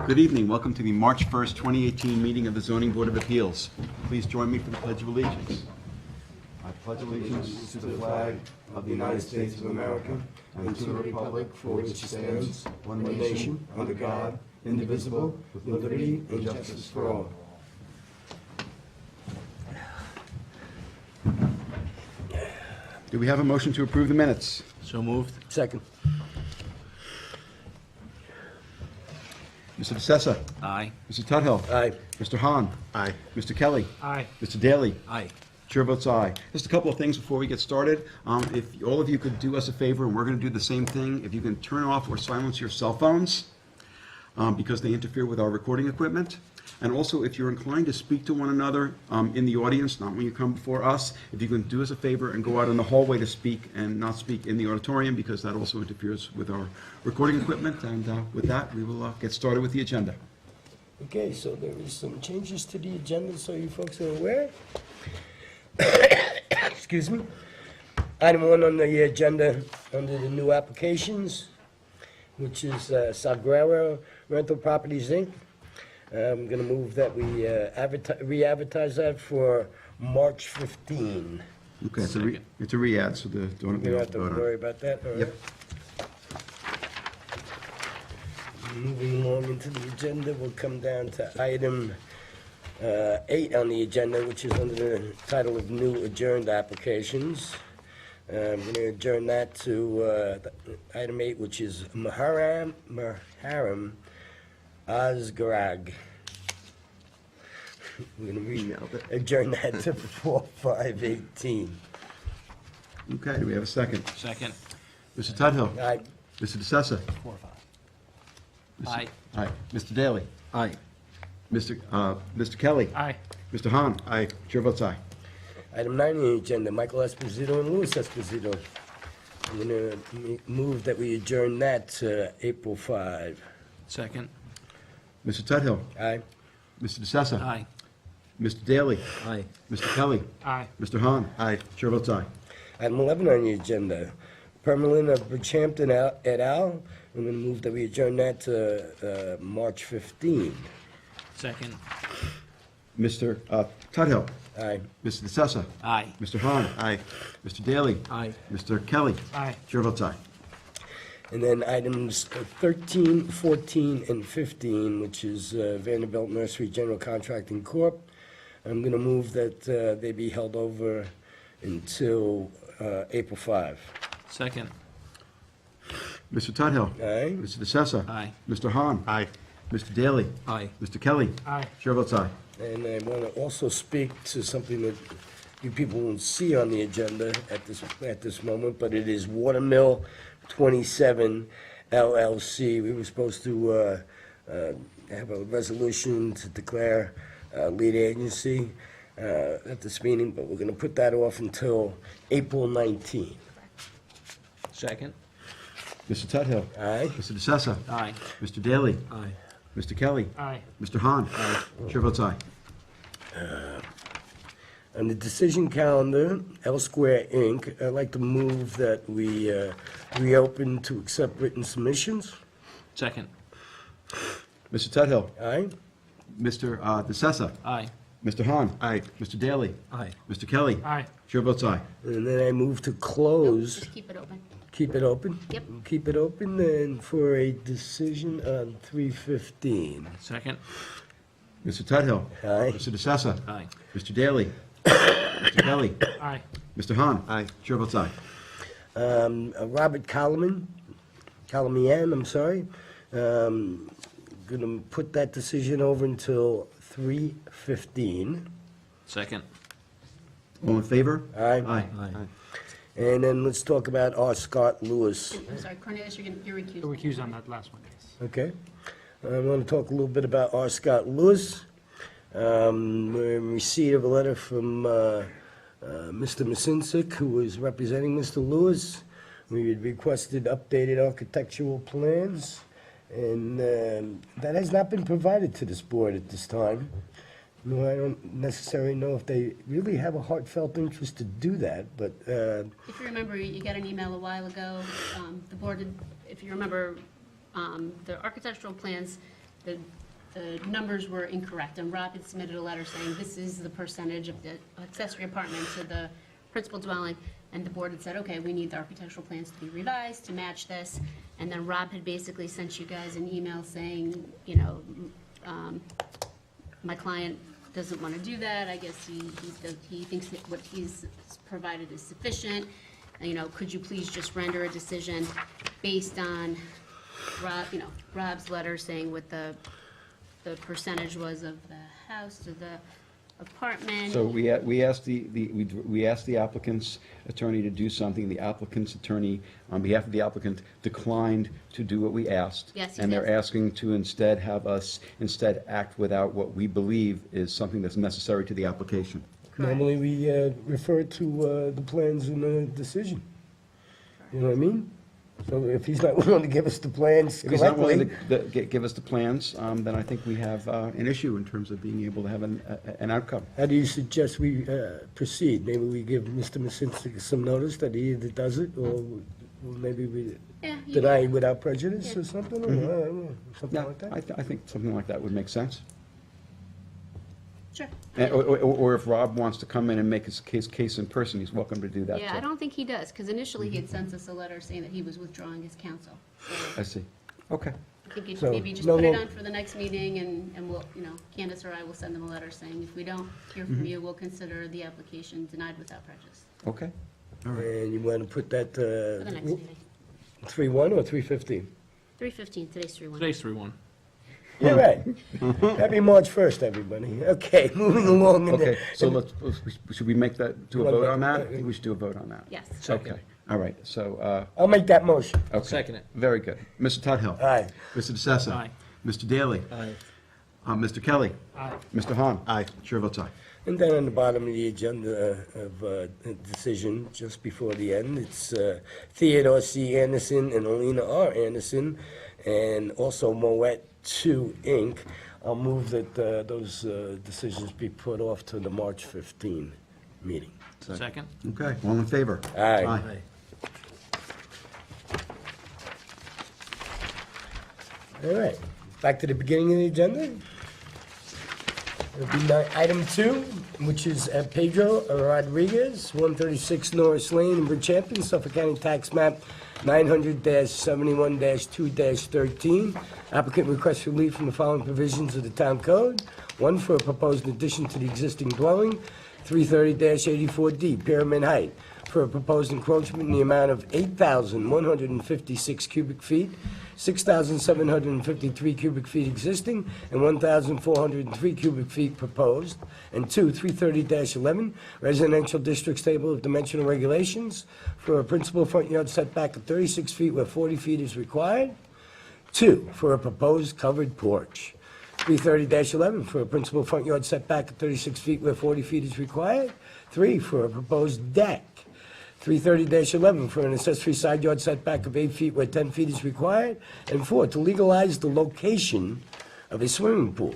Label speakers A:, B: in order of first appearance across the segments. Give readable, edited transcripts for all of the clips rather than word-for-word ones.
A: Good evening. Welcome to the March 1st, 2018 meeting of the Zoning Board of Appeals. Please join me for the Pledge of Allegiance. I pledge allegiance to the flag of the United States of America and to the republic for which it stands, one nation, under God, indivisible, with liberty and justice for all. Do we have a motion to approve the minutes?
B: So moved.
C: Second.
A: Mr. DeCessa?
B: Aye.
A: Mr. Tudhill?
C: Aye.
A: Mr. Hahn?
B: Aye.
A: Mr. Kelly?
B: Aye.
A: Mr. Daly?
B: Aye.
A: Chair votes aye. Just a couple of things before we get started. If all of you could do us a favor, and we're going to do the same thing, if you can turn off or silence your cell phones, because they interfere with our recording equipment. And also, if you're inclined to speak to one another in the audience, not when you come before us, if you can do us a favor and go out in the hallway to speak and not speak in the auditorium, because that also interferes with our recording equipment. And with that, we will get started with the agenda.
C: Okay, so there is some changes to the agenda, so you folks are aware. Excuse me. Item 1 on the agenda, under the new applications, which is Sagrera Rental Properties, Inc. I'm going to move that we re-advertise that for March 15.
A: Okay, it's a re-add, so
C: We don't have to worry about that? All right.
A: Yep.
C: Moving along into the agenda, we'll come down to item 8 on the agenda, which is under the title of New Adjourned Applications. I'm going to adjourn that to item 8, which is Maharam Asgarag. We're going to adjourn that to 4/5/18.
A: Okay, do we have a second?
B: Second.
A: Mr. Tudhill?
C: Aye.
A: Mr. DeCessa?
B: 4-5. Aye.
A: Aye. Mr. Daly?
B: Aye.
A: Mr. Kelly?
B: Aye.
A: Mr. Hahn? Aye. Chair votes aye.
C: Item 9 on the agenda, Michael Esposito and Louis Esposito. I'm going to move that we adjourn that to April 5.
B: Second.
A: Mr. Tudhill?
C: Aye.
A: Mr. DeCessa?
B: Aye.
A: Mr. Daly?
B: Aye.
A: Mr. Kelly?
B: Aye.
A: Mr. Hahn? Aye. Chair votes aye.
C: Item 11 on the agenda, Permelin of Bridgehampton et al. I'm going to move that we adjourn that to March 15.
B: Second.
A: Mr. Tudhill?
C: Aye.
A: Mr. DeCessa?
B: Aye.
A: Mr. Hahn? Aye. Mr. Daly?
B: Aye.
A: Mr. Kelly?
B: Aye.
A: Chair votes aye.
C: And then items 13, 14, and 15, which is Vanderbilt Nursery General Contracting Corp. I'm going to move that they be held over until April 5.
B: Second.
A: Mr. Tudhill?
C: Aye.
A: Mr. DeCessa?
B: Aye.
A: Mr. Hahn? Aye. Mr. Daly?
B: Aye.
A: Mr. Kelly?
B: Aye.
A: Chair votes aye.
C: And I want to also speak to something that you people won't see on the agenda at this moment, but it is Watermill 27 LLC. We were supposed to have a resolution to declare lead agency at this meeting, but we're going to put that off until April 19.
B: Second.
A: Mr. Tudhill?
C: Aye.
A: Mr. DeCessa?
B: Aye.
A: Mr. Daly?
B: Aye.
A: Mr. Kelly?
B: Aye.
A: Mr. Hahn? Aye. Chair votes aye.
C: On the decision calendar, L Square Inc., I'd like to move that we reopen to accept written submissions.
B: Second.
A: Mr. Tudhill?
C: Aye.
A: Mr. DeCessa?
B: Aye.
A: Mr. Hahn? Aye. Mr. Daly?
B: Aye.
A: Mr. Kelly?
B: Aye.
A: Chair votes aye.
C: And then I move to close.
D: Just keep it open.
C: Keep it open?
D: Yep.
C: Keep it open and for a decision on 3/15.
B: Second.
A: Mr. Tudhill?
C: Aye.
A: Mr. DeCessa?
B: Aye.
A: Mr. Daly? Mr. Kelly?
B: Aye.
A: Mr. Hahn? Aye. Chair votes aye.
C: Robert Calamian, I'm sorry. Gonna put that decision over until 3/15.
B: Second.
A: All in favor?
C: Aye.
A: Aye.
C: And then let's talk about R. Scott Lewis.
D: I'm sorry, Cornelius, you're recused.
E: You're recused on that last one, yes.
C: Okay. I want to talk a little bit about R. Scott Lewis. We're in receipt of a letter from Mr. Masinsik, who was representing Mr. Lewis. We had requested updated architectural plans, and that has not been provided to this board at this time. No, I don't necessarily know if they really have a heartfelt interest to do that, but
D: If you remember, you got an email a while ago, the board, if you remember, the architectural plans the numbers were incorrect, and Rob had submitted a letter saying this is the percentage of the accessory apartment to the principal dwelling, and the board had said, okay, we need the architectural plans to be revised to match this, and then Rob had basically sent you guys an email saying, you know, my client doesn't want to do that, I guess he thinks that what he's provided is sufficient, you know, could you please just render a decision based on Rob's letter saying what the percentage was of the house to the apartment.
A: So we asked we asked the applicant's attorney to do something. The applicant's attorney, on behalf of the applicant, declined to do what we asked.
D: Yes, he
A: And they're
D: did.
A: asking to instead have us act without what we believe is something that's necessary to the application.
C: Normally, we refer to the plans in the decision. You know what I mean? So if he's not willing to give us the plans
A: If he's not willing
C: correctly,
A: to give us the plans, then I think we have an issue in terms of being able to have an outcome.
C: how do you suggest we proceed? Maybe we give Mr. Masinsky some notice that he either does it, or maybe we
D: Yeah, you-
C: deny without prejudice
D: Yeah.
C: or something, or I don't know, something
A: Yeah,
C: like that?
A: I think something like that would make sense.
D: Sure.
A: Or if Rob wants to come in and make his case in person, he's welcome to do that.
D: Yeah,
A: too.
D: I don't think he does, because initially he had sent us a letter saying that he was withdrawing his counsel. So
A: I see. Okay.
D: I think you
C: So,
D: maybe just
C: no,
D: put it
C: no.
D: on for the next meeting, and we'll, you know, Candace or I will send them a letter saying, if we don't hear from you, we'll consider the application denied without prejudice
A: Okay.
C: And you want to put that
D: for the next meeting.
C: 3-1 or 3:15?
D: 3:15, today's 3:1.
B: Today's 3-1.
C: Yeah, right. Happy March 1st, everybody. Okay, moving along. in the-
A: Okay, so should we make that, do a vote on that? I think we should do a vote on that.
D: Yes.
A: Okay, all right, so,
C: I'll make that motion.
A: okay.
B: Second it.
A: Very good. Mr. Tudhill.
C: Aye.
A: Mr. DeSessa.
B: Aye.
A: Mr. Daly.
B: Aye.
A: Mr. Kelly.
B: Aye.
A: Mr. Hahn. Aye. Chair votes aye.
C: And then on the bottom of the agenda of the decision, just before the end, it's Theodore C. Anderson and Alina R. Anderson, and also Moet 2, Inc. I'll move that those decisions be put off to the March 15 meeting.
B: Second?
A: Okay, all in favor?
C: Aye. All right, back to the beginning of the agenda. It'll be item 2, which is Pedro Rodriguez, 136 Norris Lane in Bridgehampton, Suffolk County Tax Map 900-71-2-13. Applicant requests relief from the following provisions of the Town Code. 1, for a proposed addition to the existing dwelling, 330-84D, pyramid height, for a proposed encroachment in the amount of 8,156 cubic feet, 6,753 cubic feet existing, and 1,403 cubic feet proposed. And 2, 330-11, residential districts table of dimensional regulations for a principal front yard setback of 36 feet where 40 feet is required. 2, for a proposed covered porch. 330-11, for a principal front yard setback of 36 feet where 40 feet is required. 3, for a proposed deck. 330-11, for an accessory side yard setback of 8 feet where 10 feet is required. And 4, to legalize the location of a swimming pool.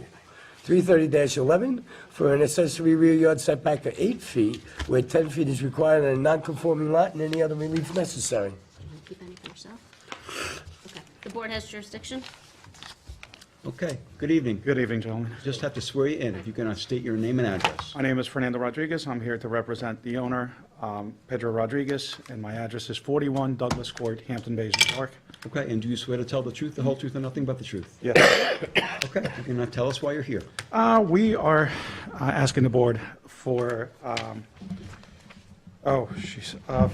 C: 330-11, for an accessory rear yard setback of 8 feet where 10 feet is required on a non-conforming lot, and any other relief necessary.
D: You wanna keep any for yourself? Okay. The board has jurisdiction?
A: Okay, good evening.
E: Good evening, gentlemen.
A: Just have to swear you in, if you can state your name and address.
E: My name is Fernando Rodriguez. I'm here to represent the owner, Pedro Rodriguez, and my address is 41 Douglas Court, Hampton Bays, New York.
A: Okay, and do you swear to tell the truth, the whole truth, and nothing but the truth?
E: Yes.
A: Okay, you can tell us why you're here.
E: We are asking the board for,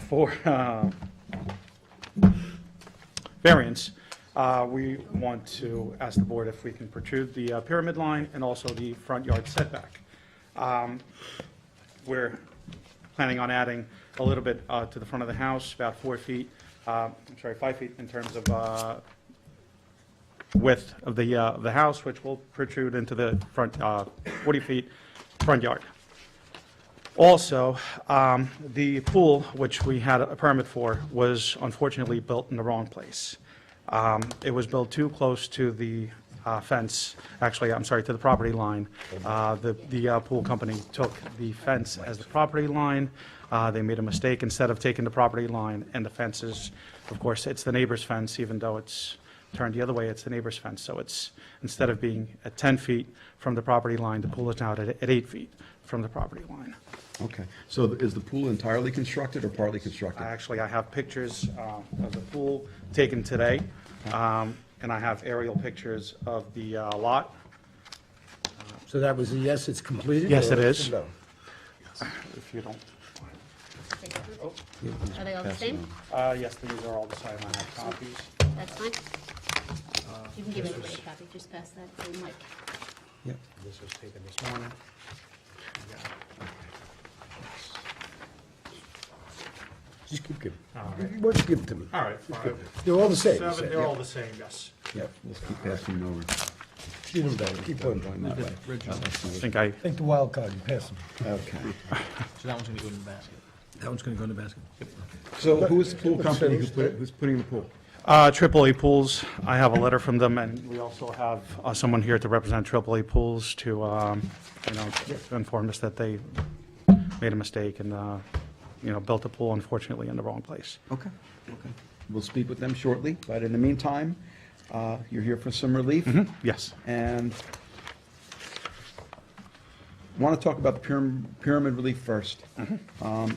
E: for variance. We want to ask the board if we can protrude the pyramid line and also the front yard setback. We're planning on adding a little bit to the front of the house, about 5 feet in terms of width of the house, which will protrude into the front 40 feet front yard. Also, the pool, which we had a permit for, was unfortunately built in the wrong place. It was built too close to the fence, actually, I'm sorry, to the property line. The pool company took the fence as the property line. They made a mistake. Instead of taking the property line and the fences, of course, it's the neighbor's fence, even though it's turned the other way, it's the neighbor's fence. So it's, instead of being at 10 feet from the property line, the pool is now at 8 feet from the property line.
A: Okay, so is the pool entirely constructed or partly constructed?
E: Actually, I have pictures of the pool taken today, and I have aerial pictures of the lot.
C: So that was a yes, it's completed?
E: Yes,
C: or
E: it is.
C: no?
E: If you don't,
D: Are they all the same?
E: yes, these are all the same. I have copies.
D: That's fine. You can give everybody a copy, just pass that to Mike.
A: Yep.
E: This was taken this morning.
C: Just keep giving.
E: All right.
C: Why don't you give it to me?
E: All right, fine.
C: They're all the same. you
E: Seven,
C: said,
E: they're
C: yeah.
E: all the same, yes.
A: Yep, let's keep passing them over.
C: Keep them down, keep on
A: Going
C: going.
A: that way.
E: I think I,
C: Take the wild card and pass them.
A: Okay.
B: So that one's gonna go in the basket.
F: That one's gonna go in the basket.
A: So who is the pool company who's putting the pool?
E: AAA Pools, I have a letter from them, and we also have someone here to represent AAA Pools to, inform us that they made a mistake and, built a pool unfortunately in the wrong place.
A: Okay, okay. We'll speak with them shortly, but in the meantime, you're here for some relief.
E: Yes.
A: And want to talk about the pyramid relief first.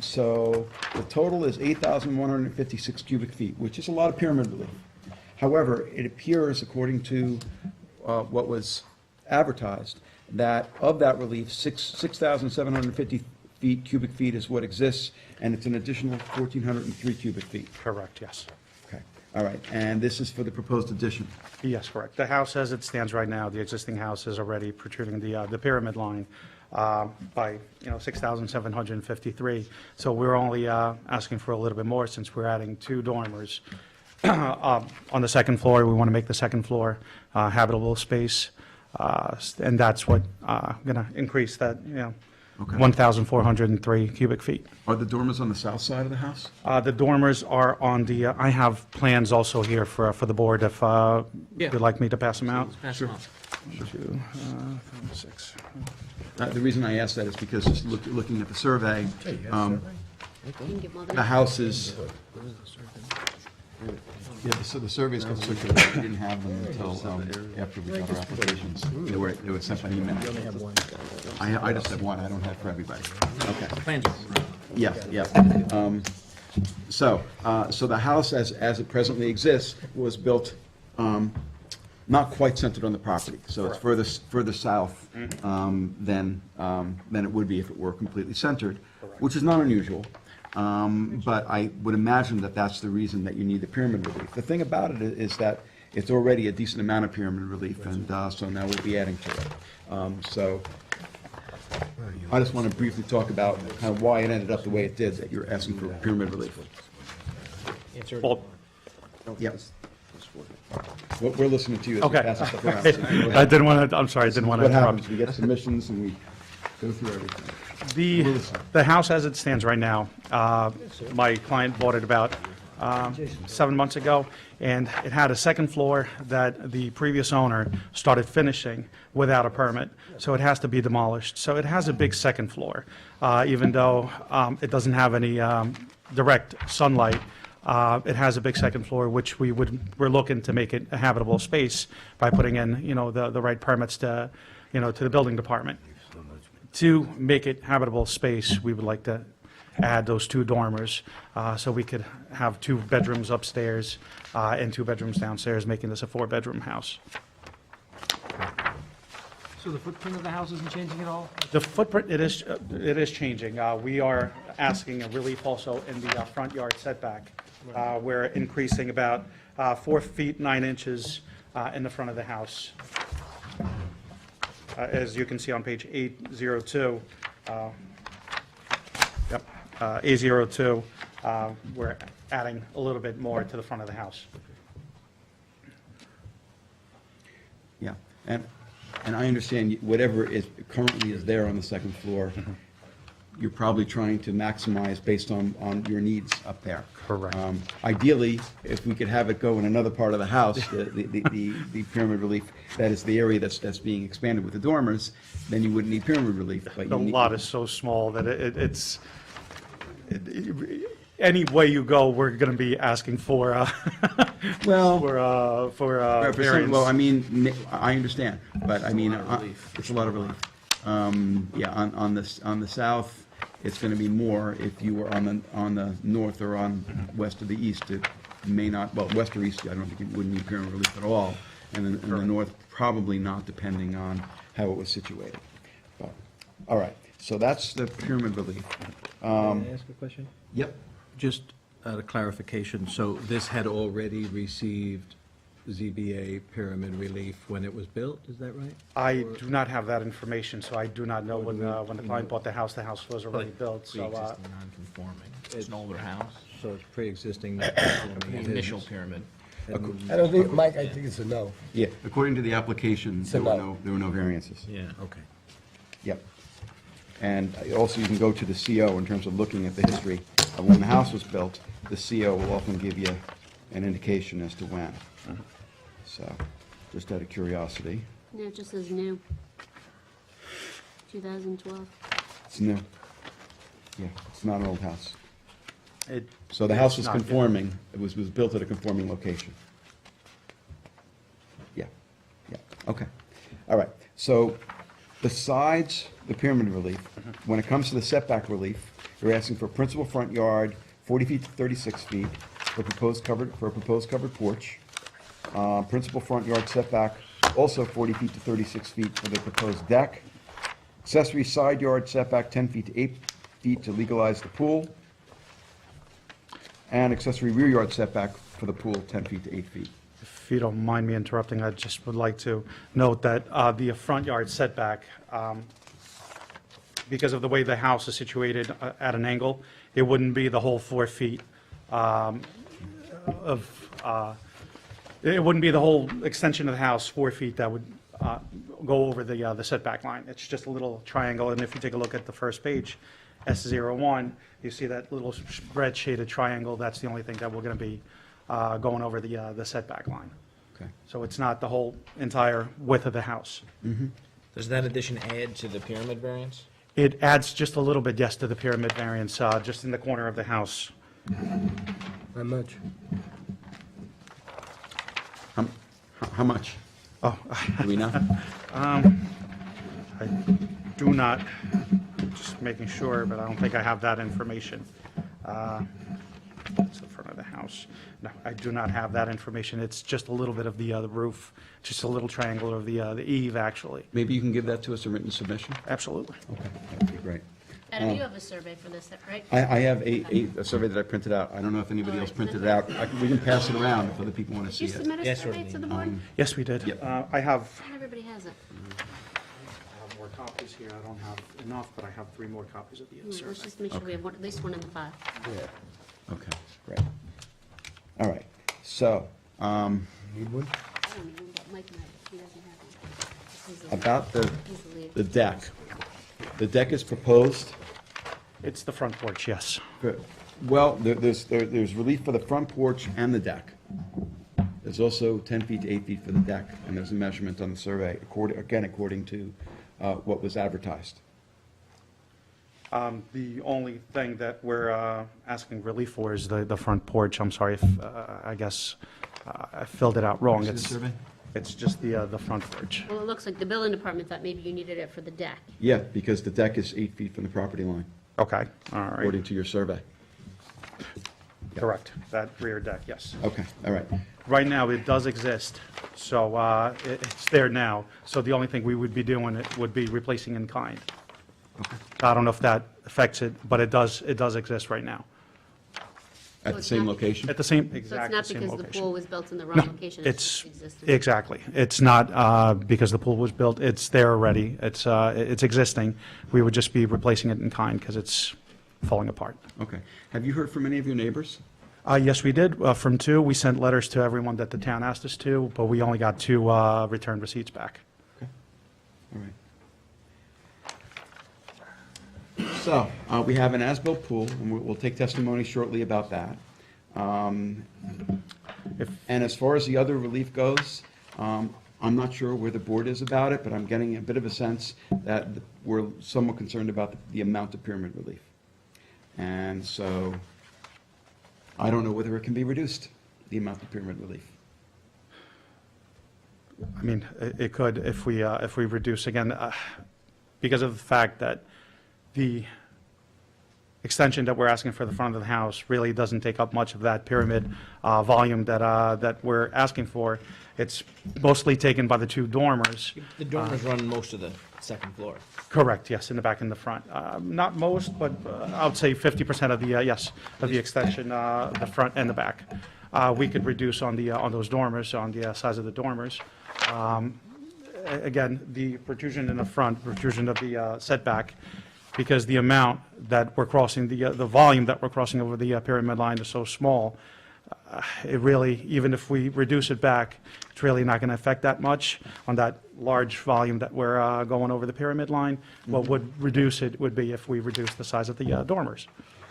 A: So the total is 8,156 cubic feet, which is a lot of pyramid relief. However, it appears, according to what was advertised, that of that relief, 6,750 cubic feet is what exists, and it's an additional 1,403 cubic feet.
E: Correct, yes.
A: Okay, all right, and this is for the proposed addition.
E: Yes, correct. The house as it stands right now, the existing house is already protruding the pyramid line by, 6,753. So we're only asking for a little bit more since we're adding 2 dormers. On the second floor, we want to make the second floor habitable space, and that's what going to increase that,
A: Okay.
E: 1,403 cubic feet.
A: Are the dormers on the south side of the house?
E: The dormers are on the, I have plans also here for the board if
B: Yeah.
E: you'd like me to pass them out.
B: Pass them out.
E: 2, 6.
A: The reason I ask that is because just looking at the survey,
D: You can give more than
A: the
D: that.
A: house is, yeah, so the surveys got circulated, we didn't have them until after we got our applications. They were sent by email. I just have one, I don't have for everybody. Okay.
B: Plans.
A: Yeah, yeah. So the house as it presently exists was built not quite centered on the property. So it's further south than it would be if it were completely centered, which is not unusual. But I would imagine that that's the reason that you need the pyramid relief. The thing about it is that it's already a decent amount of pyramid relief, and so now we'll be adding to it. So I just want to briefly talk about kind of why it ended up the way it did, that you're asking for pyramid relief.
E: Well,
A: Yep. We're listening to you as you
E: Okay.
A: pass this stuff around. So go
E: I
A: ahead.
E: didn't want to, I'm sorry, I didn't want to
A: What
E: interrupt.
A: happens, we get submissions and we go through everything.
E: The house as it stands right now, my client bought it about 7 months ago, and it had a second floor that the previous owner started finishing without a permit, so it has to be demolished. So it has a big second floor, even though it doesn't have any direct sunlight. It has a big second floor, which we're looking to make it a habitable space by putting in, the right permits to the building department. To make it habitable space, we would like to add those 2 dormers, so we could have 2 bedrooms upstairs and 2 bedrooms downstairs, making this a 4-bedroom house.
F: So the footprint of the house isn't changing at all?
E: The footprint, it is changing. We are asking a relief also in the front yard setback. We're increasing about 4 feet 9 inches in the front of the house. As you can see on page 802, A02, we're adding a little bit more to the front of the house.
A: Yeah, and I understand whatever is currently is there on the second floor, you're probably trying to maximize based on your needs up there.
E: Correct.
A: Ideally, if we could have it go in another part of the house, the pyramid relief, that is the area that's being expanded with the dormers, then you wouldn't need pyramid relief. But
E: The
A: you need,
E: lot is so small that any way you go, we're going to be asking for,
A: Well,
E: for
A: right, for some-
E: variance.
A: well, I mean, I understand, but I mean, it's a lot of relief. Yeah, on the south, it's gonna be more. If you were on the north or on west of the east, it may not, well, west or east, I don't think it wouldn't need pyramid relief at all. And then in the north, probably not, depending on how it was situated. But, all right, so that's the pyramid relief.
F: Can I ask a question?
A: Yep.
F: Just out of clarification, so this had already received ZBA pyramid relief when it was built, is that right?
E: I do not have that information, so I do not know when the client bought the house was already built, so,
B: Pre-existing non-conforming. It's an older house.
F: So it's pre-existing.
B: The initial pyramid.
C: I don't think, Mike, I think it's a no.
A: Yeah, according to the application,
C: So no.
A: there were no variances.
B: Yeah.
F: Okay.
A: Yep. And also, you can go to the CO in terms of looking at the history of when the house was built. The CO will often give you an indication as to when. So, just out of curiosity,
D: Yeah, it just says new. 2012.
A: it's new. Yeah, it's not an old house.
E: it,
A: So the house
E: It's
A: was
E: not, yeah.
A: conforming, it was built at a conforming location. Yeah, yeah, okay. All right, so besides the pyramid relief, when it comes to the setback relief, you're asking for principal front yard, 40 feet to 36 feet, for a proposed covered porch. Principal front yard setback, also 40 feet to 36 feet for the proposed deck. Accessory side yard setback, 10 feet to 8 feet to legalize the pool. And accessory rear yard setback for the pool, 10 feet to 8 feet.
E: If you don't mind me interrupting, I just would like to note that the front yard setback, because of the way the house is situated at an angle, it wouldn't be the whole 4 feet it wouldn't be the whole extension of the house, 4 feet, that would go over the setback line. It's just a little triangle, and if you take a look at the first page, S01, you see that little red shaded triangle. That's the only thing that we're going to be going over the setback line.
A: Okay.
E: So it's not the whole entire width of the house.
B: Does that addition add to the pyramid variance?
E: It adds just a little bit, yes, to the pyramid variance, just in the corner of the house.
C: Not much.
A: How much?
E: Oh,
A: Do we know?
E: I do not, just making sure, but I don't think I have that information. That's the front of the house. No, I do not have that information. It's just a little bit of the roof, just a little triangle of the eave, actually.
A: Maybe you can give that to us, a written submission?
E: Absolutely.
A: Okay, that'd be great.
D: Adam, you have a survey for this, right?
A: I have a survey that I printed out. I don't know if anybody else printed it out. We can pass it around if other people want to
D: Did you
A: see it.
D: submit a
B: Yes,
D: survey to the board?
E: Yes, we did.
A: Yep.
E: I have
D: Not everybody has it.
E: more copies here. I don't have enough, but I have 3 more copies of the
D: Let's
E: survey.
D: just make sure we have at least one in the file.
C: Yeah.
A: Okay, great. All right, so,
C: Need one?
D: I don't even, but Mike might, he doesn't have one. He's the-
A: about
D: he's the lead.
A: the deck. The deck is proposed.
E: It's the front porch, yes.
A: Well, there's relief for the front porch and the deck. There's also 10 feet to 8 feet for the deck, and there's a measurement on the survey, according to what was advertised.
E: The only thing that we're asking relief for is the front porch. I'm sorry if, I guess, I filled it out wrong.
A: See the
E: It's
A: survey?
E: It's just the front porch.
D: Well, it looks like the building department thought maybe you needed it for the deck.
A: Yeah, because the deck is 8 feet from the property line,
E: Okay, all right,
A: according to your survey.
E: correct. That rear deck, yes.
A: Okay, all right.
E: Right now, it does exist, so it's there now. So the only thing we would be doing it would be replacing in kind. I don't know if that affects it, but it does exist right now.
A: At the
D: it's
A: same
D: not-
A: location?
E: At the same,
D: So it's
E: exact
D: not
E: same
D: because the
E: location.
D: pool was built in the wrong
E: No,
D: location, it's
E: it's,
D: just existing.
E: exactly. It's not because the pool was built, it's there already. It's existing. We would just be replacing it in kind because it's falling apart.
A: Okay. Have you heard from any of your neighbors?
E: Yes, we did, from 2. We sent letters to everyone that the town asked us to, but we only got 2 return receipts back.
A: All right. So, we have an as-built pool, and we'll take testimony shortly about that.
E: If-
A: And as far as the other relief goes, I'm not sure where the board is about it, but I'm getting a bit of a sense that we're somewhat concerned about the amount of pyramid relief. And so, I don't know whether it can be reduced, the amount of pyramid relief.
E: I mean, it could if we reduce again, because of the fact that the extension that we're asking for the front of the house really doesn't take up much of that pyramid volume that we're asking for. It's mostly taken by the two dormers.
B: The dormers run most of the second floor.
E: Correct, yes, in the back and the front. Not most, but I would say 50% of the, yes, of the extension, the front and the back. We could reduce on those dormers, on the size of the dormers. Again, the protrusion in the front, protrusion of the setback, because the amount that we're crossing, the volume that we're crossing over the pyramid line is so small, it really, even if we reduce it back, it's really not going to affect that much on that large volume that we're going over the pyramid line. What would reduce it would be if we reduce the size of the dormers.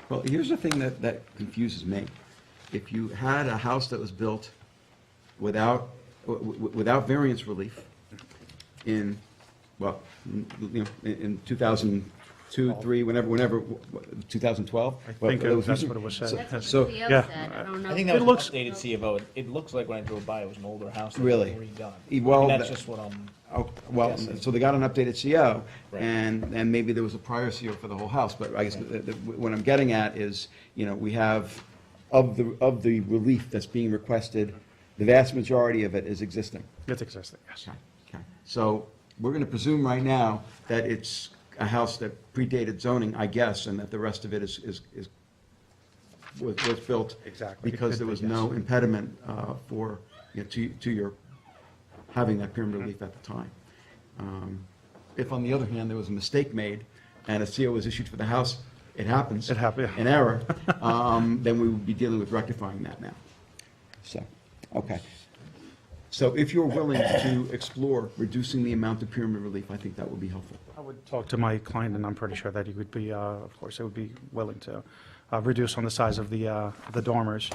A: Well, here's the thing that confuses me. If you had a house that was built without variance relief in, well, you know, in 2002, 3, whenever, 2012?
E: I think that's what it was said.
D: That's what
A: So-
D: the CO
E: yeah.
D: said, I don't know.
B: I think
E: It
B: that was
E: looks-
B: an updated C of O. It looks like when I drove by, it was an older house that was
A: Really?
B: redone.
A: Well,
B: I mean, that's
A: that-
B: just what I'm,
A: Oh, well,
B: Yes.
A: so they got an updated CO,
B: Right.
A: and maybe there was a prior CO for the whole house, but I guess what I'm getting at is, you know, we have, of the relief that's being requested, the vast majority of it is existing.
E: It's existing, yes.
A: Okay. So we're going to presume right now that it's a house that predated zoning, I guess, and that the rest of it was built.
E: Exactly. It
A: Because
E: could
A: there
E: be,
A: was
E: yes.
A: no impediment for, you know, to your having that pyramid relief at the time. If, on the other hand, there was a mistake made and a CO was issued for the house, it happens.
E: It happened, yeah.
A: An error, then we would be dealing with rectifying that now. So, okay. So if you're willing to explore reducing the amount of pyramid relief, I think that would be helpful.
E: I would talk to my client, and I'm pretty sure that he would be, of course, he would be willing to reduce on the size of the dormers,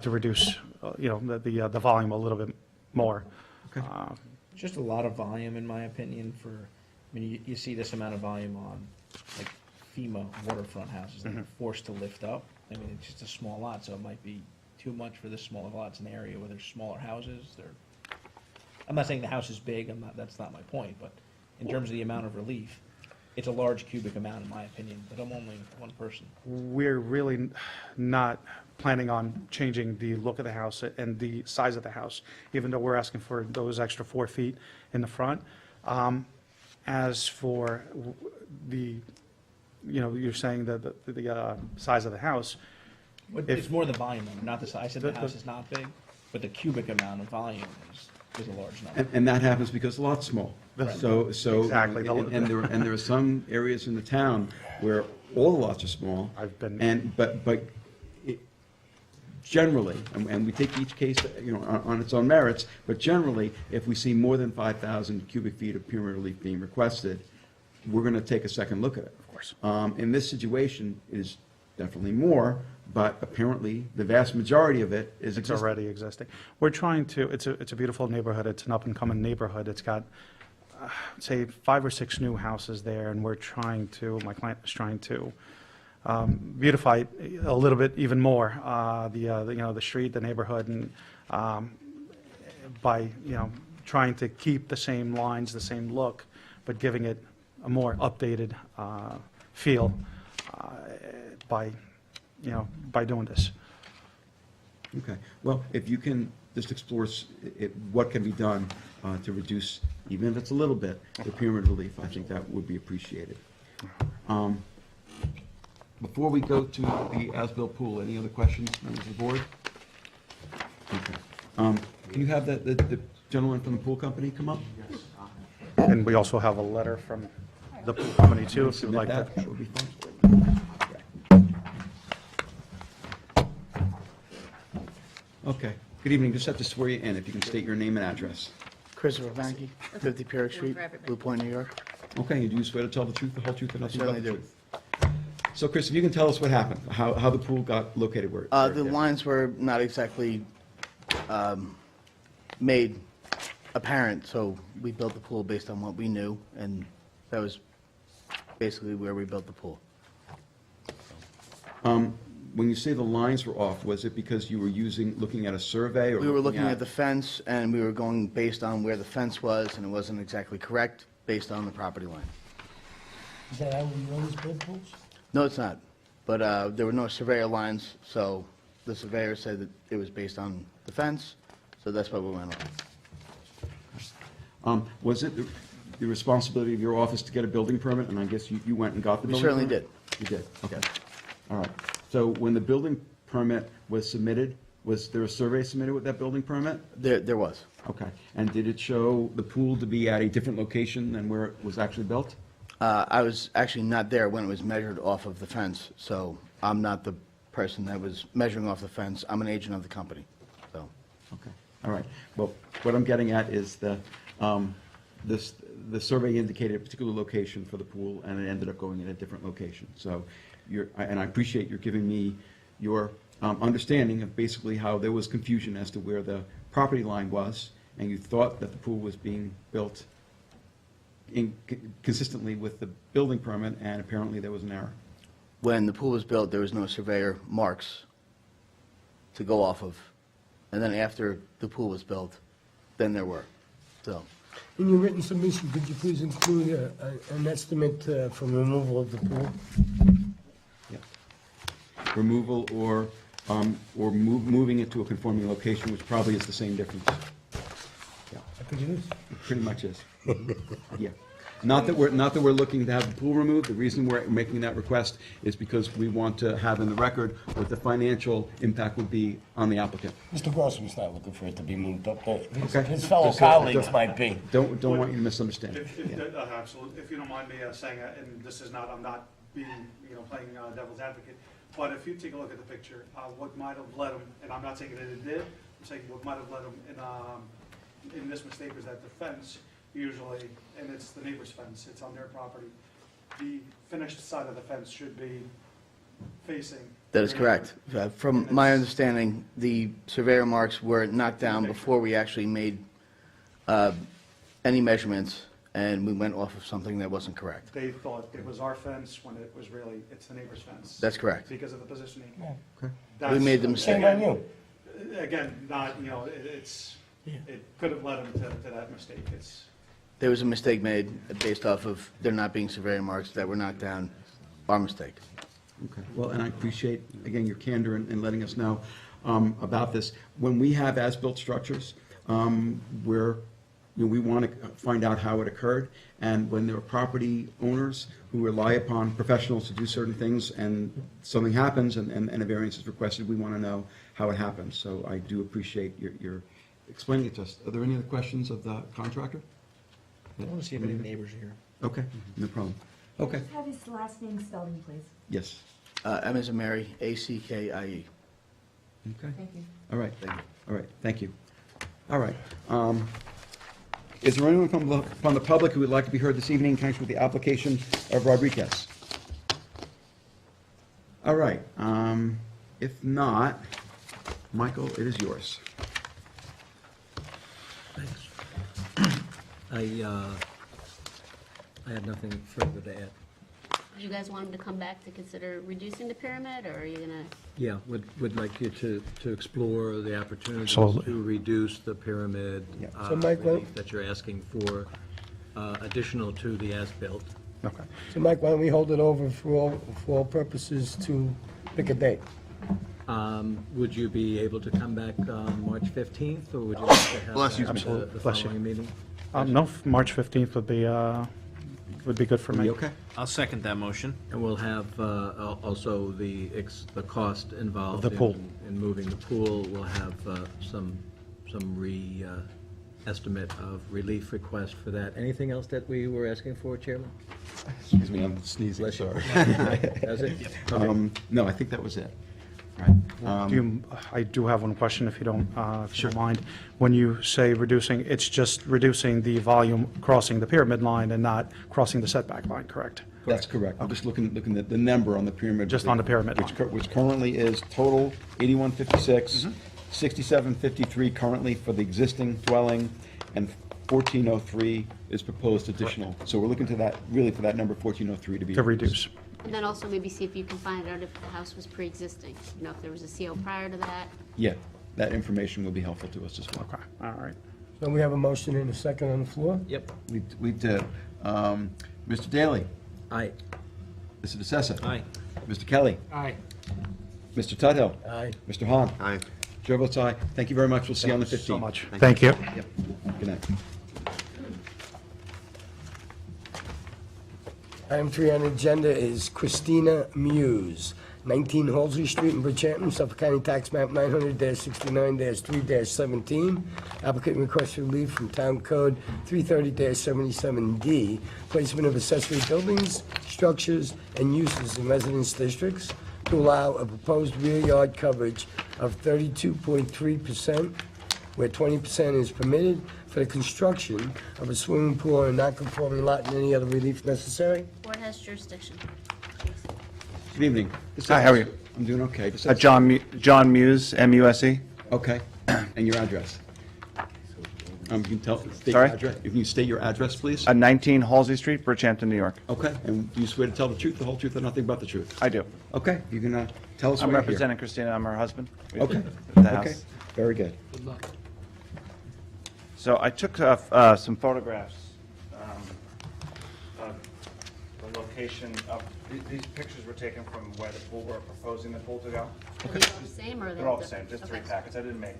E: to reduce, you know, the volume a little bit more.
A: Okay.
B: just a lot of volume, in my opinion, for, I mean, you see this amount of volume on, like, FEMA waterfront houses that are forced to lift up. I mean, it's just a small lot, so it might be too much for this smaller lot. It's an area where there's smaller houses, I'm not saying the house is big, that's not my point, but in terms of the amount of relief, it's a large cubic amount, in my opinion, but I'm only one person.
E: We're really not planning on changing the look of the house and the size of the house, even though we're asking for those extra 4 feet in the front. As for the, you know, you're saying that the size of the house,
B: It's more the volume, not the size. I said the
E: The-
B: house is not big, but the cubic amount of volume is a large number.
A: And that happens because the lot's small. So.
E: Exactly.
A: And there are some areas in the town where all the lots are small.
E: I've been-
A: But generally, and we take each case, you know, on its own merits, but generally, if we see more than 5,000 cubic feet of pyramid relief being requested, we're going to take a second look at it.
E: Of course.
A: In this situation, it is definitely more, but apparently, the vast majority of it is
E: It's
A: existing.
E: already existing. We're trying to, it's a beautiful neighborhood, it's an up-and-coming neighborhood, it's got, say, 5 or 6 new houses there, and we're trying to, my client is trying to beautify it a little bit even more, you know, the street, the neighborhood, and by, you know, trying to keep the same lines, the same look, but giving it a more updated feel by, you know, by doing this.
A: Okay, well, if you can just explore what can be done to reduce, even if it's a little bit, the pyramid relief, I think that would be appreciated. Before we go to the as-built pool, any other questions, members of the board? Okay. Can you have the gentleman from the pool company come up?
E: And we also have a letter from the pool company too, if you'd
A: Submit
E: like
A: that,
E: to.
A: that would be fine. Okay, good evening, just have to swear you in, if you can state your name and address.
G: Christopher Mankey, 50 Pierrick Street,
D: For everybody.
G: Blue Point, New York.
A: Okay, you do swear to tell the truth, the whole truth, and nothing but the
G: certainly do.
A: truth? So Chris, if you can tell us what happened, how the pool got located where?
G: The lines were not exactly made apparent, so we built the pool based on what we knew, and that was basically where we built the pool.
A: when you say the lines were off, was it because you were looking at a survey or?
G: We were looking at the fence, and we were going based on where the fence was, and it wasn't exactly correct based on the property line.
C: Is that how we always build pools?
G: No, it's not. But there were no surveyor lines, so the surveyor said that it was based on the fence, so that's why we went on.
A: Was it the responsibility of your office to get a building permit, and I guess you went and got the
G: We
A: building
G: certainly
A: permit? You did, okay. All right. So when the building permit was submitted, was there a survey submitted with that building permit?
G: There was.
A: Okay. And did it show the pool to be at a different location than where it was actually built?
G: I was actually not there when it was measured off of the fence, so I'm not the person that was measuring off the fence. I'm an agent of the company, so.
A: Okay, all right. Well, what I'm getting at is the survey indicated a particular location for the pool, and it ended up going in a different location. So and I appreciate you're giving me your understanding of basically how there was confusion as to where the property line was, and you thought that the pool was being built consistently with the building permit, and apparently there was an error.
G: When the pool was built, there was no surveyor marks to go off of. And then after the pool was built, then there were, so.
C: In your written submission, could you please include an estimate for removal of the pool?
A: Yeah. Removal or moving it to a conforming location, which probably is the same difference. Yeah,
C: I think it is.
A: it pretty much is. Yeah. Not that we're looking to have the pool removed. The reason we're making that request is because we want to have in the record what the financial impact would be on the applicant.
C: Mr. Grossman's not looking for it to be moved up.
A: Okay.
C: His fellow
A: Just-
C: colleagues might be.
A: Don't want you to misunderstand.
E: Absolutely, if you don't mind me saying, and this is not, I'm not being, playing devil's advocate, but if you take a look at the picture, what might have led them, and I'm not saying that it did, I'm saying what might have led them in this mistake was that the fence usually, and it's the neighbor's fence, it's on their property, the finished side of the fence should be facing.
G: That is
E: their
G: correct.
E: neighbor.
G: From
E: And
G: my
E: it's-
G: understanding, the surveyor marks were knocked down before we actually made any measurements, and we went off of something that wasn't correct.
E: They thought it was our fence when it was really, it's the neighbor's fence.
G: That's correct.
E: Because of the positioning.
A: Okay.
G: We made the mistake.
C: Shame on you.
E: Again, not, it could have led them to that mistake.
G: There was a mistake made based off of there not being surveyor marks that were knocked down, our mistake.
A: Okay, well, and I appreciate, again, your candor in letting us know about this. When we have as-built structures, we want to find out how it occurred, and when there are property owners who rely upon professionals to do certain things, and something happens and a variance is requested, we want to know how it happened. So I do appreciate your explaining it to us. Are there any other questions of the contractor?
B: I want to see if any neighbors are here.
A: Okay, no problem. Okay,
H: Just have his last name spelled in, please.
A: yes,
G: M as in Mary, ACKIE.
A: okay.
H: Thank you.
A: All right,
G: Thank you.
A: all right, thank you. All right. Is there anyone from the public who would like to be heard this evening in connection with the application of Rodriguez? All right, if not, Michael, it is yours.
F: I had nothing further to add.
D: Do you guys want him to come back to consider reducing the pyramid, or are you gonna?
F: Yeah, would like you to explore the opportunities
E: Absolutely.
F: to reduce the pyramid
A: Yeah.
C: So, Mike,
F: relief that you're asking for, additional to the as-built.
E: Okay.
C: So, Mike, why don't we hold it over for all purposes to pick a date?
F: Would you be able to come back on March 15th, or would you like to have
G: Bless you.
F: that
E: Absolutely.
F: the
E: Bless you.
F: following meeting?
E: No, March 15th would be good for
A: Are
E: me.
A: we okay?
B: I'll second that motion.
F: And we'll have also the cost involved
E: The pool.
F: in moving the pool. We'll have some estimate of relief request for that. Anything else that we were asking for, Chairman?
A: Excuse me, I'm sneezing,
F: Bless you.
A: sorry.
F: That's it? Okay.
A: No, I think that was it. Right.
E: I do have one question, if you don't mind. When you say reducing, it's just reducing the volume crossing the pyramid line and not crossing the setback line, correct?
A: That's correct. I'm just looking at the number on the pyramid.
E: Just on the pyramid
A: Which currently is total 8156, 6753 currently for the existing dwelling, and 1403 is proposed additional. So we're looking to that, really for that number 1403 to be.
E: To reduce.
D: And then also maybe see if you can find out if the house was pre-existing, you know, if there was a CO prior to that.
A: Yeah, that information would be helpful to us as well.
E: Okay, all right.
C: So we have a motion and a second on the floor?
F: Yep.
A: We did. Mr. Daly,
F: Aye.
A: Mr. DeSessa.
F: Aye.
A: Mr. Kelly,
B: Aye.
A: Mr. Tudhill.
C: Aye.
A: Mr. Hahn.
I: Aye.
A: Chair votes aye. Thank you very much. We'll see you on the 15th.
E: So much. Thank you.
A: Yep. Good night.
C: Item 3 on the agenda is Christina Muse, 19 Halsey Street in Bridgehampton, Suffolk County Tax Map 900-69-3-17. Applicant requests relief from Town Code 330-77D, placement of accessory buildings, structures, and uses in residence districts to allow a proposed rear yard coverage of 32.3%, where 20% is permitted, for the construction of a swimming pool on a non-conforming lot and any other relief necessary.
D: Board has jurisdiction.
A: Good evening.
E: Hi, how are you?
A: I'm doing okay.
E: John Muse, M-U-S-E.
A: Okay. And your address? You can state your
E: Sorry?
A: address. If you state your address, please.
E: 19 Halsey Street, Bridgehampton, New York.
A: Okay. And do you swear to tell the truth, the whole truth, and nothing but the truth?
E: I do.
A: Okay. You can tell us why
E: I'm
A: you're here.
E: representing Christina, I'm her husband.
A: Okay.
E: The
A: Okay.
E: house.
A: Very good.
E: So I took some photographs of the location of, these pictures were taken from where the pool, we're proposing the pool to go.
D: Are they all the same, or are they?
E: They're all the same, just 3
D: Okay.
E: packets. I didn't make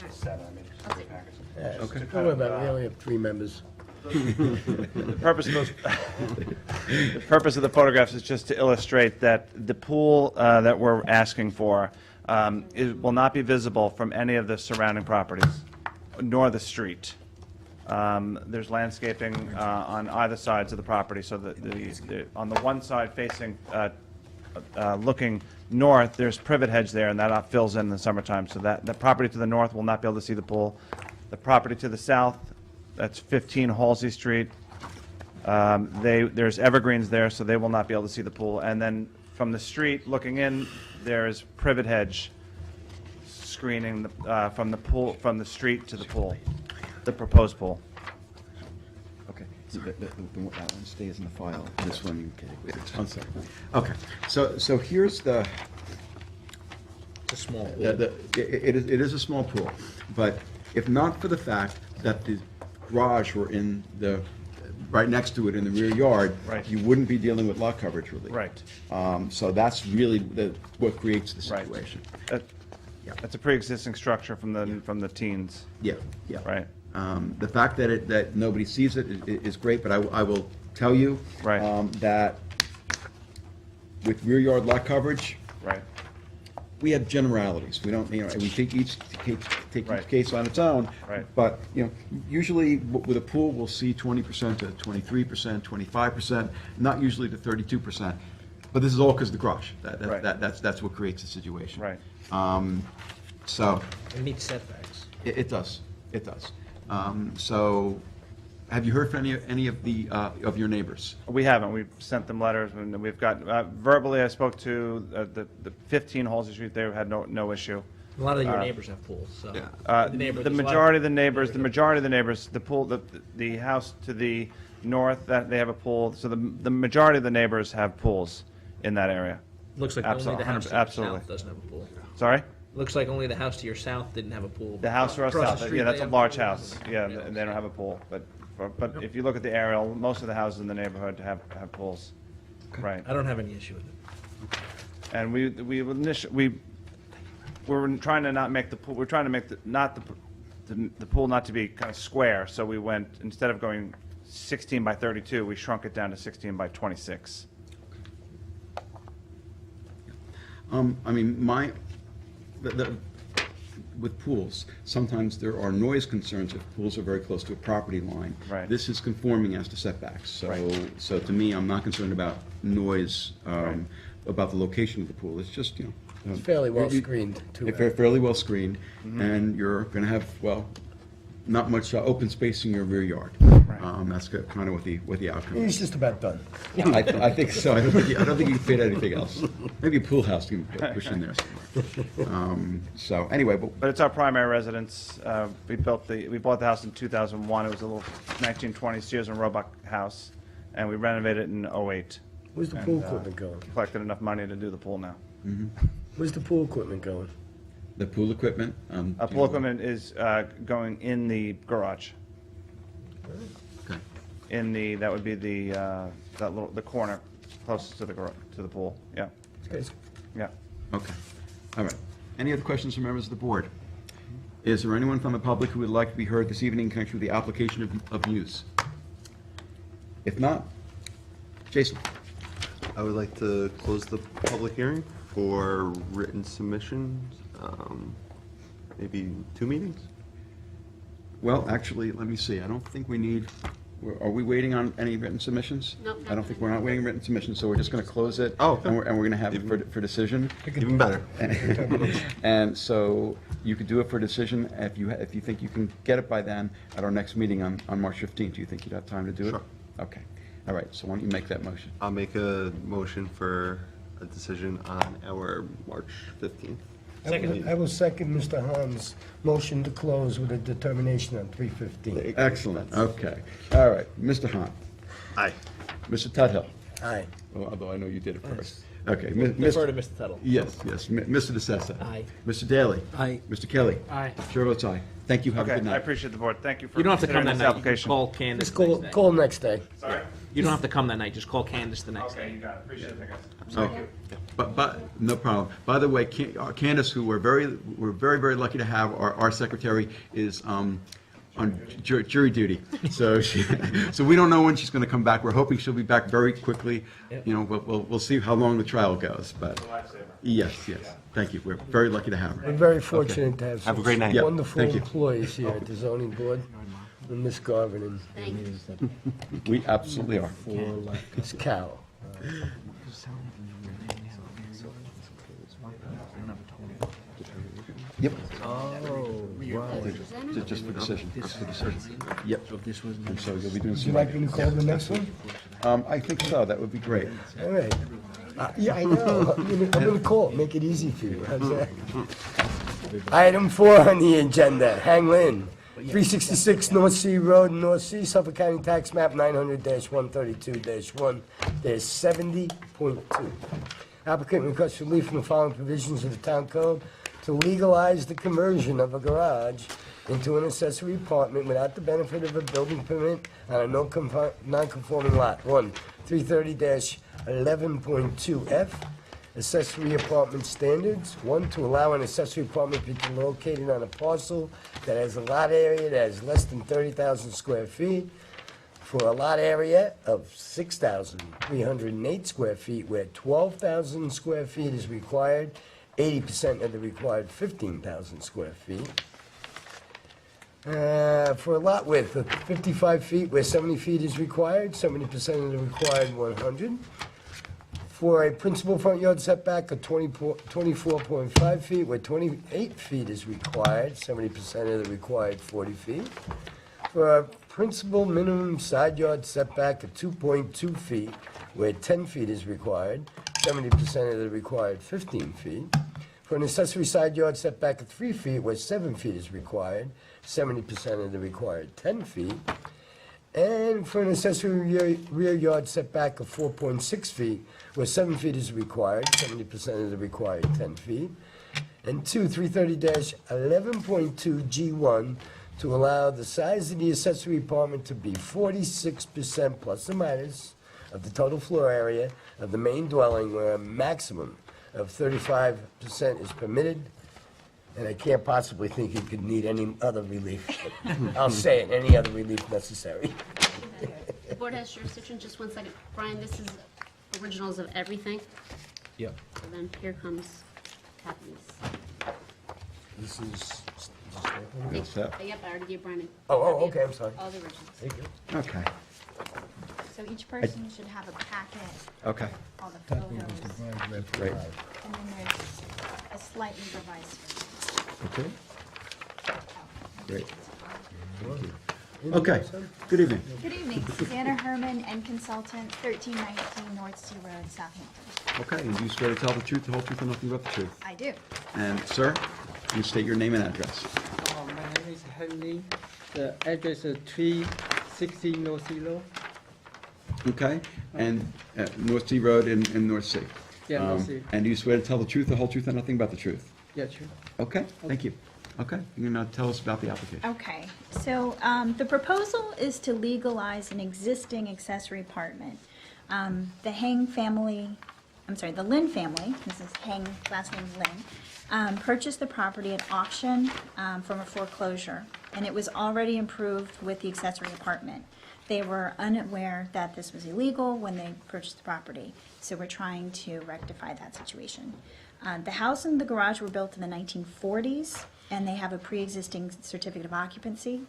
E: 7, I made 3 packets.
C: Yeah,
E: Just to
C: Don't
E: kind
C: worry
E: of,
C: about it, we only have 3 members.
E: The purpose of those, the purpose of the photographs is just to illustrate that the pool that we're asking for will not be visible from any of the surrounding properties, nor the street. There's landscaping on either sides of the property, so that on the one side facing, looking north, there's privet hedge there, and that fills in the summertime, so that the property to the north will not be able to see the pool. The property to the south, that's 15 Halsey Street. There's evergreens there, so they will not be able to see the pool. And then from the street, looking in, there is privet hedge screening from the pool, from the street to the pool, the proposed pool.
A: Okay. So that one stays in the file. This one you can. One second. Okay. So here's the.
B: It's a small pool.
A: It is a small pool, but if not for the fact that the garage were in the, right next to it in the rear yard,
E: Right.
A: you wouldn't be dealing with lot coverage relief.
E: Right.
A: So that's really what creates the
E: Right.
A: situation.
E: That's a pre-existing structure from the teens,
A: Yeah, yeah.
E: right?
A: The fact that nobody sees it is great, but I will tell you
E: Right.
A: That with rear yard lot coverage,
E: Right.
A: we have generalities. We don't, we take each
E: Right.
A: case on its own.
E: Right.
A: But, usually with a pool, we'll see 20% to 23%, 25%, not usually to 32%. But this is all because of the garage.
E: Right.
A: That's what creates the situation.
E: Right.
A: So
B: It meets setbacks.
A: it does. So have you heard from any of of your neighbors?
E: We haven't. We've sent them letters, and we've got, verbally, I spoke to the 15 Halsey Street, they had no issue.
B: A lot of your neighbors have pools, so.
A: Yeah.
E: The majority of the neighbors, the pool, the house to the north, that they have a pool, so the majority of the neighbors have pools in that area.
B: Looks like only
E: Absolutely,
B: the house to your
E: absolutely.
B: south doesn't have a pool.
E: Sorry?
B: Looks like only the house to your south didn't have a pool.
E: The house to our
B: Across the
E: south,
B: street,
E: yeah, that's
B: they
E: a
B: have
E: large
B: pool.
E: house, yeah, and they don't have a pool, but if you look at the aerial, most of the houses in the neighborhood have pools, right?
B: I don't have any issue with it.
E: And we're trying to not make the pool, we're trying to make the pool not to be kind of square, so we went, instead of going 16 by 32, we shrunk it down to 16 by 26.
A: I mean, with pools, sometimes there are noise concerns if pools are very close to a property line.
E: Right.
A: This is conforming as to setbacks, so,
E: Right.
A: so to me, I'm not concerned about noise,
E: Right.
A: about the location of the pool. It's just,
C: It's fairly well
A: you-
C: screened, too.
A: fairly well screened,
E: Mm-hmm.
A: and you're gonna have, well, not much open space in your rear yard. That's kind of what the outcome
C: It's
A: is.
C: just about done.
A: I think so. I don't think you can fit anything else. Maybe a pool house you can push in there somewhere. So anyway, but
E: But it's our primary residence. We bought the house in 2001. It was a little 1920 Sears and Roebuck house, and we renovated it in '08.
C: Where's the
E: and,
C: pool equipment going?
E: Collected enough money to do the pool now.
C: Where's the pool equipment going?
A: The pool equipment?
E: Pool equipment is going in the garage.
A: Okay.
E: That would be the corner closest to the pool, yeah,
C: Okay.
E: yeah.
A: Okay, all right. Any other questions from members of the board? Is there anyone from the public who would like to be heard this evening in connection with the application of use? If not, Jason?
I: I would like to close the public hearing for written submissions, maybe 2 meetings?
A: Well, actually, let me see, I don't think we need, are we waiting on any written submissions?
D: Nope,
A: I don't think, we're not waiting on written submissions, so we're just gonna close it.
I: Oh, okay.
A: And we're gonna have it for decision.
I: Even better.
A: And so you could do it for decision if you think you can get it by then at our next meeting on March 15th. Do you think you'd have time to do it?
I: Sure.
A: Okay, all right, so why don't you make that motion?
I: I'll make a motion for a decision on our March 15th.
C: I will second Mr. Hahn's motion to close with a determination on 3:15.
A: Excellent, okay. All right, Mr. Hahn,
I: Aye.
A: Mr. Tudhill,
C: Aye.
A: although I know you did it first. Okay.
B: Defer to Mr. Tuttle.
A: Yes, Mr. DeSessa.
B: Aye.
A: Mr. Daly.
F: Aye.
A: Mr. Kelly.
B: Aye.
A: Chair votes aye. Thank you, have a
E: Okay,
A: good
E: I
A: night.
E: appreciate the board, thank you for
B: You don't have to come
E: considering
B: that
E: this
B: night, you can
E: application.
B: call Candace
C: Just
B: the next day.
C: call next day.
E: Sorry?
B: You don't have to come that night, just call Candace the next
E: Okay,
B: day.
E: you got it, appreciate it, guys.
A: Okay. But, no problem. By the way, Candace, who we're very, very lucky to have, our secretary, is on jury duty. So so we don't know when she's going to come back. We're hoping she'll be back very quickly. You know, we'll see how long the trial goes, but
E: Lifesaver.
A: yes. Thank you. We're very lucky to have her.
C: We're very fortunate to have
I: Have a
C: such
I: great night.
A: Yep,
C: wonderful
A: thank you.
C: employees here at the zoning board. And Ms. Garvin and
D: Thank you.
A: We absolutely are.
C: Ms. Cow.
A: Yep,
D: Presenter?
A: just for decision. Just for decision. Yep. And so you'll be doing
C: Would you
A: some.
C: like me to call the next one?
A: I think so. That would be great.
C: All right. Yeah, I know. I'm gonna call, make it easy for you. How's that? Item 4 on the agenda, Hang Lin, 366 North Sea Road, North Sea, Suffolk County Tax Map 900-132-1-70.2. Applicant requests relief from the following provisions of the town code to legalize the conversion of a garage into an accessory apartment without the benefit of a building permit on a non-conforming lot. 1, 330-11.2F, accessory apartment standards. 1, to allow an accessory apartment to be located on a parcel that has a lot area that is less than 30,000 square feet for a lot area of 6,308 square feet where 12,000 square feet is required, 80% of the required 15,000 square feet. For a lot width of 55 feet where 70 feet is required, 70% of the required 100. For a principal front yard setback of 24.5 feet where 28 feet is required, 70% of the required 40 feet. For a principal minimum side yard setback of 2.2 feet where 10 feet is required, 70% of the required 15 feet. For an accessory side yard setback of 3 feet where 7 feet is required, 70% of the required 10 feet. And for an accessory rear yard setback of 4.6 feet where 7 feet is required, 70% of the required 10 feet. And 2, 330-11.2 G1 to allow the size of the accessory apartment to be 46% plus or minus of the total floor area of the main dwelling where a maximum of 35% is permitted, and I can't possibly think you could need any other relief. I'll say it, any other relief necessary.
D: The board has jurisdiction, just 1 second. Brian, this is originals of everything,
F: Yep.
D: so then here comes copies.
C: This is,
A: Yes, sir.
D: Yep, I already gave Brian.
C: okay, I'm sorry.
D: All the originals.
C: Thank you.
A: Okay,
H: So each person should have a packet,
A: okay,
H: all the photos,
A: great.
H: and then there's a slightly revised version.
A: Okay, great. Okay, good evening.
H: Good evening, Susanna Herman, and consultant, 1319 North Sea Road, Southampton.
A: Okay, and do you swear to tell the truth, the whole truth, and nothing but the truth?
H: I do.
A: And, sir, you state your name and address.
J: My name is Henry. The address is 360 North Sea Road.
A: Okay, and North Sea Road in North Sea.
J: Yeah, North Sea.
A: And do you swear to tell the truth, the whole truth, and nothing but the truth?
J: Yeah, sure.
A: Okay, thank you. Okay, you can tell us about the application.
H: Okay, so the proposal is to legalize an existing accessory apartment. The Hang family, I'm sorry, the Lin family, this is Hang, last name Lin, purchased the property at auction from a foreclosure, and it was already improved with the accessory apartment. They were unaware that this was illegal when they purchased the property, so we're trying to rectify that situation. The house and the garage were built in the 1940s, and they have a pre-existing certificate of occupancy.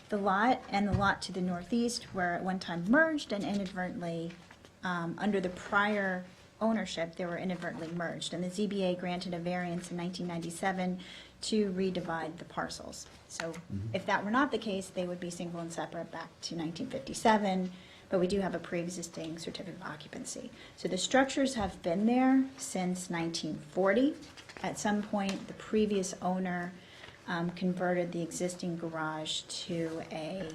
H: The lot and the lot to the northeast were at one time merged and inadvertently, under the prior ownership, they were inadvertently merged. And the ZBA granted a variance in 1997 to redivide the parcels. So if that were not the case, they would be single and separate back to 1957, but we do have a pre-existing certificate of occupancy. So the structures have been there since 1940. At some point, the previous owner converted the existing garage to a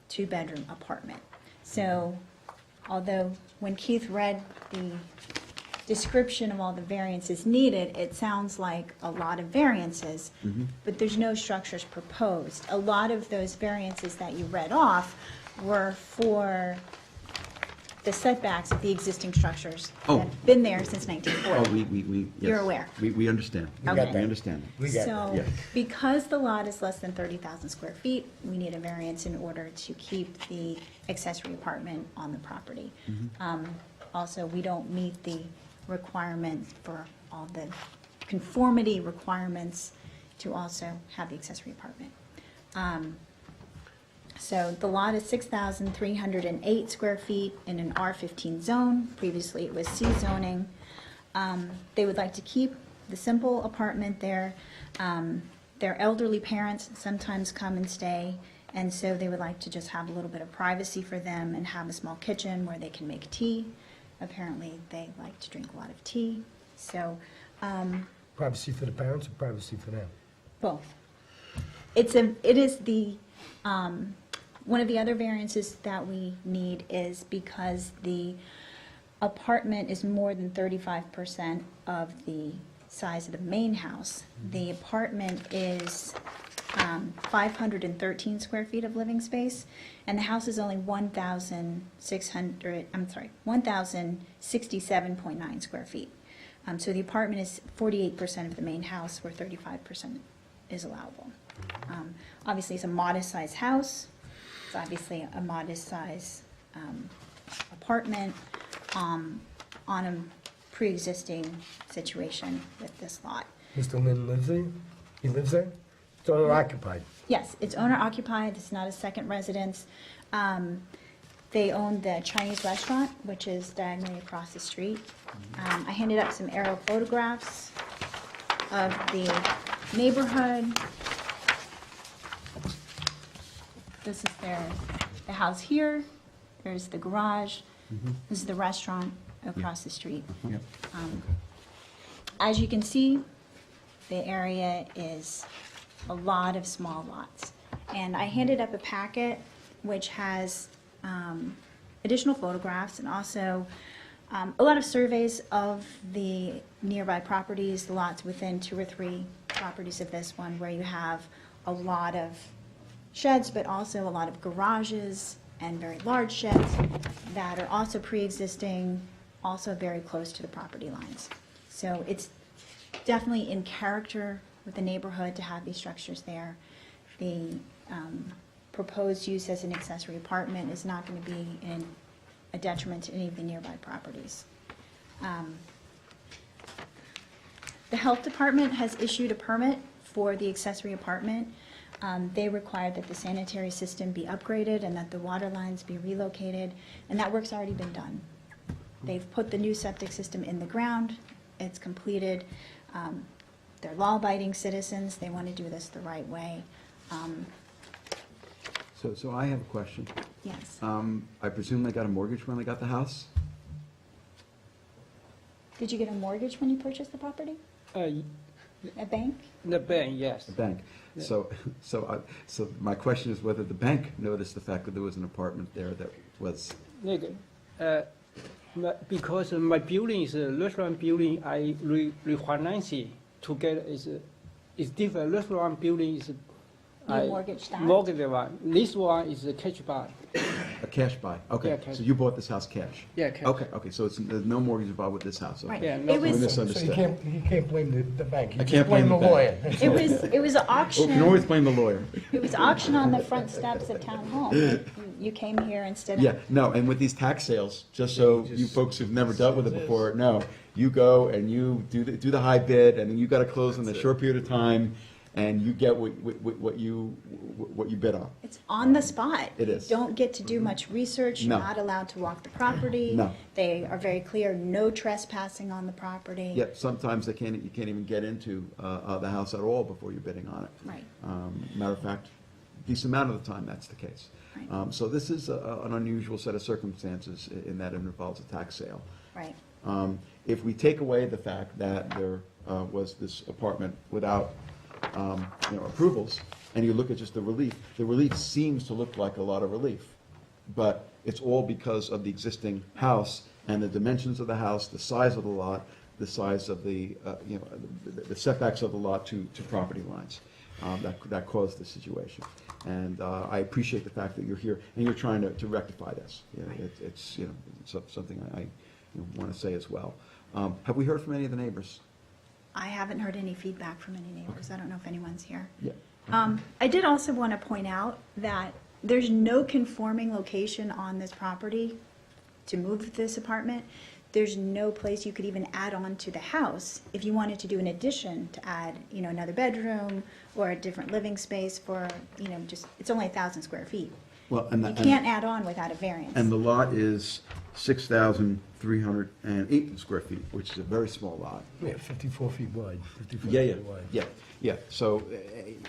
H: two-bedroom apartment. So although when Keith read the description of all the variances needed, it sounds like a lot of variances, but there's no structures proposed. A lot of those variances that you read off were for the setbacks of the existing structures that
A: Oh.
H: have been there since
A: Oh,
H: 1940.
A: we, yes.
H: You're aware.
A: We understand.
C: got
H: Okay.
C: that.
A: We understand.
C: We got
H: So,
A: yeah.
H: because the lot is less than 30,000 square feet, we need a variance in order to keep the accessory apartment on the property. Also, we don't meet the requirements for all the conformity requirements to also have the accessory apartment. So the lot is 6,308 square feet in an R15 zone. Previously, it was C zoning. They would like to keep the simple apartment there. Their elderly parents sometimes come and stay, and so they would like to just have a little bit of privacy for them and have a small kitchen where they can make tea. Apparently, they like to drink a lot of tea, so,
C: Privacy for the parents or privacy for them?
H: both. It is the, one of the other variances that we need is because the apartment is more than 35% of the size of the main house. The apartment is 513 square feet of living space, and the house is only 1,067.9 square feet. So the apartment is 48% of the main house, where 35% is allowable. Obviously, it's a modest-sized house. It's obviously a modest-size apartment on a pre-existing situation with this lot.
C: Mr. Lin lives there? He lives there? It's owner occupied.
H: Yes, it's owner occupied, it's not a second residence. They own the Chinese restaurant, which is diagonally across the street. I handed up some aerial photographs of the neighborhood. This is the house here, there's the garage, this is the restaurant across the street.
A: Yep.
H: As you can see, the area is a lot of small lots. And I handed up a packet which has additional photographs and also a lot of surveys of the nearby properties, the lots within 2 or 3 properties of this one, where you have a lot of sheds, but also a lot of garages and very large sheds that are also pre-existing, also very close to the property lines. So it's definitely in character with the neighborhood to have these structures there. The proposed use as an accessory apartment is not going to be a detriment to any of the nearby properties. The health department has issued a permit for the accessory apartment. They require that the sanitary system be upgraded and that the water lines be relocated, and that work's already been done. They've put the new septic system in the ground, it's completed. They're law-abiding citizens, they want to do this the right way.
A: So I have a question.
H: Yes.
A: I presume they got a mortgage when they got the house?
H: Did you get a mortgage when you purchased the property? A bank?
J: The bank, yes.
A: The bank. So my question is whether the bank noticed the fact that there was an apartment there that was,
J: Because my building is a restaurant building, I refinance it to get is different. Restaurant building is
H: mortgaged that?
J: Mortgage one. This one is a cash buy.
A: a cash buy?
J: Yeah,
A: Okay,
J: cash.
A: so you bought this house cash?
J: Yeah, cash.
A: Okay, so there's no mortgage involved with this house, okay.
H: Right.
J: Yeah,
H: It
J: no
A: I
H: was,
A: misunderstood.
C: he can't blame the bank. He
A: I
C: just
A: can't blame the bank.
C: lawyer.
H: it was an
A: Well, you can always
H: auction,
A: blame the lawyer.
H: it was auction on the front steps of Town Hall. You came here instead of.
A: Yeah, no, and with these tax sales, just so you folks who've never dealt with it before, no, you go and you do the high bid, and then you gotta close in a short period of time, and you get what you bid on.
H: It's on the spot.
A: It is.
H: You don't get to do much research. You're
A: No.
H: not allowed to walk the property.
A: No.
H: They are very clear, no trespassing on the property.
A: Yet sometimes you can't even get into the house at all before you're bidding on it.
H: Right.
A: Matter of fact, decent amount of the time, that's the case.
H: Right.
A: So this is an unusual set of circumstances in that it involves a tax sale.
H: Right.
A: If we take away the fact that there was this apartment without approvals, and you look at just the relief seems to look like a lot of relief. But it's all because of the existing house and the dimensions of the house, the size of the lot, the size of the setbacks of the lot to property lines. That caused the situation. And I appreciate the fact that you're here and you're trying to rectify this. It's something I want to say as well. Have we heard from any of the neighbors?
H: I haven't heard any feedback from any neighbors. I don't know if anyone's here.
A: Yeah.
H: I did also want to point out that there's no conforming location on this property to move this apartment. There's no place you could even add on to the house if you wanted to do an addition to add, another bedroom or a different living space for, it's only 1,000 square feet.
A: Well,
H: You can't add on without a variance.
A: And the lot is 6,308 square feet, which is a very small lot.
C: Yeah, 54 feet wide, 55
A: Yeah,
C: feet wide.
A: yeah. So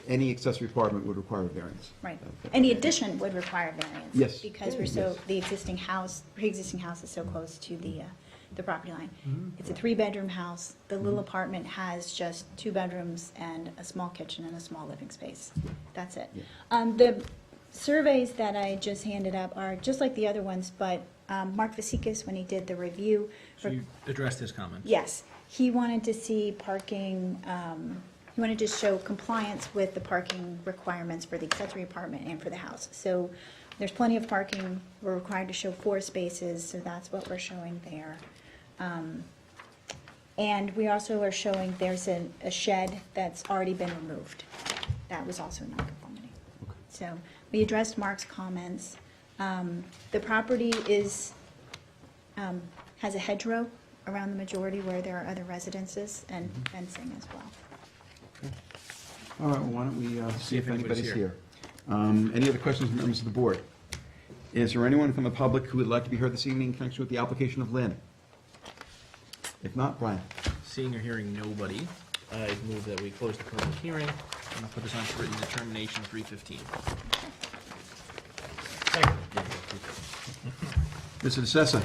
A: any accessory apartment would require a variance.
H: Right. Any addition would require variance.
A: Yes.
H: Because the pre-existing house is so close to the property line. It's a 3-bedroom house. The little apartment has just 2 bedrooms and a small kitchen and a small living space. That's it. The surveys that I just handed up are just like the other ones, but Mark Vasikas, when he did the review.
B: So you addressed his comments?
H: Yes, he wanted to see parking, he wanted to show compliance with the parking requirements for the accessory apartment and for the house. So there's plenty of parking. We're required to show 4 spaces, so that's what we're showing there. And we also are showing there's a shed that's already been removed. That was also non-conformity. So we addressed Mark's comments. The property has a hedgerow around the majority where there are other residences and fencing as well.
A: All right, well, why don't we see if anybody's here. Any other questions from members of the board? Is there anyone from the public who would like to be heard this evening in connection with the application of Lynn? If not, Brian.
B: Seeing or hearing nobody, I move that we close the public hearing, and I'll put this on for written determination 3:15.
A: Mr. DeSessa.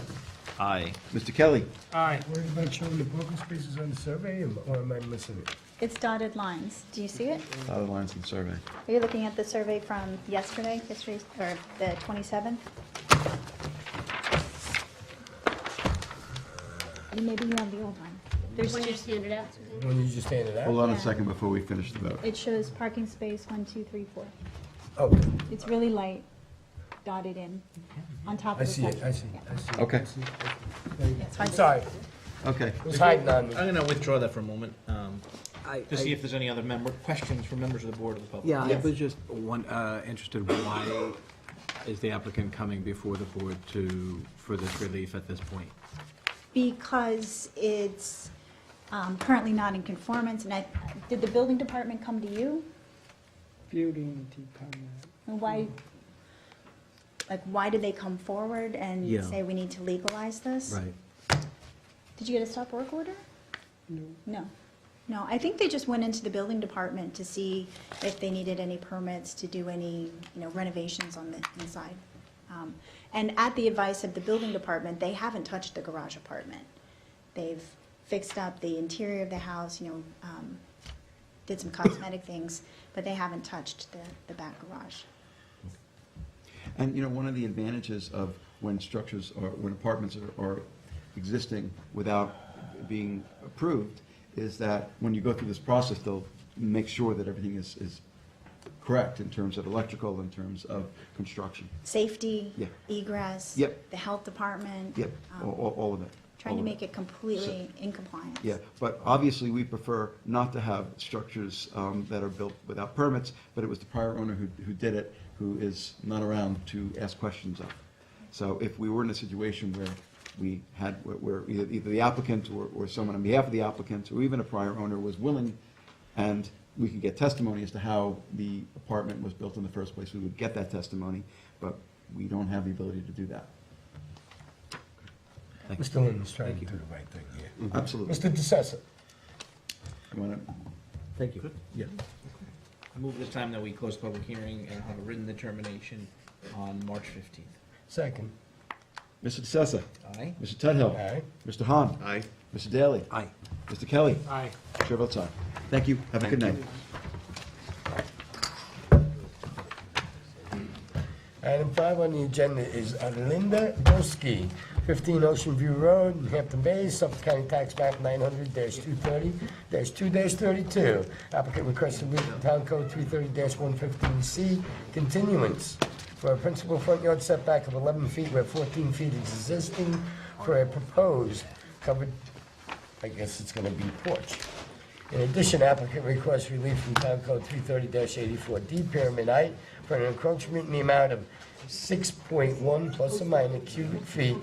B: Aye.
A: Mr. Kelly.
J: Aye.
C: Worried about showing the parking spaces on the survey, or am I missing it?
H: It's dotted lines. Do you see it?
A: Dotted lines in the survey.
H: Are you looking at the survey from yesterday, or the 27th? Maybe you have the old one. There's
D: When you
H: two,
D: just hand it out, Suzanne?
C: When you just handed out?
A: Hold on a
H: Yeah.
A: second before we finish the vote.
H: it shows parking space 1, 2, 3, 4.
C: Okay,
H: It's really light, dotted in, on top
C: I
H: of the
C: see it,
H: section.
C: I see,
H: Yeah.
C: I see.
A: Okay.
C: I see.
H: It's hard
C: I'm
H: to-
C: sorry,
A: Okay.
C: it was hiding on me.
B: I'm going to withdraw that for a moment, to see if there's any other questions from members of the board or the public.
F: Yeah, I was just interested, why is the applicant coming before the board for this relief at this point?
H: Because it's currently not in conformance, and did the building department come to you?
J: Building department.
H: And why did they come forward and
F: Yeah.
H: say we need to legalize this?
F: Right.
H: Did you get a stop work order? No. No, I think they just went into the building department to see if they needed any permits to do any, renovations on the inside. And at the advice of the building department, they haven't touched the garage apartment. They've fixed up the interior of the house, did some cosmetic things, but they haven't touched the back garage.
A: And, you know, one of the advantages of when structures or when apartments are existing without being approved is that when you go through this process, they'll make sure that everything is correct in terms of electrical, in terms of construction.
H: Safety,
A: Yeah.
H: egress.
A: Yep.
H: The health department.
A: Yep, all of it.
H: Trying
A: all
H: to
A: of
H: make it completely in compliance.
A: Yeah, but obviously, we prefer not to have structures that are built without permits, but it was the prior owner who did it, who is not around to ask questions of. So if we were in a situation where we had, where either the applicant or someone on behalf of the applicant, or even a prior owner was willing, and we could get testimony as to how the apartment was built in the first place, we would get that testimony, but we don't have the ability to do that.
C: Mr. Lynn is trying to do the right thing here.
A: Absolutely.
C: Mr. DeCessa.
A: You wanna-
F: Thank you. Yeah.
B: I move this time that we close the public hearing and have a written determination on March 15th.
C: Second.
A: Mr. DeCessa?
B: Aye?
A: Mr. Tudhill?
C: Aye.
A: Mr. Hahn?
I: Aye.
A: Mr. Daly?
F: Aye.
A: Mr. Kelly?
J: Aye.
A: Chair votes aye. Thank you. Have a good night.
C: Item 5 on the agenda is Linda Boski, 15 Ocean View Road, Hampton Bays, Suffolk County Tax Map 900-230-2-32. Applicant requests to read the Town Code 330-115C, continuance for a principal front yard setback of 11 feet where 14 feet is existing for a proposed covered, I guess it's going to be porch. In addition, applicant requests relief from Town Code 330-84D, pyramid height, for an encroachment in the amount of 6.1 plus or minus cubic feet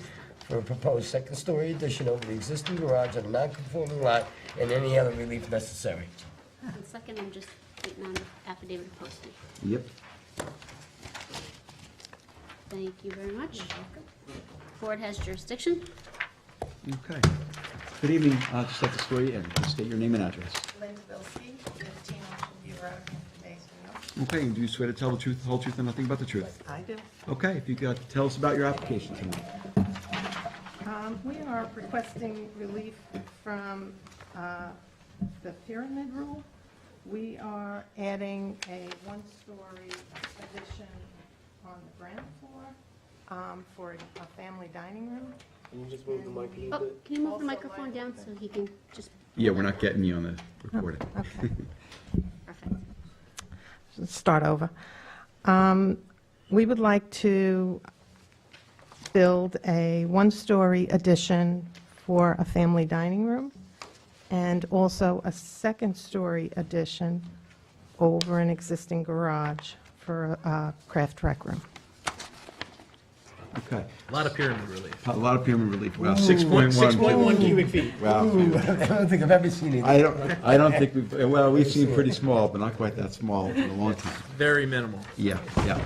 C: for a proposed second-story addition over the existing garage on a non-conforming lot, and any other relief necessary.
D: And second, I'm just waiting on the affidavit of posting.
A: Yep.
D: Thank you very much. Board has jurisdiction.
A: Okay. Good evening. Just let the story in. Just state your name and address.
K: Linda Bilski, 15 Ocean View Road, Hampton Bays, New York.
A: Okay, and do you swear to tell the truth, the whole truth, and nothing but the truth?
K: I do.
A: Okay, if you could tell us about your application tonight.
K: We are requesting relief from the pyramid rule. We are adding a one-story addition on the ground floor for a family dining room.
D: Oh, can you move the microphone down so he can just,
A: Yeah, we're not getting you on the recording.
K: Okay.
D: perfect.
K: Start over. We would like to build a one-story addition for a family dining room and also a second-story addition over an existing garage for a craft rec room.
A: Okay.
B: A lot of pyramid relief.
A: A lot of pyramid relief. Wow, 6.1.
B: 6.1 cubic feet.
A: Wow.
C: Ooh, I don't think I've ever seen it.
A: I don't think we've seen pretty small, but not quite that small in a long time.
B: Very minimal.
A: Yeah, yeah.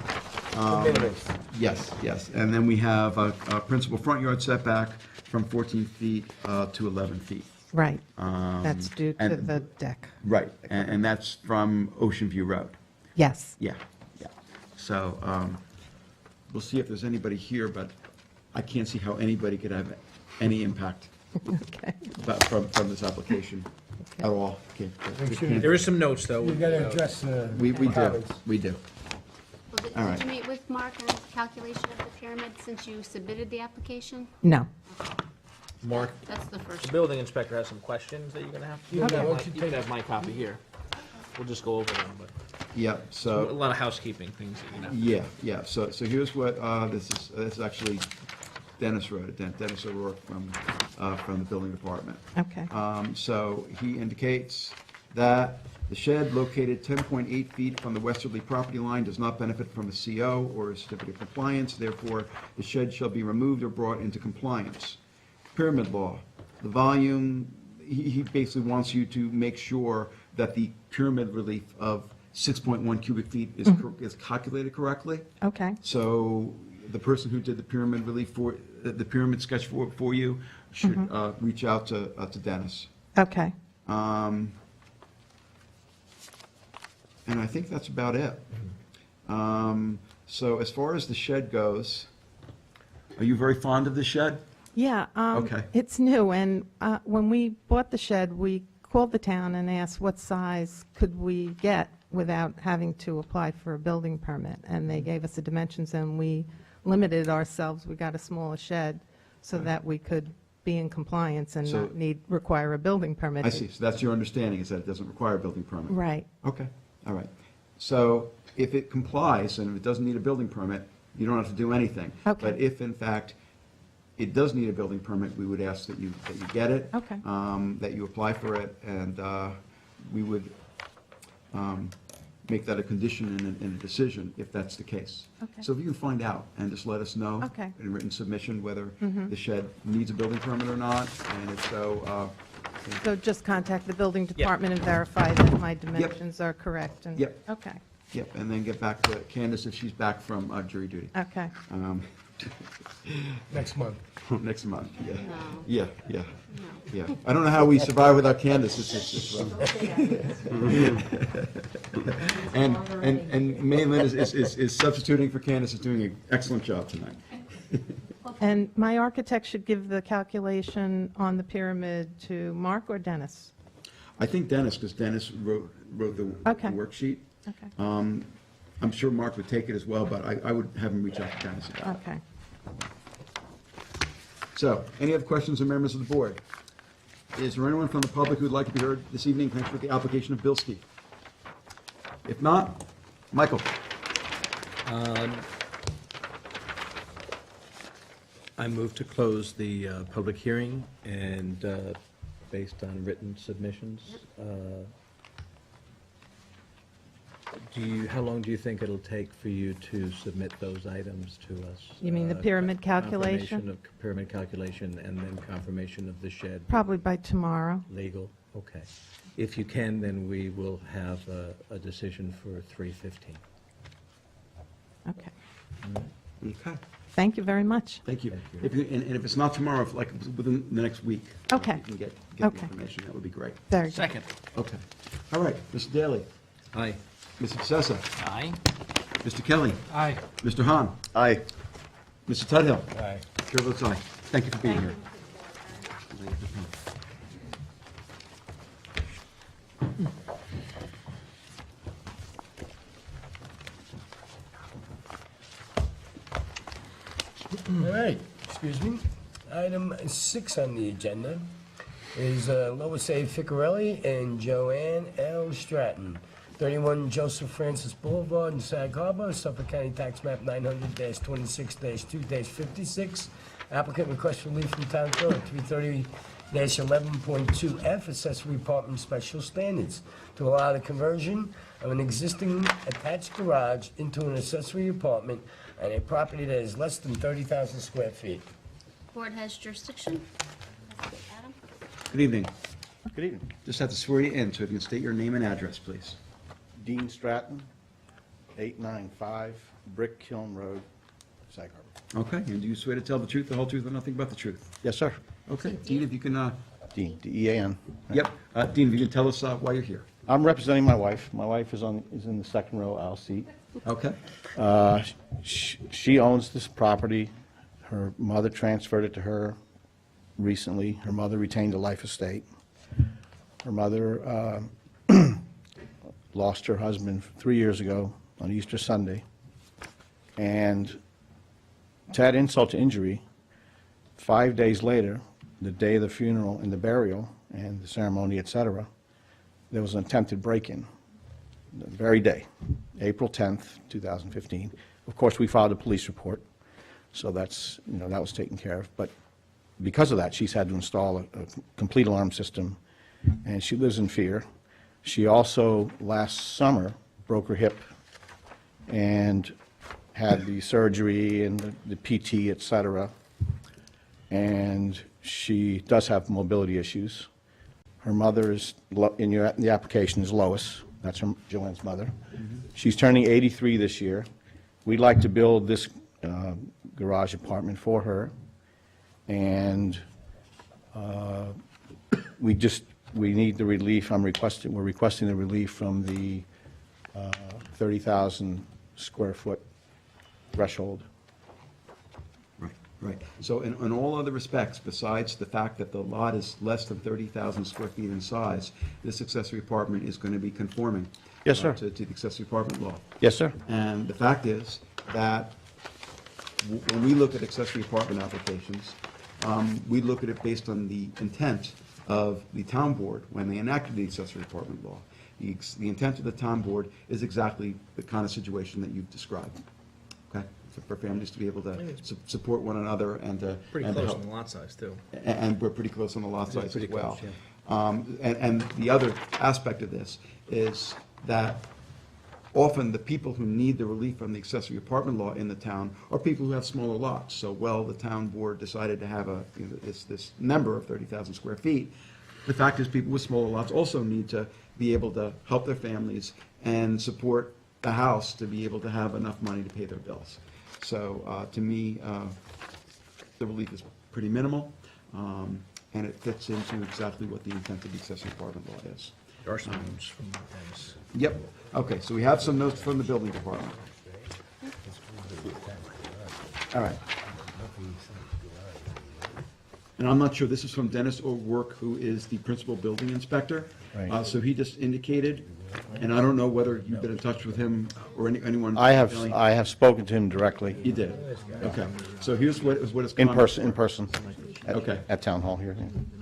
C: Minimus.
A: Yes, yes. And then we have a principal front yard setback from 14 feet to 11 feet.
K: Right.
A: Um,
K: That's due to
A: and-
K: the deck.
A: Right, and that's from Ocean View Road.
K: Yes.
A: Yeah, yeah. So, we'll see if there's anybody here, but I can't see how anybody could have any impact
K: Okay.
A: from this application at all.
B: There is some notes, though.
C: You gotta address the
A: We do,
C: comments.
A: we do.
D: Well,
A: All
D: did
A: right.
D: you meet with Mark on calculation of the pyramid since you submitted the application?
K: No.
B: Mark,
D: That's the first.
B: the building inspector has some questions that you're gonna have to.
C: Yeah, why don't you
B: You
C: take-
B: can have my copy here. We'll just go over them, but
A: Yeah,
B: a
A: so,
B: lot of housekeeping things that you know.
A: yeah, yeah. So here's what, this is actually Dennis wrote it, Dennis O'Rourke from the building department.
K: Okay.
A: So he indicates that the shed located 10.8 feet from the westerly property line does not benefit from a CO or a certificate of compliance. Therefore, the shed shall be removed or brought into compliance. Pyramid law, the volume, he basically wants you to make sure that the pyramid relief of 6.1 cubic feet is calculated correctly.
K: Okay.
A: So the person who did the pyramid relief the pyramid sketch for you should reach out to Dennis.
K: Okay.
A: And I think that's about it. So as far as the shed goes, are you very fond of the shed?
K: Yeah.
A: Okay.
K: It's new, and when we bought the shed, we called the town and asked what size could we get without having to apply for a building permit. And they gave us the dimensions, and we limited ourselves. We got a smaller shed so that we could be in compliance and
A: So-
K: not require a building permit.
A: I see, so that's your understanding, is that it doesn't require a building permit?
K: Right.
A: Okay, all right. So if it complies and it doesn't need a building permit, you don't have to do anything.
K: Okay.
A: But if in fact it does need a building permit, we would ask that you get it.
K: Okay.
A: That you apply for it, and we would make that a condition in a decision if that's the case.
K: Okay.
A: So if you can find out and just let us know.
K: Okay.
A: In written submission whether the shed needs a building permit or not, and if so,
K: So just contact the building department and verify that my dimensions are correct? And
A: Yep.
K: Okay,
A: yep, and then get back to Candace if she's back from jury duty.
K: okay.
C: Next month.
A: Next month, yeah.
D: No.
A: Yeah. Yeah. I don't know how we survive without Candace. It's and Maylin is substituting for Candace, is doing an excellent job tonight.
K: And my architect should give the calculation on the pyramid to Mark or Dennis?
A: I think Dennis, because Dennis wrote the
K: Okay.
A: worksheet.
K: Okay,
A: I'm sure Mark would take it as well, but I would have him reach out to Dennis about it.
K: okay.
A: So, any other questions or members of the board? Is there anyone from the public who'd like to be heard this evening in connection with the application of Bilski? If not, Michael?
F: I move to close the public hearing, and based on written submissions, how long do you think it'll take for you to submit those items to us?
K: You mean the pyramid calculation?
F: Confirmation of pyramid calculation, and then confirmation of the shed
K: Probably by tomorrow.
F: legal? Okay. If you can, then we will have a decision for 3:15.
K: Okay.
A: Okay,
K: Thank you very much.
A: thank you.
F: Thank you.
A: If you, and if it's not tomorrow, if like within the next week.
K: Okay.
A: If you can get the
K: Okay.
A: information, that would be great.
K: Very good.
B: Second.
A: Okay. All right, Mr. Daly,
F: Aye.
A: Mr. DeSessa,
B: Aye.
A: Mr. Kelly,
J: Aye.
A: Mr. Hahn,
I: Aye.
A: Mr. Tudhill.
C: Aye.
A: Chair votes aye. Thank you for being here.
C: All right, excuse me. Item 6 on the agenda is Lois A. Ficarelli and Joanne L. Stratton, 31 Joseph Francis Boulevard in Sag Harbor, Suffolk County Tax Map 900-26-2-56. Applicant requests relief from Town Code 330-11.2F, accessory apartment special standards, to allow the conversion of an existing attached garage into an accessory apartment on a property that is less than 30,000 square feet.
D: Board has jurisdiction. Adam?
A: Good evening.
G: Good evening.
A: Just have to swear you in, so if you can state your name and address, please.
G: Dean Stratton, 895 Brick Kiln Road, Sag Harbor.
A: Okay, and do you swear to tell the truth, the whole truth, and nothing but the truth?
G: Yes, sir.
A: Okay, Dean, if you can,
G: Dean, D-E-A-N.
A: yep, Dean, if you can tell us why you're here.
G: I'm representing my wife. My wife is in the second row aisle seat.
A: Okay,
G: She owns this property. Her mother transferred it to her recently. Her mother retained a life estate. Her mother lost her husband 3 years ago on Easter Sunday. And to add insult to injury, 5 days later, the day of the funeral and the burial and the ceremony, etc., there was an attempted break-in. The very day, April 10th, 2015. Of course, we filed a police report, so that's, that was taken care of. But because of that, she's had to install a complete alarm system, and she lives in fear. She also, last summer, broke her hip and had the surgery and the PT, et cetera. And she does have mobility issues. Her mother is, in the application, is Lois. That's Joanne's mother. She's turning 83 this year. We'd like to build this garage apartment for her. And we need the relief. We're requesting the relief from the 30,000 square foot threshold.
A: right. Right, so in all other respects, besides the fact that the lot is less than 30,000 square feet in size, this accessory apartment is going to be conforming.
G: Yes, sir.
A: To the accessory apartment law.
G: Yes, sir.
A: And the fact is that when we look at accessory apartment applications, we look at it based on the intent of the town board when they enacted the accessory apartment law. The intent of the town board is exactly the kind of situation that you've described, okay? So for families to be able to support one another and to.
B: Pretty
A: and to
B: close
A: help.
B: on the lot size, too.
A: And we're pretty close on the lot size as
B: pretty
A: well.
B: close,
A: And the other aspect of this is that often the people who need the relief from the accessory apartment law in the town are people who have smaller lots. So, well, the town board decided to have this number of 30,000 square feet. The fact is, people with smaller lots also need to be able to help their families and support the house to be able to have enough money to pay their bills. So, to me, the relief is pretty minimal, and it fits into exactly what the intent of the accessory apartment law is.
B: There are some notes from Dennis.
A: Yep, okay, so we have some notes from the building department. All right. And I'm not sure, this is from Dennis O'Rourke, who is the principal building inspector.
G: Right.
A: So he just indicated, and I don't know whether you've been in touch with him or anyone.
G: I have spoken to him directly,
A: You did, okay. So here's what his
G: in
A: comments
G: person,
A: were. Okay.
G: at Town Hall here.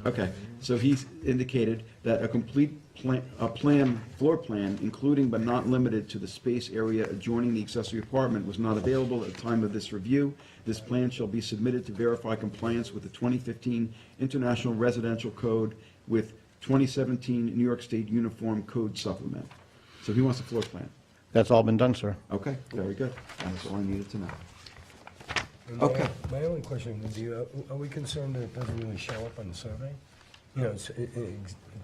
A: Okay, so he's indicated that a complete floor plan, including but not limited to the space area adjoining the accessory apartment, was not available at the time of this review. This plan shall be submitted to verify compliance with the 2015 International Residential Code with 2017 New York State Uniform Code Supplement. So he wants a floor plan.
G: That's all been done, sir.
A: Okay, very good. That's all I needed to know.
C: And
A: Okay.
C: My only question would be, are we concerned that it doesn't really show up on the survey? You know, it's.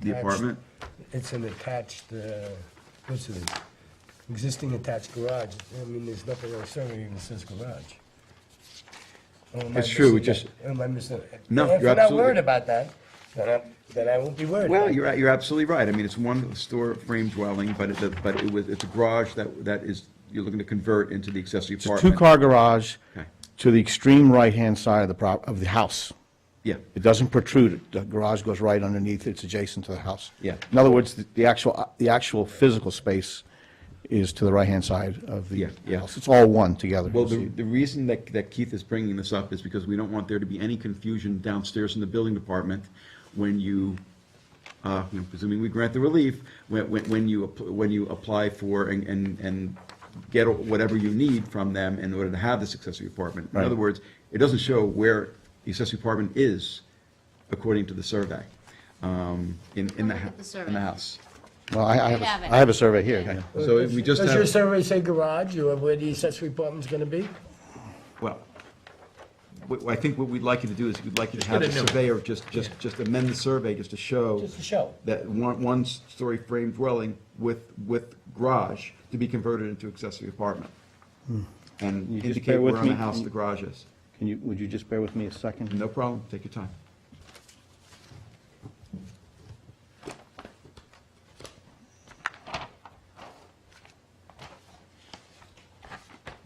A: The apartment?
C: It's an attached, what's it, existing attached garage. I mean, there's nothing on the survey that says garage. Or am I
A: It's true, we
C: missing
A: just-
C: that? Am I missing?
A: No,
C: If
A: you're
C: we're not
A: absolutely-
C: worried about that, then I won't be worried.
A: Well,
C: about it.
A: you're absolutely right. I mean, it's one store frame dwelling, but it's a garage that is, you're looking to convert into the accessory
G: It's a
A: apartment.
G: two-car garage
A: Okay.
G: to the extreme right-hand side of the house.
A: Yeah,
G: It doesn't protrude. The garage goes right underneath. It's adjacent to the house.
A: Yeah.
G: In other words, the actual physical space is to the right-hand side of the
A: Yeah.
G: house. It's all one together.
A: well,
G: You'll see.
A: the reason that Keith is bringing this up is because we don't want there to be any confusion downstairs in the building department when you, presuming we grant the relief, when you apply for and get whatever you need from them in order to have this accessory apartment. In
G: Right.
A: other words, it doesn't show where the accessory apartment is according to the survey, in the
D: Look at the survey.
A: house.
G: Well, I have
D: have it.
G: I have a survey here.
A: Okay,
G: yeah.
A: so we just
C: Does your
A: have,
C: survey say garage, or where the accessory apartment's gonna be?
A: well, I think what we'd like you to do is we'd like you to have the surveyor just amend the survey just to show
C: Just to show.
A: that one-story frame dwelling with garage to be converted into accessory apartment. And
G: You just
A: indicate
G: bear with
A: where on the
G: me?
A: house the garage is.
G: Would you just bear with me a second?
A: No problem, take your time.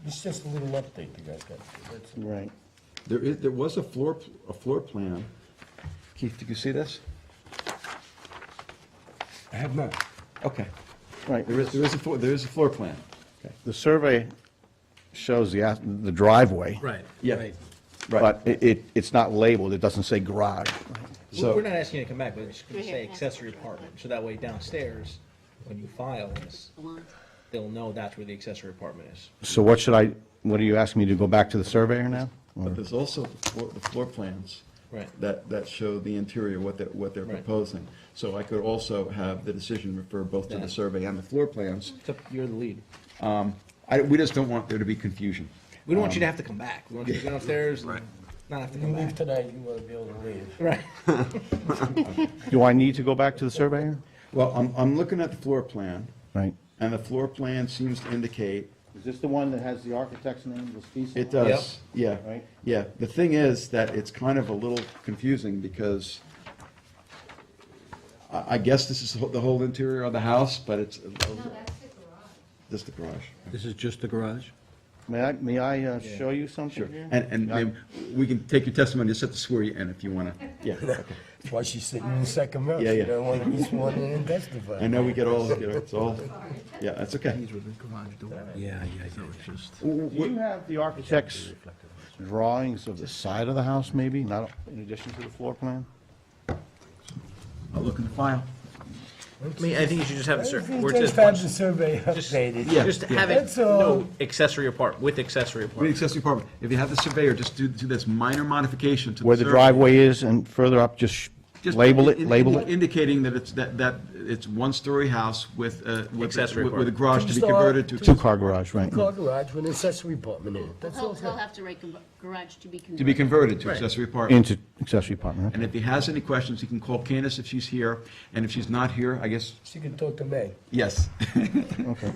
C: It's just a little update you guys got. That's it.
G: Right.
A: There was a floor plan. Keith, did you see this?
C: I have not.
A: Okay.
G: Right.
A: There is a floor plan.
G: The survey shows the driveway.
B: Right,
A: Yeah.
B: right.
A: Right.
G: But it's not labeled. It doesn't say garage.
A: So-
B: We're not asking you to come back, but it's going to say accessory apartment, so that way downstairs, when you file this, they'll know that's where the accessory apartment is.
G: So what are you asking me to go back to the surveyor now?
A: But there's also the floor plans.
B: Right.
A: That show the interior, what they're
B: Right.
A: proposing. So I could also have the decision refer both to
B: Yeah.
A: the survey and the floor plans.
B: You're the lead.
A: We just don't want there to be confusion.
B: We don't want you to have to come back. We want you to go downstairs and not have to
C: You
B: come
C: leave
B: back.
C: tonight, you wanna be able to leave.
B: Right.
G: Do I need to go back to the surveyor?
A: Well, I'm looking at the floor plan,
G: Right.
A: and the floor plan seems to indicate,
G: Is this the one that has the architect's name,
A: it does, yeah.
G: Right.
A: Yeah, the thing is that it's kind of a little confusing because I guess this is the whole interior of the house, but it's. Just the garage.
F: This is just the garage?
G: May I show you something here?
A: And ma'am, we can take your testimony to set to swear you in if you want to. Yeah, okay.
C: That's why she's sitting in the second row.
A: Yeah,
C: She
A: yeah.
C: don't want to be sworn in and testify.
A: I know we get all, it's all, yeah, that's okay.
F: Yeah, it's just.
G: Do you have the architect's drawings of the side of the house, maybe, not in addition to the floor plan?
A: I'll look in the file.
B: I mean, I think you should just have the, where it
C: Just
B: says
C: have
B: one-
C: the survey updated.
A: Yeah.
B: just have it,
C: That's all.
B: no, accessory apartment, with accessory
A: With the
B: apartment.
A: accessory apartment, if you have the surveyor, just do this minor modification to the
G: Where the
A: survey.
G: driveway is and further up, just
A: Just
G: label it,
A: Indicating that it's one-story house with,
B: Accessory
A: with a
B: apartment.
A: garage to be
C: Two-star-
A: converted to.
G: Two-car garage, right?
C: Car garage with an accessory apartment in it. That's all.
D: He'll have to write garage to be converted.
A: To be converted to
B: Right.
A: accessory apartment.
G: Into accessory apartment,
A: And if he has any questions, he can call Candace if she's here, and if she's not here, I guess,
C: She can talk to May.
A: yes.
G: okay.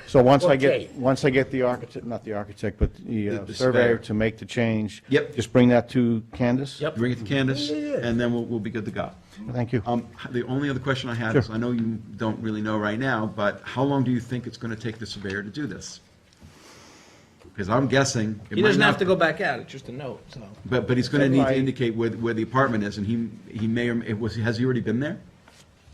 G: So once I
C: Okay.
G: get the architect, not the architect, but the
A: The
G: surveyor
A: surveyor.
G: to make the change.
A: Yep.
G: Just bring that to Candace?
B: Yep.
A: Bring it to Candace,
C: Yeah.
A: and then we'll be good to go.
G: Thank you.
A: The only other question I had is, I know you don't really know right now, but how long do you think it's going to take the surveyor to do this? Because I'm guessing. it
B: He
A: might
B: doesn't have
A: not-
B: to go back out, it's just a note, so.
A: But he's going to need to
G: Right.
A: indicate where the apartment is, and he may or, has he already been there?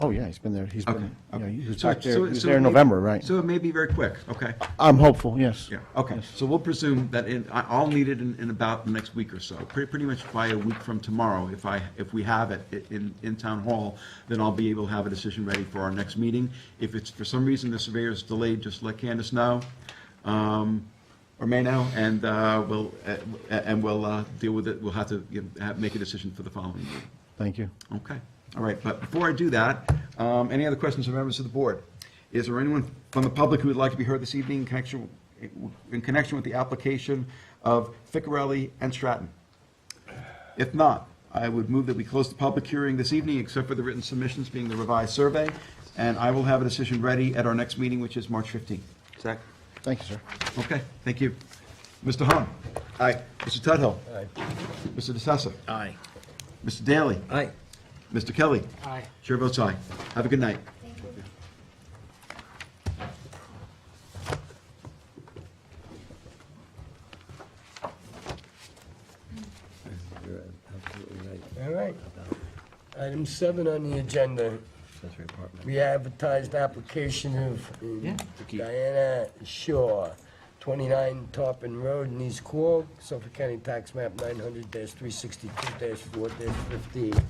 G: Oh, yeah, he's been there, he's
A: Okay.
G: been, yeah,
A: okay.
G: he was
A: So-
G: back there,
A: so-
G: he was
A: so
G: there in
A: it may-
G: November, right?
A: So it may be very quick, okay.
G: I'm hopeful, yes.
A: Yeah, okay. So we'll presume that I'll need it in about the next week or so. Pretty much by a week from tomorrow, if we have it in town hall, then I'll be able to have a decision ready for our next meeting. If it's for some reason the surveyor's delayed, just let Candace know, or may know, and we'll deal with it. We'll have to make a decision for the following meeting.
G: Thank you.
A: Okay, all right, but before I do that, any other questions of members of the board? Is there anyone from the public who would like to be heard this evening in connection with the application of Ficarelli and Stratton? If not, I would move that we close the public hearing this evening, except for the written submissions being the revised survey, and I will have a decision ready at our next meeting, which is March 15th.
I: Second.
G: Thank you, sir.
A: Okay, thank you. Mr. Hahn? Aye. Mr. Tudhill?
C: Aye.
A: Mr. DeSessa?
B: Aye.
A: Mr. Daly?
B: Aye.
A: Mr. Kelly?
B: Aye.
A: Chair votes aye. Have a good night.
C: All right. Item 7 on the agenda, re-advertised application of Diana Shaw, 29 Tarpon Road in East Quogue, Suffolk County Tax Map 900-362-4-15.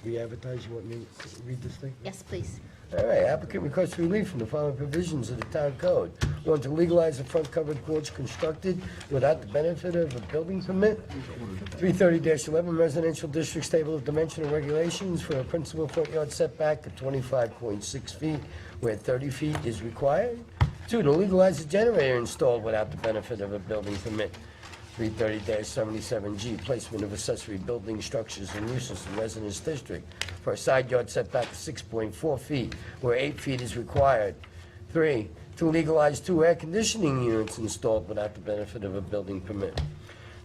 C: Re-advertise, you want me to read this thing?
D: Yes, please.
C: All right, applicant requests relief from the following provisions of the town code. We want to legalize a front covered porch constructed without the benefit of a building permit. 330-11 residential districts table of dimensional regulations for a principal front yard setback of 25.6 feet where 30 feet is required. 2, to legalize a generator installed without the benefit of a building permit. 330-77G, placement of accessory building structures and uses in residence district for a side yard setback of 6.4 feet, where 8 feet is required. 3, to legalize 2 air conditioning units installed without the benefit of a building permit.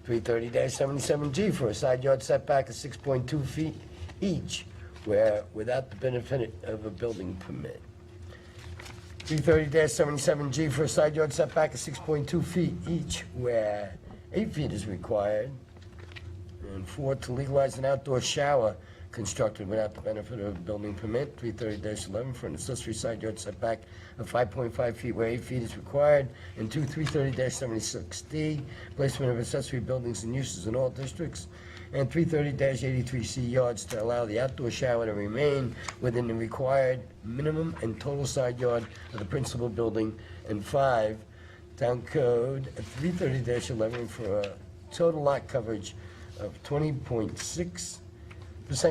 C: 330-77G, for a side yard setback of 6.2 feet each, where without the benefit of a building permit. 330-77G, for a side yard setback of 6.2 feet each, where 8 feet is required. And 4, to legalize an outdoor shower constructed without the benefit of a building permit. 330-11, for an accessory side yard setback of 5.5 feet where 8 feet is required. And 2, 330-76D, placement of accessory buildings and uses in all districts. And 330-83C yards to allow the outdoor shower to remain within the required minimum and total side yard of the principal building. And 5, Town Code 330-11 for a total lot coverage of 20.6%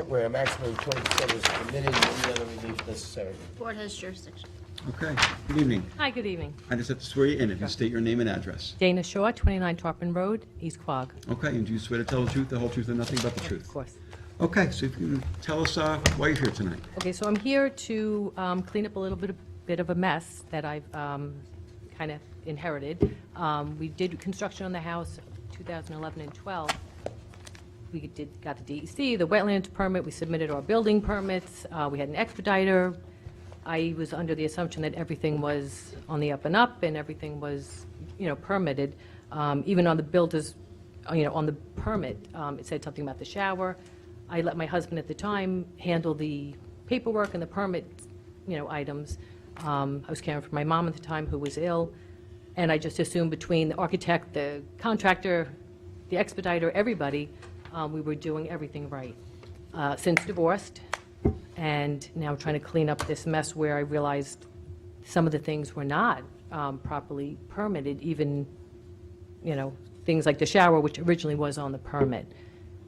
C: where a maximum of 20% is permitted and any other relief necessary.
D: Board has jurisdiction.
A: Okay, good evening.
L: Hi, good evening.
A: I just have to swear you in if you state your name and address.
L: Dana Shaw, 29 Tarpon Road, East Quogue.
A: Okay, and do you swear to tell the truth, the whole truth, and nothing but the
L: Of
A: truth?
L: course.
A: Okay, so if you can tell us why you're here tonight.
L: Okay, so I'm here to clean up a little bit of a mess that I've kind of inherited. We did construction on the house 2011 and 12. We got the DEC, the wetlands permit, we submitted our building permits, we had an expediter. I was under the assumption that everything was on the up and up and everything was, permitted. Even on the builder's, on the permit, it said something about the shower. I let my husband at the time handle the paperwork and the permit, items. I was caring for my mom at the time who was ill, and I just assumed between the architect, the contractor, the expediter, everybody, we were doing everything right. Since divorced, and now trying to clean up this mess where I realized some of the things were not properly permitted, even, things like the shower, which originally was on the permit.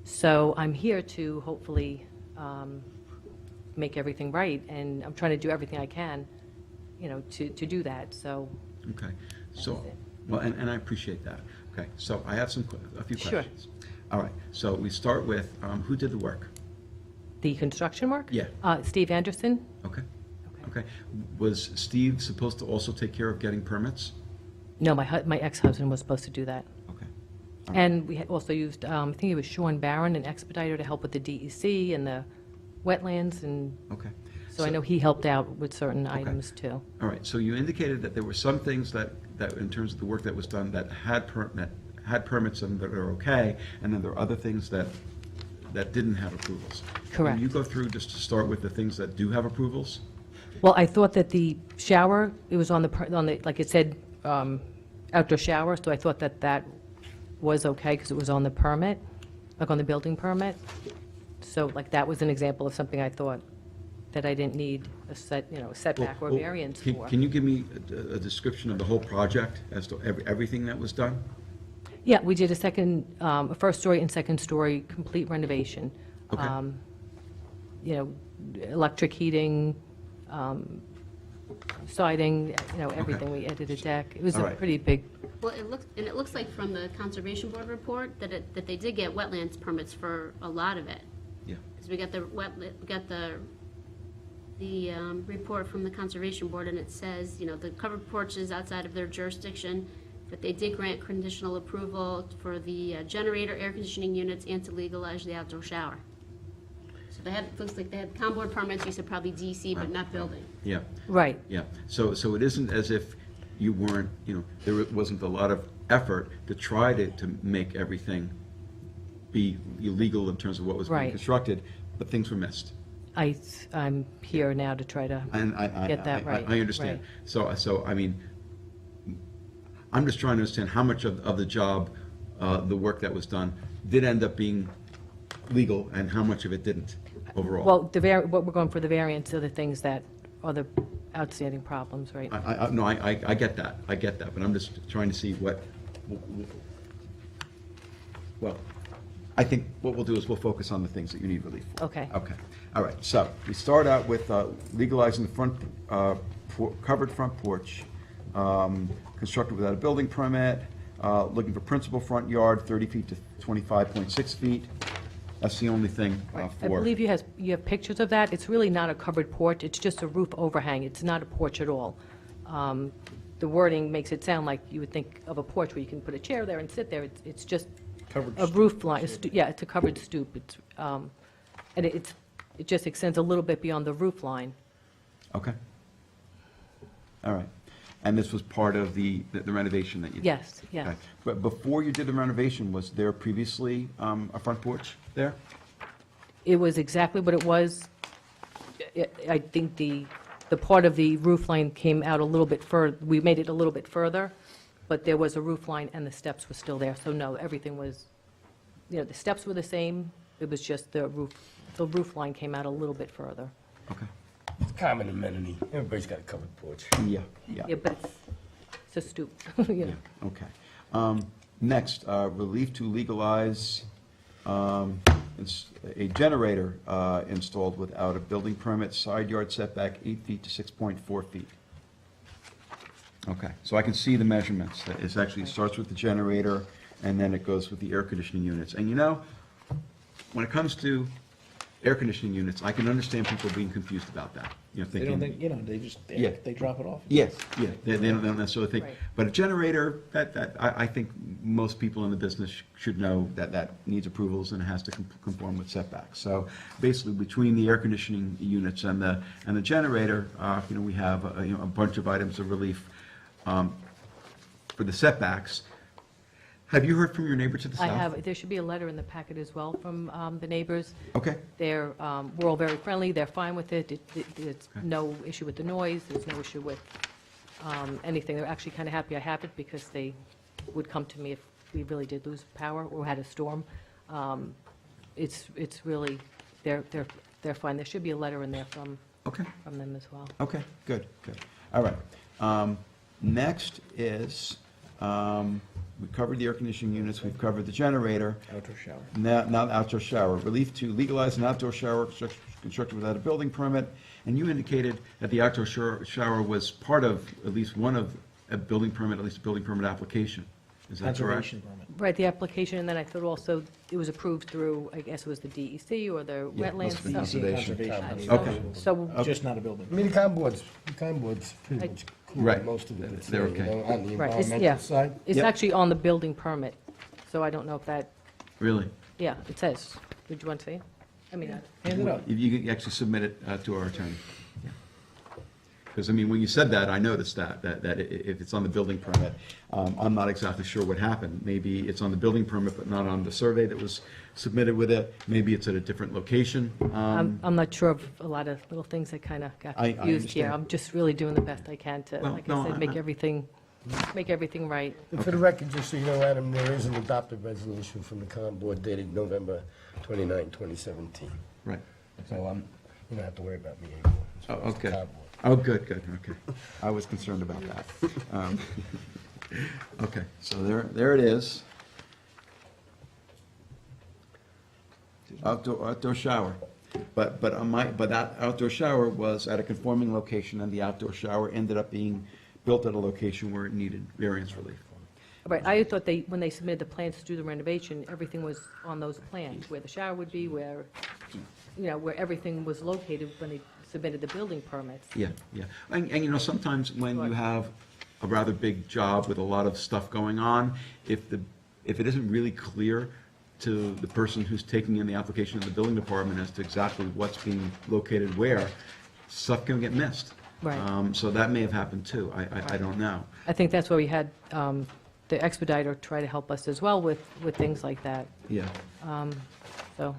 L: So I'm here to hopefully make everything right, and I'm trying to do everything I can, to do that, so.
A: Okay, so, well, and I appreciate that. Okay, so I have a few
L: Sure.
A: questions. All right, so we start with, who did the work?
L: The construction work?
A: Yeah.
L: Steve Anderson?
A: Okay, okay. Was Steve supposed to also take care of getting permits?
L: No, my ex-husband was supposed to do that.
A: Okay,
L: And we had also used, I think it was Sean Barron, an expediter, to help with the DEC and the wetlands, and
A: okay.
L: so I know he helped out with certain items, too.
A: All right, so you indicated that there were some things that in terms of the work that was done, that had permits and that are okay, and then there are other things that didn't have approvals.
L: Correct.
A: Can you go through just to start with the things that do have approvals?
L: Well, I thought that the shower, it was on the, like it said, outdoor shower, so I thought that was okay, because it was on the permit, like on the building permit. So like that was an example of something I thought that I didn't need a setback or
A: Well,
L: variance
A: can-
L: for.
A: Can you give me a description of the whole project as to everything that was done?
L: Yeah, we did a first story and second story complete renovation.
A: Okay.
L: Electric heating, siding, everything. We added a deck. It was
A: All
L: a
A: right.
L: pretty big,
D: Well, it looks like from the Conservation Board report that they did get wetlands permits for a lot of it.
A: Yeah.
D: Because we got the report from the Conservation Board, and it says, the covered porch is outside of their jurisdiction, but they did grant conditional approval for the generator, air conditioning units, and to legalize the outdoor shower. So looks like they had COM board permits, you said probably DC, but not building.
A: Yeah,
L: right.
A: yeah. So it isn't as if you weren't, there wasn't a lot of effort to try to make everything be illegal in terms of what was being
L: Right.
A: constructed, but things were missed.
L: I'm here now to try to
A: And
L: get that right.
A: I understand.
L: Right.
A: So, I mean, I'm just trying to understand how much of the job, the work that was done, did end up being legal, and how much of it didn't overall.
L: Well, what we're going for the variance are the things that are the outstanding problems, right?
A: No, I get that, but I'm just trying to see well, I think what we'll do is we'll focus on the things that you need relief for.
L: Okay.
A: Okay, all right, so we start out with legalizing the front, covered front porch, constructed without a building permit, looking for principal front yard, 30 feet to 25.6 feet. That's the only thing
L: I
A: for.
L: believe you have pictures of that. It's really not a covered porch, it's just a roof overhang. It's not a porch at all. The wording makes it sound like you would think of a porch where you can put a chair there and sit there. It's just a roof line. Yeah, it's a covered stoop. It's, and it just extends a little bit beyond the roof line.
A: Okay. All right. And this was part of the renovation that you did?
L: Yes, yes.
A: Okay. But before you did the renovation, was there previously a front porch there?
L: It was exactly what it was. I think the part of the roof line came out a little bit further. We made it a little bit further, but there was a roof line and the steps were still there. So no, everything was, the steps were the same. It was just the roof line came out a little bit further.
A: Okay.
C: It's a common amenity. Everybody's got a covered porch.
A: Yeah, yeah.
L: Yeah, but it's a stoop,
A: Yeah, okay. Next, relief to legalize a generator installed without a building permit, side yard setback 8 feet to 6.4 feet. Okay, so I can see the measurements. It actually starts with the generator, and then it goes with the air conditioning units. And when it comes to air conditioning units, I can understand people being confused about that. You know,
B: They
A: thinking.
B: don't think, you know, they just,
A: Yeah.
B: they drop it off.
A: Yes, yeah, they don't necessarily think,
L: Right.
A: but a generator, I think most people in the business should know that needs approvals and has to conform with setbacks. So basically, between the air conditioning units and the generator, you know, we have, you know, a bunch of items of relief for the setbacks. Have you heard from your neighbor to the
L: I
A: south?
L: have, there should be a letter in the packet as well from the neighbors.
A: Okay,
L: We're all very friendly, they're fine with it. There's no issue with the noise, there's no issue with anything. They're actually kind of happy I have it, because they would come to me if we really did lose power or had a storm. It's really, they're fine. There should be a letter in there
A: okay.
L: from them as well.
A: Okay, good, good. All right. Next is, we covered the air conditioning units, we've covered the generator.
B: Outdoor shower.
A: Now the outdoor shower. Relief to legalize an outdoor shower constructed without a building permit. And you indicated that the outdoor shower was part of, at least one of, a building permit, at least a building permit application. Is that correct?
B: Conservation permit.
L: Right, the application, and then I thought also it was approved through, I guess it was the DEC or the
A: Yeah,
L: wetlands.
A: must have been
L: so-
A: conservation.
L: so-
A: Okay.
L: So,
B: Just not a building.
C: I mean, the con board's pretty much cool
A: Right.
C: with most of it. It's,
A: They're
C: you
A: okay.
C: know, on the
L: right, it's, yeah.
C: environmental side.
L: It's
A: Yep.
L: actually on the building permit, so I don't know if that,
A: Really?
L: yeah, it says. Would you want to see it? I mean,
B: Hand it up.
A: If you can actually submit it to our attorney. Because, I mean, when you said that, I noticed that if it's on the building permit, I'm not exactly sure what happened. Maybe it's on the building permit, but not on the survey that was submitted with it. Maybe it's at a different location.
L: I'm not sure of a lot of little things that kind of got
A: I
L: confused here.
A: understand.
L: I'm just really doing the best I can to,
A: Well,
L: like
A: no,
L: I said, make
A: I-
L: everything right.
C: And for the record, just so you know, Adam, there is an adopted resolution from the con board dated November 29, 2017.
A: Right.
C: So you don't have to worry about me anymore. as
A: Oh,
C: far as the
A: okay.
C: con board.
A: Oh, good, good, okay. I was concerned about that. Okay, so there it is. Outdoor shower. But that outdoor shower was at a conforming location, and the outdoor shower ended up being built at a location where it needed variance relief.
L: Right, I thought when they submitted the plans to do the renovation, everything was on those plans, where the shower would be, where, you know, where everything was located when they submitted the building permits.
A: Yeah, yeah. And you know, sometimes when you have a rather big job with a lot of stuff going on, if it isn't really clear to the person who's taking in the application in the building department as to exactly what's being located where, stuff can get missed.
L: Right.
A: So that may have happened too. I don't know.
L: I think that's why we had the expediter try to help us as well with things like that.
A: Yeah,
L: So,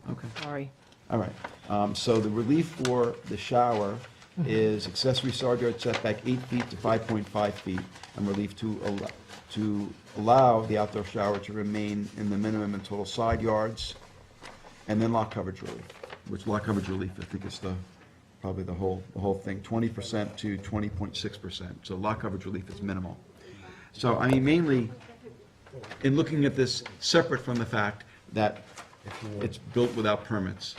A: okay.
L: sorry.
A: All right. So the relief for the shower is accessory side yard setback 8 feet to 5.5 feet, and relief to allow the outdoor shower to remain in the minimum and total side yards, and then lot coverage relief, which lot coverage relief, I think is probably the whole thing, 20% to 20.6%. So lot coverage relief is minimal. So, I mean, mainly, in looking at this, separate from the fact that it's built without permits,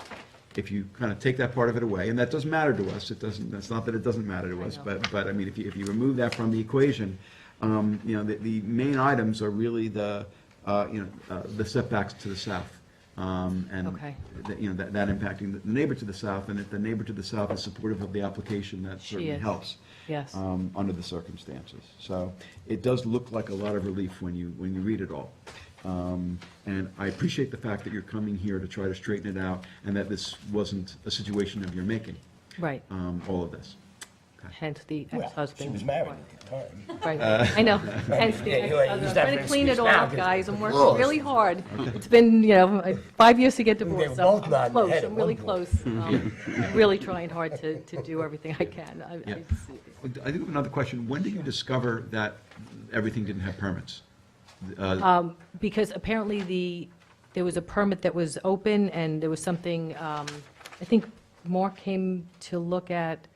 A: if you kind of take that part of it away, and that doesn't matter to us, that's not that it doesn't matter to us, but I mean, if you remove that from the equation, you know, the main items are really the setbacks to the south. And,
L: Okay.
A: you know, that impacting the neighbor to the south, and if the neighbor to the south is supportive of the application, that
L: She
A: certainly
L: is.
A: helps.
L: Yes.
A: Under the circumstances. So it does look like a lot of relief when you read it all. And I appreciate the fact that you're coming here to try to straighten it out, and that this wasn't a situation of your making,
L: Right,
A: all of this.
L: hence the
C: Well,
L: ex-husband.
C: she was married at the time.
L: Right, I know, hence the
C: Yeah, you
L: ex-husband.
C: use
L: I'm
C: that
L: trying
C: for
L: to clean it
C: excuse
L: all
C: now,
L: up,
C: 'cause
L: guys, I'm working
C: divorce.
L: really hard. It's been, you know, 5 years to get
C: They were
L: divorced, so
C: both
L: I'm
C: nodding
L: close,
C: head at
L: I'm really
C: one point.
L: close. Really trying hard to do everything I can.
A: Yeah. I do have another question. When did you discover that everything didn't have permits?
L: Because apparently there was a permit that was open, and there was something, I think Mark came to look at,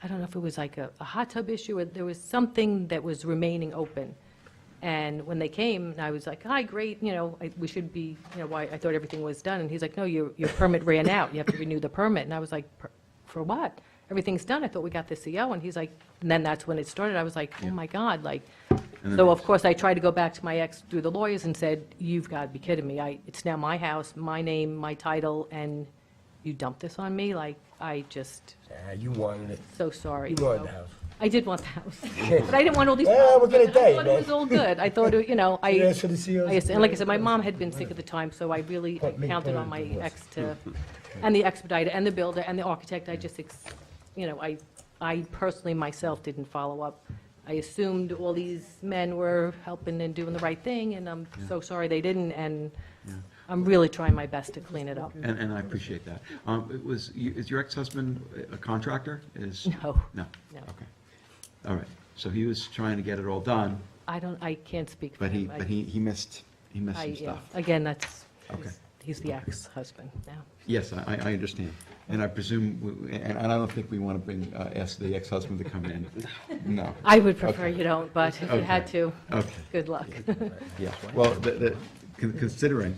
L: I don't know if it was like a hot tub issue, or there was something that was remaining open. And when they came, I was like, hi, great, you know, we should be, you know, I thought everything was done. And he's like, no, your permit ran out, you have to renew the permit. And I was like, for what? Everything's done, I thought we got the CO. And he's like, and then that's when it started. I was like, oh my God, like,
A: And then
L: so of
A: it's-
L: course I tried to go back to my ex through the lawyers and said, you've got to be kidding me. It's now my house, my name, my title, and you dumped this on me, like, I just,
C: You wanted it.
L: so sorry.
C: You wanted
L: So-
C: the house.
L: I did want the house, but I didn't want all these
C: Well,
L: problems.
C: what can I tell you,
L: thought
C: man?
L: it was all good. I thought, you know,
C: You asked for the COs.
L: and like I said, my mom had been sick at the time, so I really
C: Put me
L: counted on
C: third
L: my
C: on the
L: ex to, and the expediter, and the builder, and the architect. I just, you know, I personally myself didn't follow up. I assumed all these men were helping and doing the right thing, and I'm so sorry they didn't, and I'm really trying my best to clean it up.
A: And I appreciate that. Is your ex-husband a contractor?
L: No.
A: No?
L: No.
A: Okay. All right. So he was trying to get it all done,
L: I can't speak for
A: but
L: him.
A: he missed some
L: Yeah.
A: stuff.
L: Again, that's,
A: Okay.
L: he's the ex-husband now.
A: Yes, I understand. And I presume, and I don't think we want to ask the ex-husband to come in. No.
L: I would prefer
A: Okay.
L: you don't, but if you had to,
A: Okay.
L: good luck.
A: Yeah, well, considering,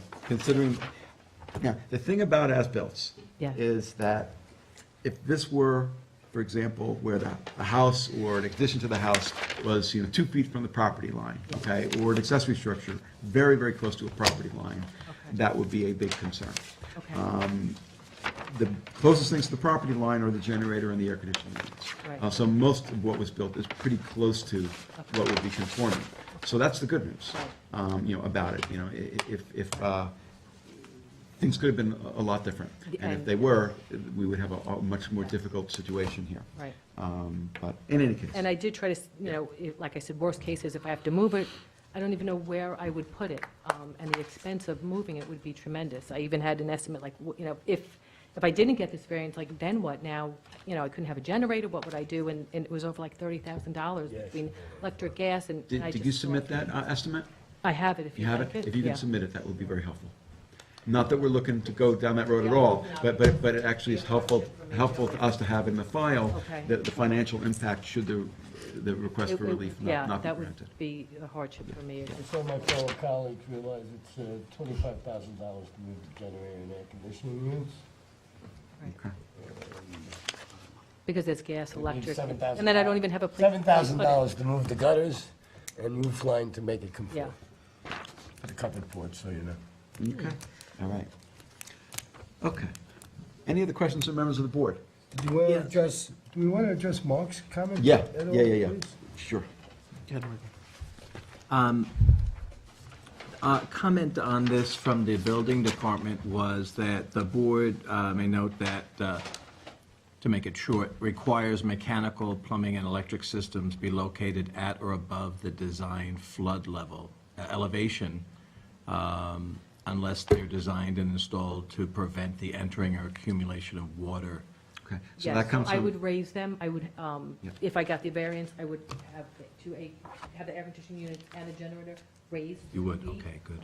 A: now, the thing about as-bills
L: Yeah.
A: is that if this were, for example, where the house or an addition to the house was, 2 feet from the property line, okay, or an accessory structure very, very close to a property line, that would be a big concern.
L: Okay.
A: The closest things to the property line are the generator and the air conditioning units.
L: Right.
A: So most of what was built is pretty close to what would be conforming. So that's the good news, about it, if things could have been a lot different. And if they were, we would have a much more difficult situation here.
L: Right.
A: But in any case.
L: And I did try to, like I said, worst case is if I have to move it, I don't even know where I would put it. And the expense of moving it would be tremendous. I even had an estimate, like, if I didn't get this variance, like, then what? Now, I couldn't have a generator, what would I do? And it was over like $30,000 between electric, gas, and I
A: Did you
L: just
A: submit
L: thought-
A: that estimate?
L: I have it, if
A: You
L: you
A: have
L: like
A: it?
L: it.
A: If you
L: Yeah.
A: can submit it, that would be very helpful. Not that we're looking to go down that road at all, but it actually is helpful to us to have in the file
L: Okay.
A: the financial impact should the request for relief
L: Yeah,
A: not be
L: that would
A: granted.
L: be a hardship for me.
C: Just so my fellow colleagues realize it's $25,000 to move the generator and air conditioning units.
A: Okay.
L: Because there's gas, electric,
C: $7,000.
L: and then I don't even have a place. to put it.
C: $7,000 to move the gutters and roof line to make it conform.
L: Yeah.
C: For the covered porch, so you know.
A: Okay, all right. Okay. Any other questions from members of the board?
C: Do we want to address Mark's comment?
A: Yeah,
C: at all,
A: yeah.
C: please?
A: Sure.
F: Comment on this from the building department was that the board may note that, to make it short, requires mechanical, plumbing, and electric systems be located at or above the design flood level, elevation, unless they're designed and installed to prevent the entering or accumulation of water.
A: Okay, so
L: Yes,
A: that comes
L: I
A: from,
L: would raise them, I would,
A: Yeah.
L: if I got the variance, I would have the air conditioning unit and the generator raised.
F: You would,
L: 2 feet.
F: okay, good.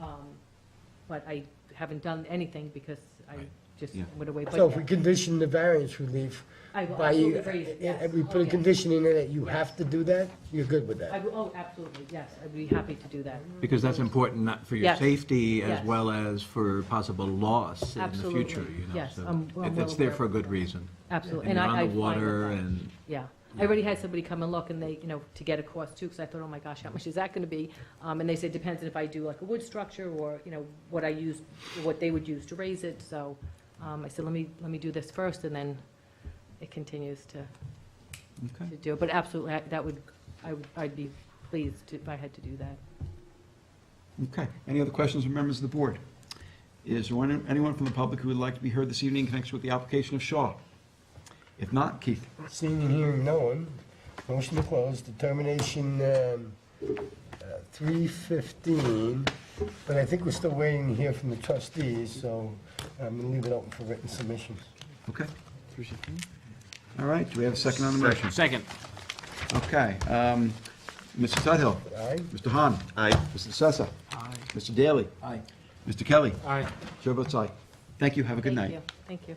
L: But I haven't done anything because I
F: Right.
L: just
A: Yeah.
L: went away.
C: So if we condition the variance relief
L: I will
C: by you,
L: absolutely raise it, yes.
C: and we
L: Oh,
C: put a
L: yes.
C: condition in there that you
L: Yes.
C: have to do that, you're good with that?
L: Absolutely, yes, I'd be happy to do that.
F: Because that's important, not for your
L: Yes.
F: safety as
L: Yes.
F: well as for possible loss in the
L: Absolutely.
F: future,
L: Yes,
F: so
L: I'm well
F: it's there
L: aware.
F: for a good reason.
L: Absolutely.
F: And you're
L: I
F: on the
L: fine with
F: water
L: that.
F: and,
L: Yeah, I already had somebody come and look, and they, to get a cost too, because I thought, oh my gosh, how much is that gonna be? And they said, depends on if I do like a wood structure, or, what I use, what they would use to raise it, so, I said, let me do this first, and then it continues to
A: okay.
L: do it, but absolutely, I'd be pleased if I had to do that.
A: Okay. Any other questions from members of the board? Is there anyone from the public who would like to be heard this evening in connection with the application of Shaw? If not, Keith?
C: Seeing and hearing no one, motion to close, determination 3:15, but I think we're still waiting to hear from the trustees, so I'm going to leave it open for written submissions.
A: Okay. All right, do we have a second on the motion?
E: Second.
A: Okay. Mr. Tudhill?
C: Aye?
A: Mr. Hahn?
I: Aye.
A: Mr. Sessa? Aye. Mr. Daly?
F: Aye.
A: Mr. Kelly?
E: Aye.
A: Chair votes aye. Thank you, have a good night.
L: Thank you.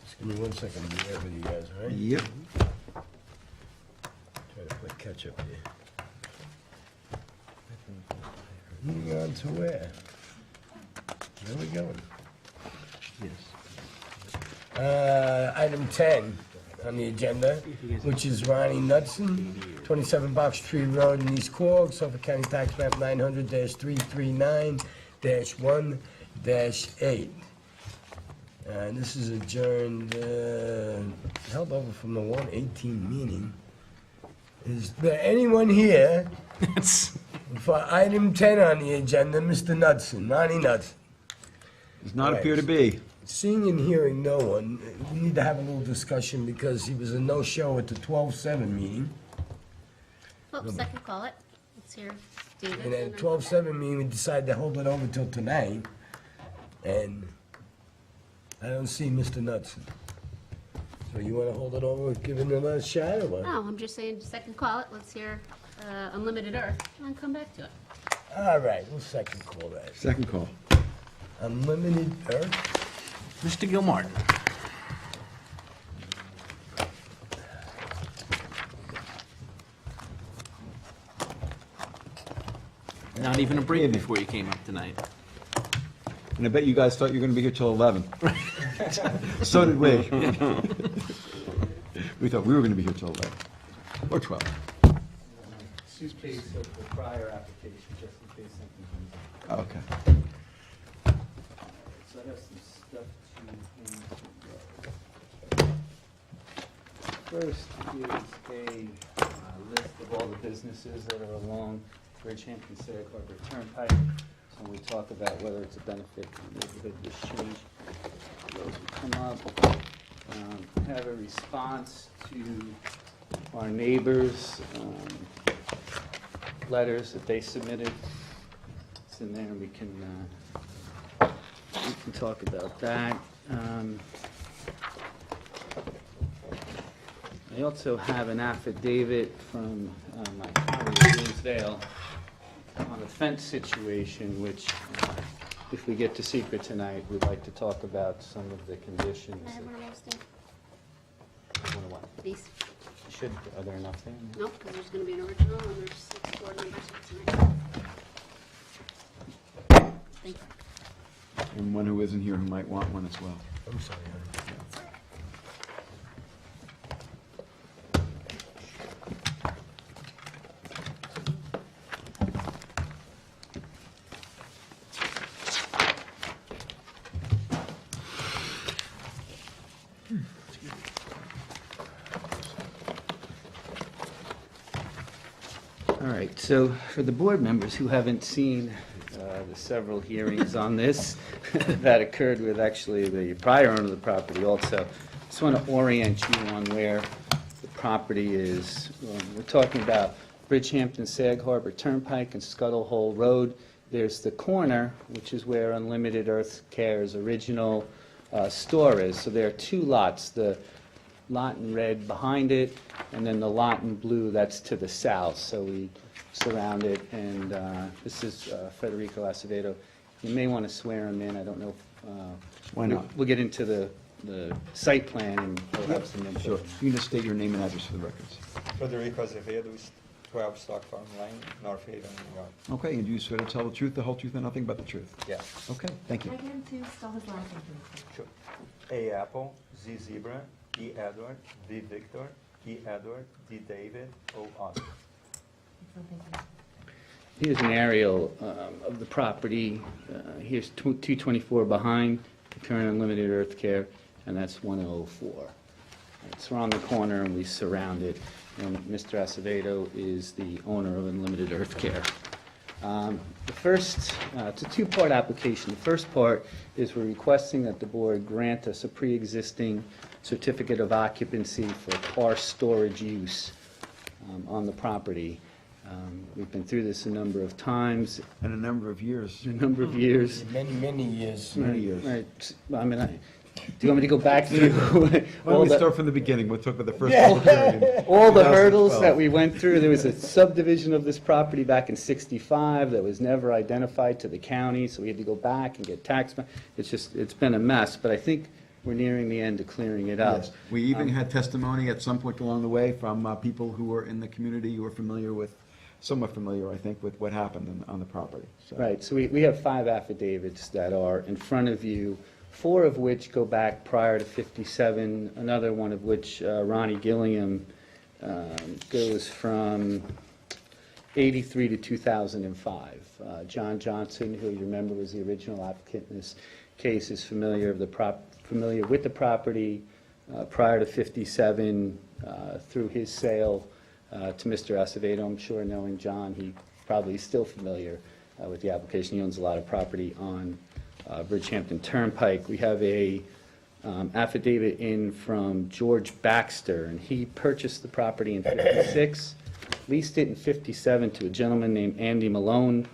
C: Just give me 1 second to be there with you guys, all right?
A: Yep.
C: Try to play catch up here. Moving on to where? Where are we going? Item 10 on the agenda, which is Ronnie Knudsen, 27 Box Tree Road in East Quogue, Suffolk County Tax Map 900-339-1-8. And this is adjourned, held over from the 1/18 meeting. Is there anyone here for item 10 on the agenda, Mr. Knudsen, Ronnie Knudsen?
A: Does not appear to be.
C: Seeing and hearing no one, we need to have a little discussion because he was a no-show at the 12/7 meeting.
D: Oh, second call it. Let's hear David.
C: And at the 12/7 meeting, we decided to hold it over till tonight. And I don't see Mr. Knudsen. So you want to hold it over, give it another shot or what?
D: No, I'm just saying, second call it. Let's hear Unlimited Earth, and then come back to it.
C: All right, we'll second call that.
A: Second call.
C: Unlimited Earth.
F: Mr. Gilmartin. Not even a break before you came up tonight.
A: And I bet you guys thought you were going to be here till 11. So did we. We thought we were going to be here till 11, or 12.
M: She's paid for the prior application, just in case something comes up.
A: Okay.
M: So I have some stuff to First is a list of all the businesses that are along Bridgehampton Sag Harbor Turnpike. So when we talk about whether it's a benefit to the neighborhood, this change, those will come up. Have a response to our neighbors' letters that they submitted. It's in there, and we can talk about that. I also have an affidavit from my colleague, James Vale, on the fence situation, which, if we get to secret tonight, we'd like to talk about some of the conditions.
D: Can I have one of those, Dave?
M: One of what?
D: These?
M: Are there enough there?
D: Nope, because there's going to be an original, and there's 6 board members tonight. Thank you.
A: And one who isn't here who might want one as well.
C: I'm sorry, honey.
M: All right, so for the board members who haven't seen the several hearings on this that occurred with actually the prior owner of the property also, just want to orient you on where the property is. We're talking about Bridgehampton Sag Harbor Turnpike and Scuttle Hole Road. There's the corner, which is where Unlimited Earth Care's original store is. So there are two lots, the lot in red behind it, and then the lot in blue that's to the south. So we surround it, and this is Federico Acevedo. You may want to swear him in, I don't know if...
A: Why not?
M: We'll get into the site plan, and we'll have some info.
A: Sure. You can just state your name and address for the records.
N: Federico Azevedo, 12 Stock Farm Lane, North Haven, New York.
A: Okay, and do you swear to tell the truth, the whole truth, and nothing but the truth?
N: Yes.
A: Okay, thank you.
O: Can I get him to spell his last name, please?
N: Sure. A Apple, Z Zebra, E Edward, V Victor, E Edward, D David, O Oscar.
O: Excellent, thank you.
M: Here's an aerial of the property. Here's 224 behind the current Unlimited Earth Care, and that's 104. So we're on the corner, and we surround it. And Mr. Acevedo is the owner of Unlimited Earth Care. The first, it's a two-part application. The first part is we're requesting that the board grant us a pre-existing certificate of occupancy for car storage use on the property. We've been through this a number of times.
A: And a number of years.
M: A number of years.
C: Many, many years.
A: Many years.
M: Right. I mean, do you want me to go back through
A: Why don't
M: all
A: we
M: the...
A: start from the beginning? We'll talk about the first public hearing.
M: All the hurdles
A: 2012.
M: that we went through. There was a subdivision of this property back in '65 that was never identified to the county, so we had to go back and get tax. It's been a mess, but I think we're nearing the end of clearing it up.
A: Yes, we even had testimony at some point along the way from people who were in the community who were familiar with somewhat familiar, I think, with what happened on the property. So-
M: Right, so we have 5 affidavits that are in front of you, 4 of which go back prior to 57, another one of which, Ronnie Gilliam, goes from 83 to 2005. John Johnson, who you remember was the original applicant in this case, is familiar with the property prior to 57 through his sale to Mr. Acevedo. I'm sure, knowing John, he probably is still familiar with the application. He owns a lot of property on Bridgehampton Turnpike. We have a affidavit in from George Baxter, and he purchased the property in 56, leased it in 57 to a gentleman named Andy Malone.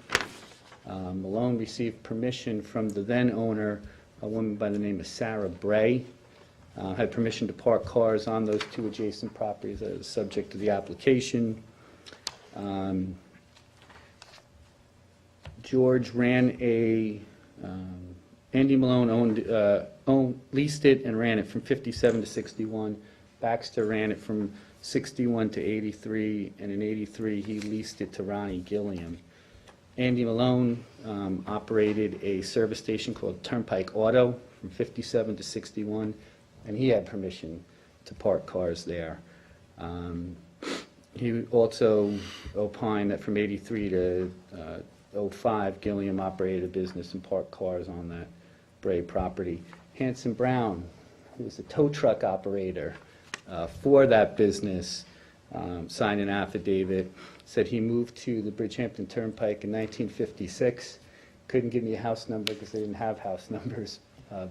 M: Malone received permission from the then owner, a woman by the name of Sarah Bray, had permission to park cars on those 2 adjacent properties that is subject to the application. George ran Andy Malone leased it and ran it from 57 to 61. Baxter ran it from 61 to 83, and in 83 he leased it to Ronnie Gilliam. Andy Malone operated a service station called Turnpike Auto from 57 to 61, and he had permission to park cars there. He also opined that from 83 to 05, Gilliam operated a business and parked cars on that Bray property. Hanson Brown, who was a tow truck operator for that business, signed an affidavit, said he moved to the Bridgehampton Turnpike in 1956. Couldn't give me a house number because they didn't have house numbers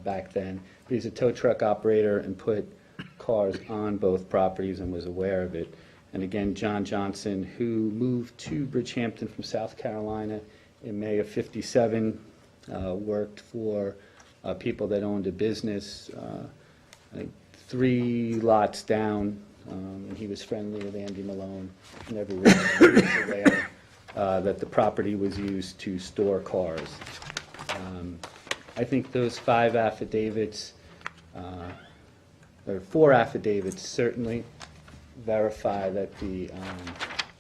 M: back then. But he's a tow truck operator and put cars on both properties and was aware of it. And again, John Johnson, who moved to Bridgehampton from South Carolina in May of 57, worked for people that owned a business, I think 3 lots down, and he was friendly with Andy Malone, and everyone was aware that the property was used to store cars. I think those 5 affidavits, or 4 affidavits certainly verify that the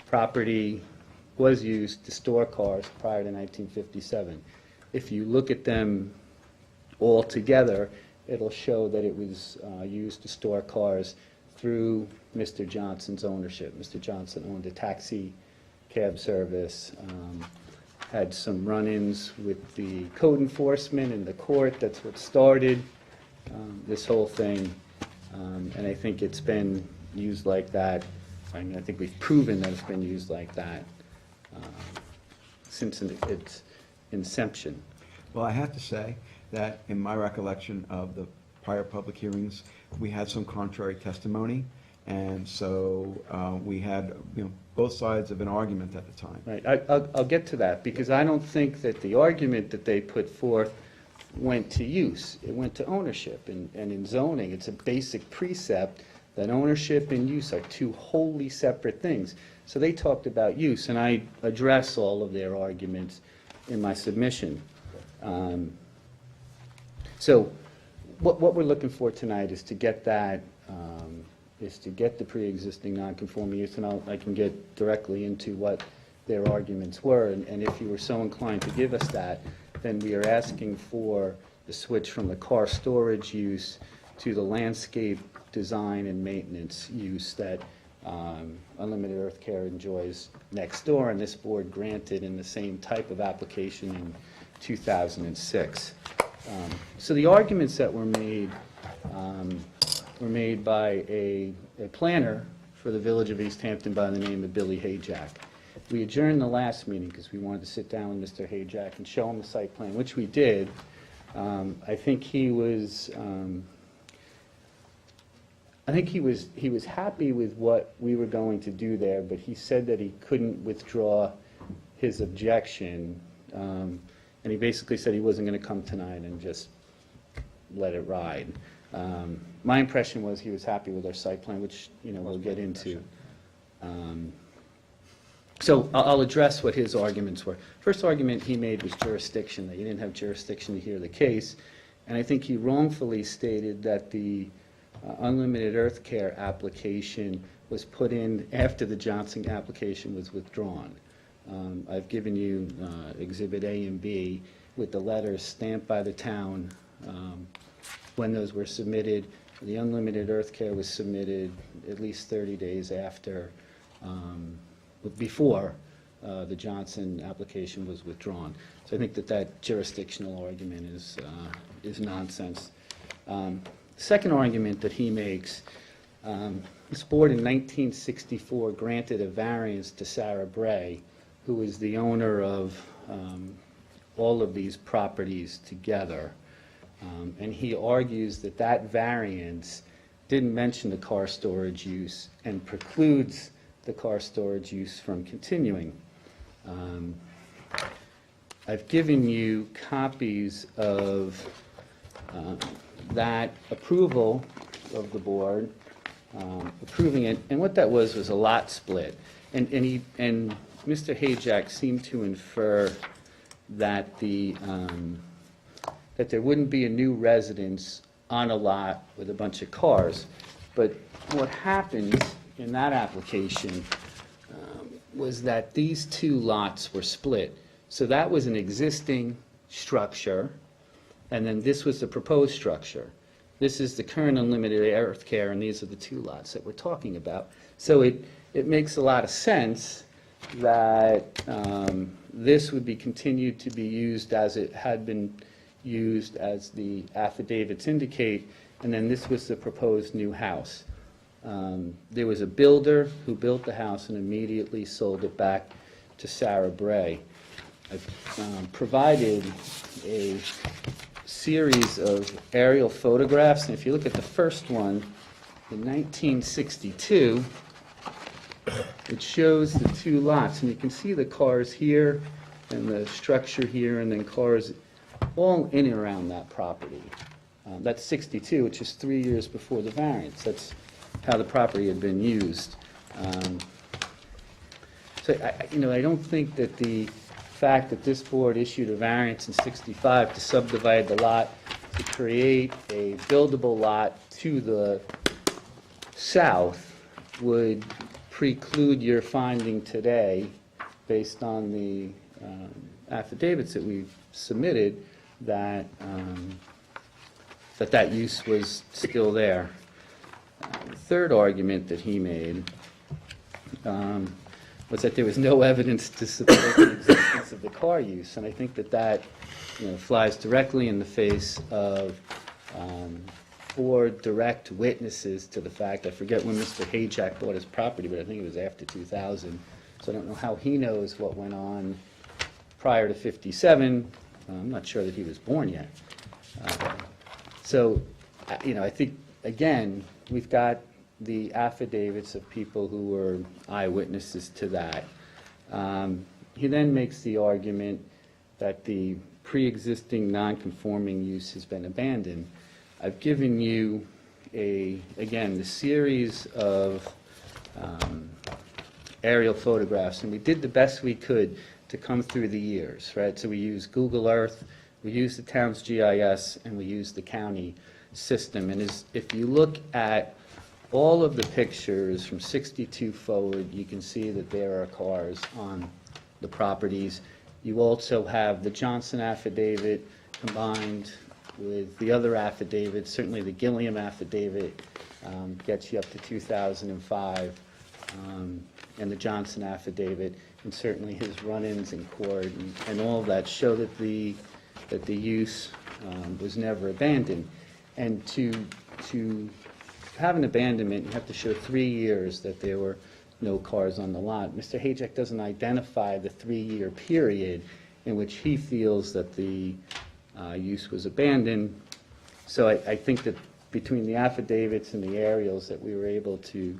M: property was used to store cars prior to 1957. If you look at them all together, it'll show that it was used to store cars through Mr. Johnson's ownership. Mr. Johnson owned a taxi cab service, had some run-ins with the code enforcement and the court. That's what started this whole thing. And I think it's been used like that. I mean, I think we've proven that it's been used like that since its inception.
A: Well, I have to say that in my recollection of the prior public hearings, we had some contrary testimony, and so we had, both sides of an argument at the time.
M: Right, I'll get to that, because I don't think that the argument that they put forth went to use. It went to ownership, and in zoning, it's a basic precept that ownership and use are 2 wholly separate things. So they talked about use, and I address all of their arguments in my submission. So what we're looking for tonight is to get that, is to get the pre-existing non-conforming use, and I can get directly into what their arguments were, and if you were so inclined to give us that, then we are asking for the switch from the car storage use to the landscape design and maintenance use that Unlimited Earth Care enjoys next door, and this board granted in the same type of application in 2006. So the arguments that were made by a planner for the village of East Hampton by the name of Billy Hayjack. We adjourned the last meeting because we wanted to sit down with Mr. Hayjack and show him the site plan, which we did. I think he was happy with what we were going to do there, but he said that he couldn't withdraw his objection, and he basically said he wasn't going to come tonight and just let it ride. My impression was he was happy with our site plan, which, we'll get into. So I'll address what his arguments were. First argument he made was jurisdiction, that he didn't have jurisdiction to hear the case, and I think he wrongfully stated that the Unlimited Earth Care application was put in after the Johnson application was withdrawn. I've given you Exhibit A and B with the letters stamped by the town when those were submitted. The unlimited earth care was submitted at least 30 days after, before the Johnson application was withdrawn. So I think that that jurisdictional argument is nonsense. Second argument that he makes, this board in 1964 granted a variance to Sarah Bray, who is the owner of all of these properties together. And he argues that that variance didn't mention the car storage use and precludes the car storage use from continuing. I've given you copies of that approval of the board, approving it, and what that was a lot split. And Mr. Hayjack seemed to infer that that there wouldn't be a new residence on a lot with a bunch of cars. But what happened in that application was that these two lots were split. So that was an existing structure, and then this was the proposed structure. This is the current unlimited earth care, and these are the two lots that we're talking about. So it makes a lot of sense that this would be continued to be used as it had been used, as the affidavits indicate, and then this was the proposed new house. There was a builder who built the house and immediately sold it back to Sarah Bray. I've provided a series of aerial photographs, and if you look at the first one, in 1962, it shows the two lots, and you can see the cars here and the structure here, and then cars all in and around that property. That's 62, which is 3 years before the variance. That's how the property had been used. So I don't think that the fact that this board issued a variance in 65 to subdivide the lot to create a buildable lot to the south would preclude your finding today, based on the affidavits that we've submitted, that that use was still there. The third argument that he made was that there was no evidence to support the existence of the car use, and I think that flies directly in the face of 4 direct witnesses to the fact. I forget when Mr. Hayjack bought his property, but I think it was after 2000, so I don't know how he knows what went on prior to 57. I'm not sure that he was born yet. So, I think, again, we've got the affidavits of people who were eyewitnesses to that. He then makes the argument that the pre-existing non-conforming use has been abandoned. I've given you again, the series of aerial photographs, and we did the best we could to come through the years, right? So we used Google Earth, we used the town's GIS, and we used the county system. And if you look at all of the pictures from 62 forward, you can see that there are cars on the properties. You also have the Johnson affidavit combined with the other affidavits. Certainly the Gilliam affidavit gets you up to 2005, and the Johnson affidavit, and certainly his run-ins in court and all of that show that the use was never abandoned. And to have an abandonment, you have to show 3 years that there were no cars on the lot. Mr. Hayjack doesn't identify the 3-year period in which he feels that the use was abandoned. So I think that between the affidavits and the aerials that we were able to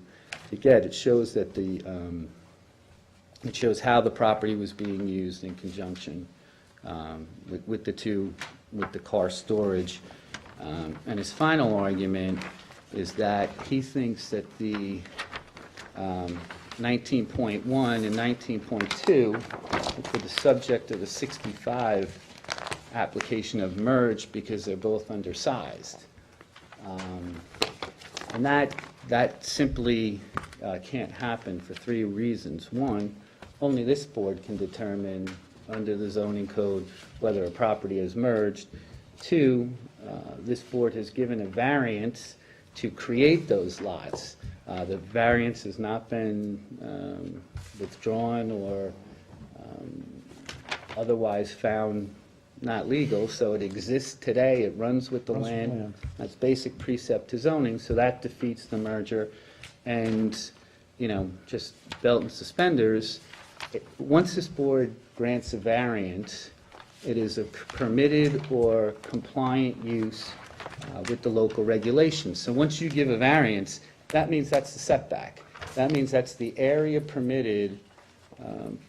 M: get, it shows that it shows how the property was being used in conjunction with the car storage. And his final argument is that he thinks that the 19.1 and 19.2, which were the subject of the 65 application, of merged because they're both undersized. And that simply can't happen for 3 reasons. One, only this board can determine under the zoning code whether a property is merged. Two, this board has given a variance to create those lots. The variance has not been withdrawn or otherwise found not legal, so it exists today, it runs with the land. That's basic precept to zoning, so that defeats the merger. And, you know, just belt and suspenders, once this board grants a variance, it is a permitted or compliant use with the local regulations. So once you give a variance, that means that's the setback. That means that's the area permitted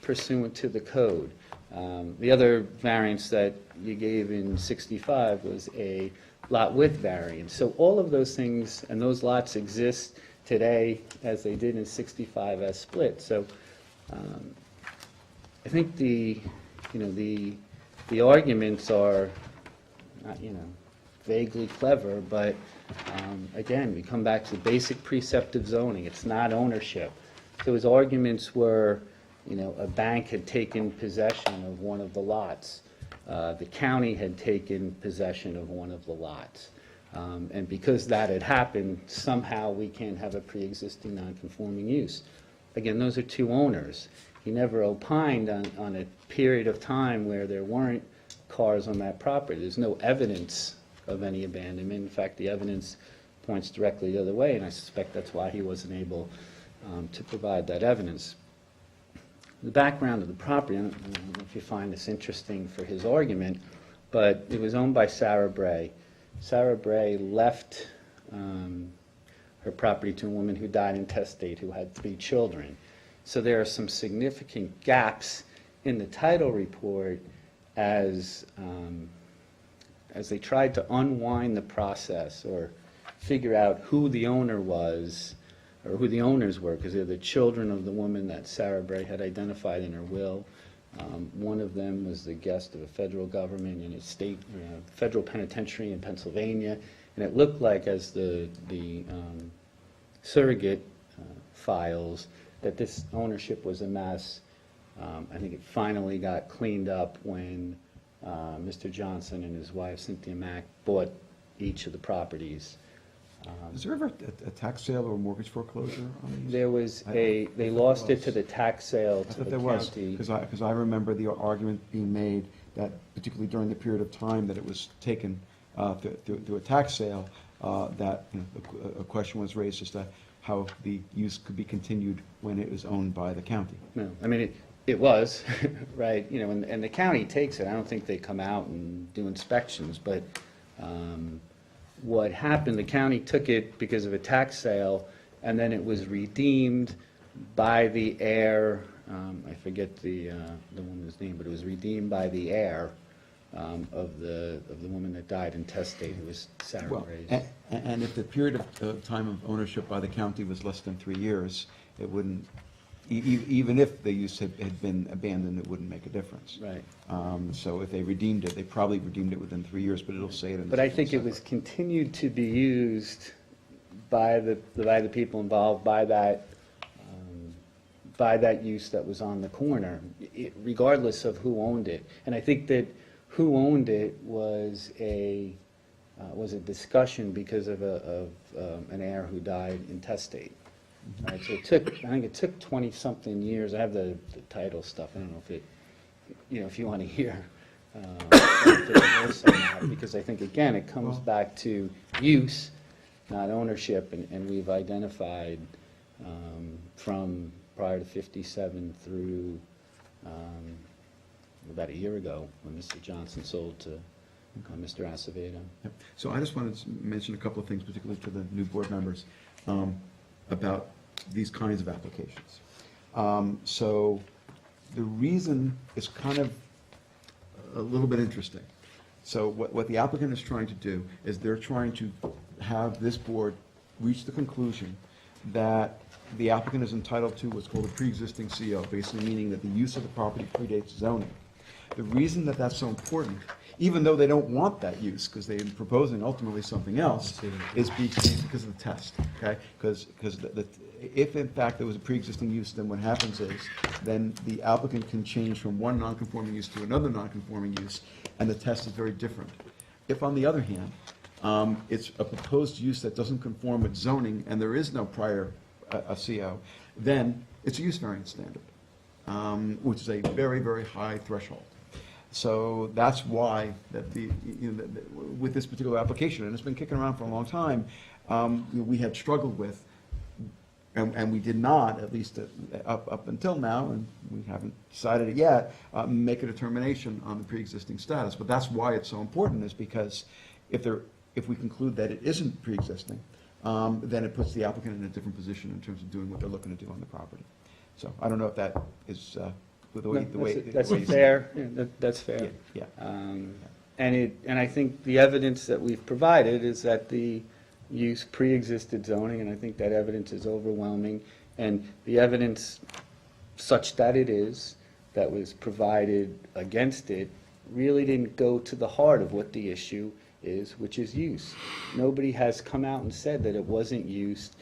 M: pursuant to the code. The other variance that you gave in 65 was a lot width variance. So all of those things and those lots exist today as they did in 65 as split. So I think the arguments are not, vaguely clever, but again, we come back to the basic precept of zoning. It's not ownership. So his arguments were, a bank had taken possession of one of the lots. The county had taken possession of one of the lots. And because that had happened, somehow we can't have a pre-existing non-conforming use. Again, those are two owners. He never opined on a period of time where there weren't cars on that property. There's no evidence of any abandonment. In fact, the evidence points directly the other way, and I suspect that's why he wasn't able to provide that evidence. The background of the property, I don't know if you find this interesting for his argument, but it was owned by Sarah Bray. Sarah Bray left her property to a woman who died intestate, who had 3 children. So there are some significant gaps in the title report as they tried to unwind the process or figure out who the owner was or who the owners were, because they're the children of the woman that Sarah Bray had identified in her will. One of them was the guest of a federal government in a state, federal penitentiary in Pennsylvania, and it looked like, as the surrogate files, that this ownership was a mess. I think it finally got cleaned up when Mr. Johnson and his wife, Cynthia Mack, bought each of the properties.
A: Is there ever a tax sale or mortgage foreclosure on these?
M: There was they lost it to the tax sale to the county.
A: Because I remember the argument being made that, particularly during the period of time that it was taken through a tax sale, that a question was raised as to how the use could be continued when it was owned by the county.
M: No, I mean, it was, right, and the county takes it. I don't think they come out and do inspections, but what happened, the county took it because of a tax sale, and then it was redeemed by the heir, I forget the woman's name, but it was redeemed by the heir of the woman that died intestate, who was Sarah Bray's.
A: And if the period of time of ownership by the county was less than 3 years, it wouldn't, even if the use had been abandoned, it wouldn't make a difference.
M: Right.
A: So if they redeemed it, they probably redeemed it within 3 years, but it'll say it in the...
M: But I think it was continued to be used by the people involved, by that use that was on the corner, regardless of who owned it. And I think that who owned it was a discussion because of an heir who died intestate. Right, so I think it took 20-something years. I have the title stuff. I don't know if if you want to hear because I think, again, it comes back to use, not ownership, and we've identified from prior to 57 through about a year ago when Mr. Johnson sold to Mr. Acevedo.
A: Yep. So I just wanted to mention a couple of things, particularly to the new board members, about these kinds of applications. So the reason is kind of a little bit interesting. So what the applicant is trying to do is they're trying to have this board reach the conclusion that the applicant is entitled to what's called a pre-existing CO, basically meaning that the use of the property predates zoning. The reason that that's so important even though they don't want that use, because they're proposing ultimately something else, is because of the test, okay? Because if in fact there was a pre-existing use, then what happens is, then the applicant can change from one non-conforming use to another non-conforming use, and the test is very different. If, on the other hand, it's a proposed use that doesn't conform with zoning, and there is no prior a CO, then it's a use variance standard, which is a very, very high threshold. So that's why that with this particular application, and it's been kicking around for a long time, we had struggled with, and we did not, at least up until now, and we haven't decided it yet, make a determination on the pre-existing status. But that's why it's so important, is because if we conclude that it isn't pre-existing, then it puts the applicant in a different position in terms of doing what they're looking to do on the property. So I don't know if that is the way.
M: That's fair, yeah, that's fair.
A: Yeah.
M: And I think the evidence that we've provided is that the use pre-existed zoning, and I think that evidence is overwhelming. And the evidence such that it is, that was provided against it, really didn't go to the heart of what the issue is, which is use. Nobody has come out and said that it wasn't used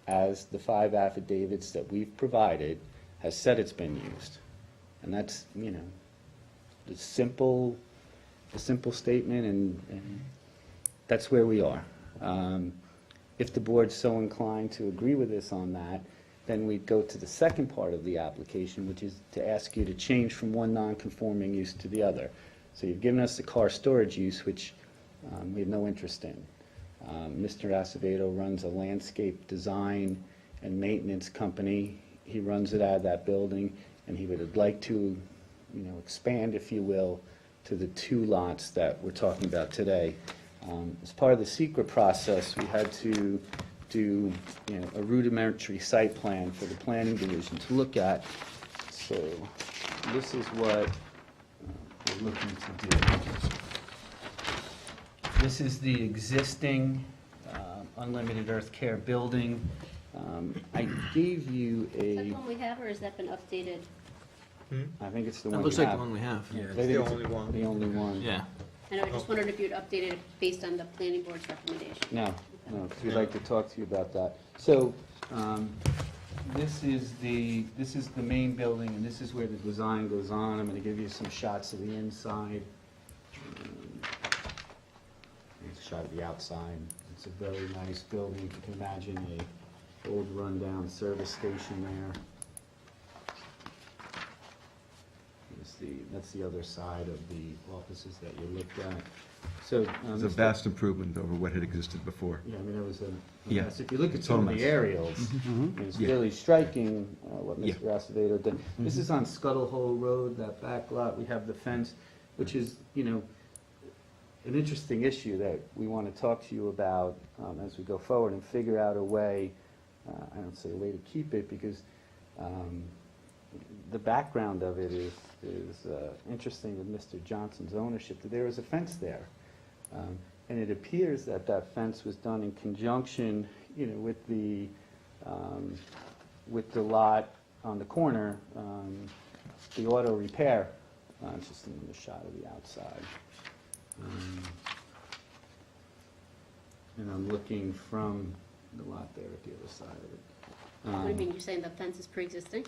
M: as the 5 affidavits that we've provided has said it's been used. And that's, the simple statement, and that's where we are. If the board's so inclined to agree with us on that, then we'd go to the second part of the application, which is to ask you to change from one non-conforming use to the other. So you've given us the car storage use, which we have no interest in. Mr. Acevedo runs a landscape design and maintenance company. He runs it out of that building, and he would like to, expand, if you will, to the 2 lots that we're talking about today. As part of the secret process, we had to do a rudimentary site plan for the planning division to look at. So this is what we're looking to do. This is the existing unlimited earth care building. I gave you
D: Is that the
M: a,
D: one we have, or has that been updated?
M: I think it's the one
F: It
M: you
F: looks like the
M: have.
F: one we have.
M: Yeah,
I: it's the only one.
M: The only one.
F: Yeah.
D: And I just wondered if you'd updated it based on the planning board's recommendation.
M: No, because we'd like to talk to you about that. So, this is the main building, and this is where the design goes on. I'm gonna give you some shots of the inside. Here's a shot of the outside. It's a very nice building. You can imagine a old rundown service station there. That's the other side of the offices that you looked at. So,
A: It's a vast improvement over what had existed before.
M: yeah, I mean, it was a
A: Yeah.
M: mess. If you look at
A: Total
M: some of the
A: mess.
M: aerials, it's
A: Yeah.
M: really striking what
A: Yeah.
M: Mr. Acevedo did. This is on Scuttle Hole Road, that back lot, we have the fence, which is, an interesting issue that we want to talk to you about as we go forward and figure out a way, I don't say a way to keep it, because the background of it is interesting with Mr. Johnson's ownership, that there was a fence there. And it appears that that fence was done in conjunction, with the lot on the corner, the auto repair. It's just another shot of the outside. And I'm looking from the lot there at the other side of it.
D: What do you mean, you're saying the fence is pre-existing?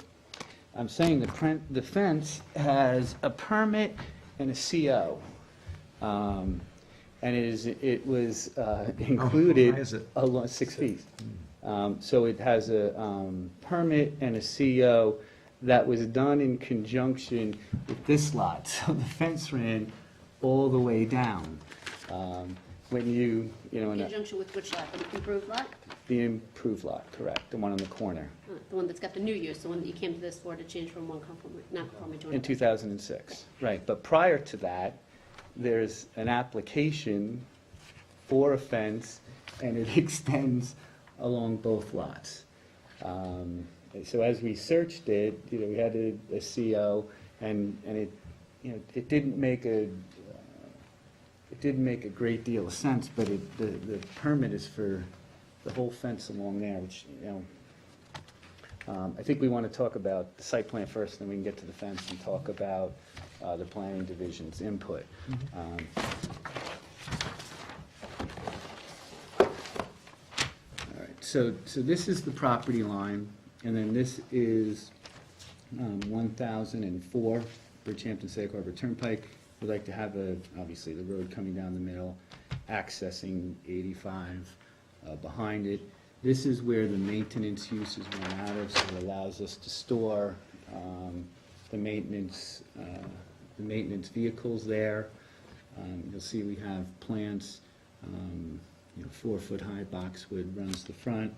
M: I'm saying the fence has a permit and a CO. And it was included.
A: High is it?
M: Along 6 feet. So it has a permit and a CO that was done in conjunction with this lot. So the fence ran all the way down. When you,
D: In conjunction with which lot, the improved lot?
M: the improved lot, correct, the one on the corner,
D: The one that's got the new use, the one that you came to this for to change from one non-conforming to
M: in
D: another?
M: 2006. Right, but prior to that, there's an application for a fence, and it extends along both lots. So as we searched it, we had a CO, and it, it didn't make a great deal of sense, but the permit is for the whole fence along there, which, I think we want to talk about the site plan first, and then we can get to the fence and talk about the planning division's input. All right, so this is the property line, and then this is 1004 Bridgehampton Sag Harbor Turnpike. We'd like to have obviously the road coming down the middle, accessing 85 behind it. This is where the maintenance uses run out of, so it allows us to store the maintenance vehicles there. You'll see we have plants, 4-foot-high boxwood runs the front.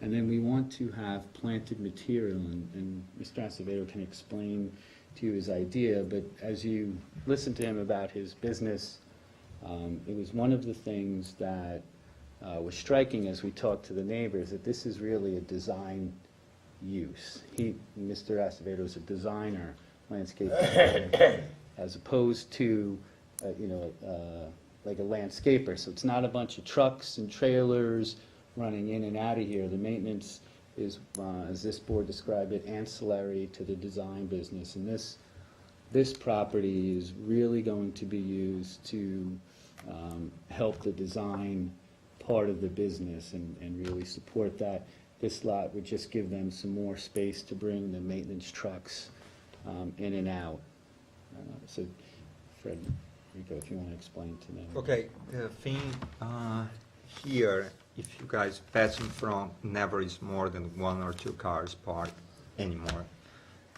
M: And then we want to have planted material, and Mr. Acevedo can explain to you his idea, but as you listen to him about his business, it was one of the things that was striking as we talked to the neighbors, that this is really a design use. Mr. Acevedo is a designer, landscape designer, as opposed to, like a landscaper. So it's not a bunch of trucks and trailers running in and out of here. The maintenance is, as this board described it, ancillary to the design business. And this property is really going to be used to help the design part of the business and really support that. This lot would just give them some more space to bring the maintenance trucks in and out. So, Fred, Rico, if you want to explain to them.
P: Okay, the thing here, if you guys pass in front, never is more than 1 or 2 cars parked anymore.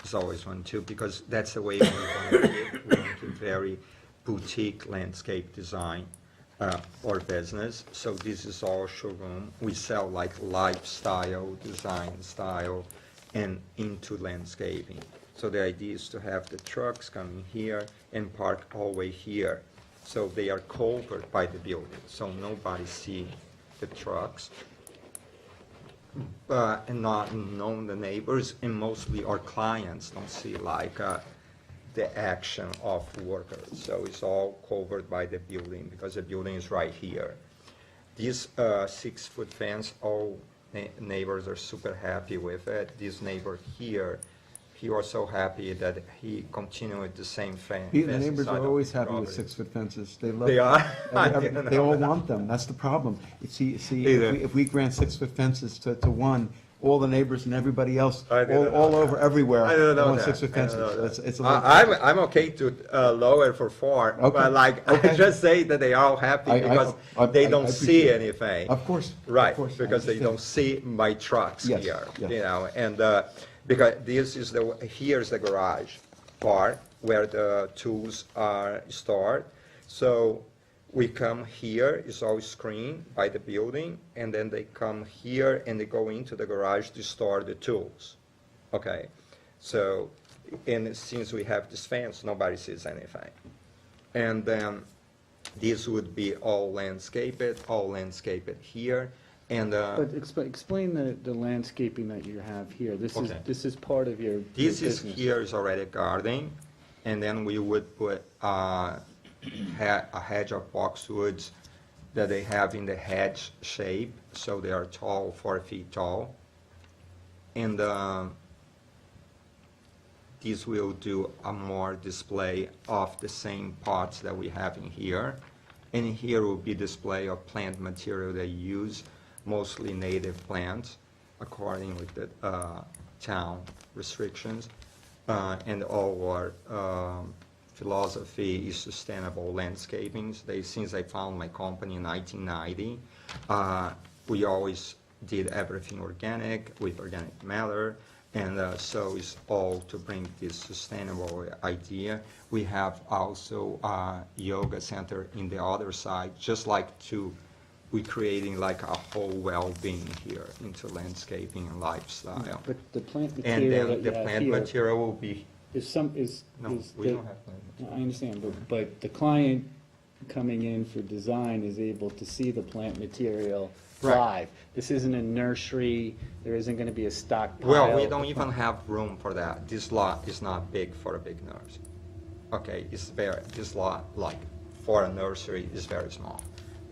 P: It's always 1, 2, because that's the way we want to live. We want to very boutique landscape design or business. So this is our showroom. We sell like lifestyle, design style, and into landscaping. So the idea is to have the trucks coming here and park all the way here. So they are covered by the building, so nobody see the trucks. And not known the neighbors, and mostly our clients don't see like the action of workers. So it's all covered by the building because the building is right here. This 6-foot fence, all neighbors are super happy with it. This neighbor here, he was so happy that he continued the same fence.
A: The neighbors
P: inside
A: are
P: of
A: always
P: the
A: happy with
P: property.
A: 6-foot fences. They love.
P: They are? I
A: Every-
P: didn't
A: They
P: know
A: all
P: that.
A: want them. That's the problem. See,
P: Either.
A: if we grant 6-foot fences to one, all the neighbors and everybody else,
P: I didn't
A: all
P: know
A: over,
P: that.
A: everywhere,
P: I didn't know
A: want
P: that.
A: 6-foot
P: I didn't
A: fences.
P: know that.
A: It's a little.
P: I'm okay to lower for 4,
A: Okay.
P: but like, I
A: Okay.
P: just say that they are all happy because they don't see anything.
A: Of course.
P: Right,
A: of course, I
P: because they
A: understand.
P: don't see my trucks
A: Yes,
P: here,
A: yes.
P: you know, and because this is here's the garage part where the tools are stored. So we come here, it's all screened by the building, and then they come here and they go into the garage to store the tools. Okay, so, and since we have this fence, nobody sees anything. And then this would be all landscaped here, and
M: But explain the landscaping that you have here.
P: Okay.
M: This is part of your
P: this is
M: business.
P: here is already garden, and then we would put a hedge of boxwoods that they have in the hedge shape, so they are tall, 4 feet tall. And this will do a more display of the same pots that we have in here. And in here will be display of plant material they use, mostly native plants, according with the town restrictions. And all our philosophy is sustainable landscaping. Since I found my company in 1990, we always did everything organic, with organic matter, and so it's all to bring this sustainable idea. We have also a yoga center in the other side, just like we're creating like a whole well-being here into landscaping and lifestyle.
M: But the plant
P: And
M: material
P: then
M: that
P: the
M: you have
P: plant
M: here
P: material will be, no, we
M: the-
P: don't have plant.
M: I understand, but the client coming in for design is able to see the plant material
P: Right.
M: live. This isn't a nursery, there isn't gonna be a stockpile.
P: Well, we don't even have room for that. This lot is not big for a big nursery. Okay, this lot, like, for a nursery, is very small.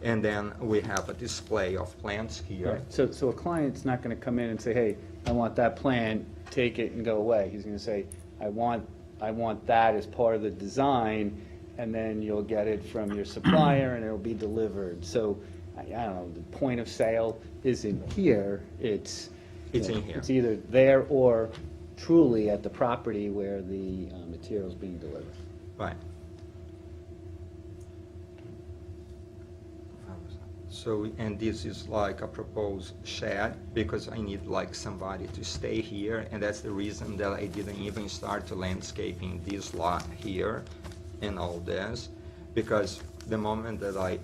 P: And then we have a display of plants here.
M: Right. So a client's not gonna come in and say, hey, I want that plant, take it and go away. He's gonna say, I want I want that as part of the design, and then you'll get it from your supplier and it'll be delivered. So, I don't know, the point of sale isn't here, it's.
P: It's in here.
M: It's either there or truly at the property where the material's being delivered.
P: Right. So, and this is like a proposed shed, because I need like somebody to stay here, and that's the reason that I didn't even start to landscaping this lot here and all this, because the moment that I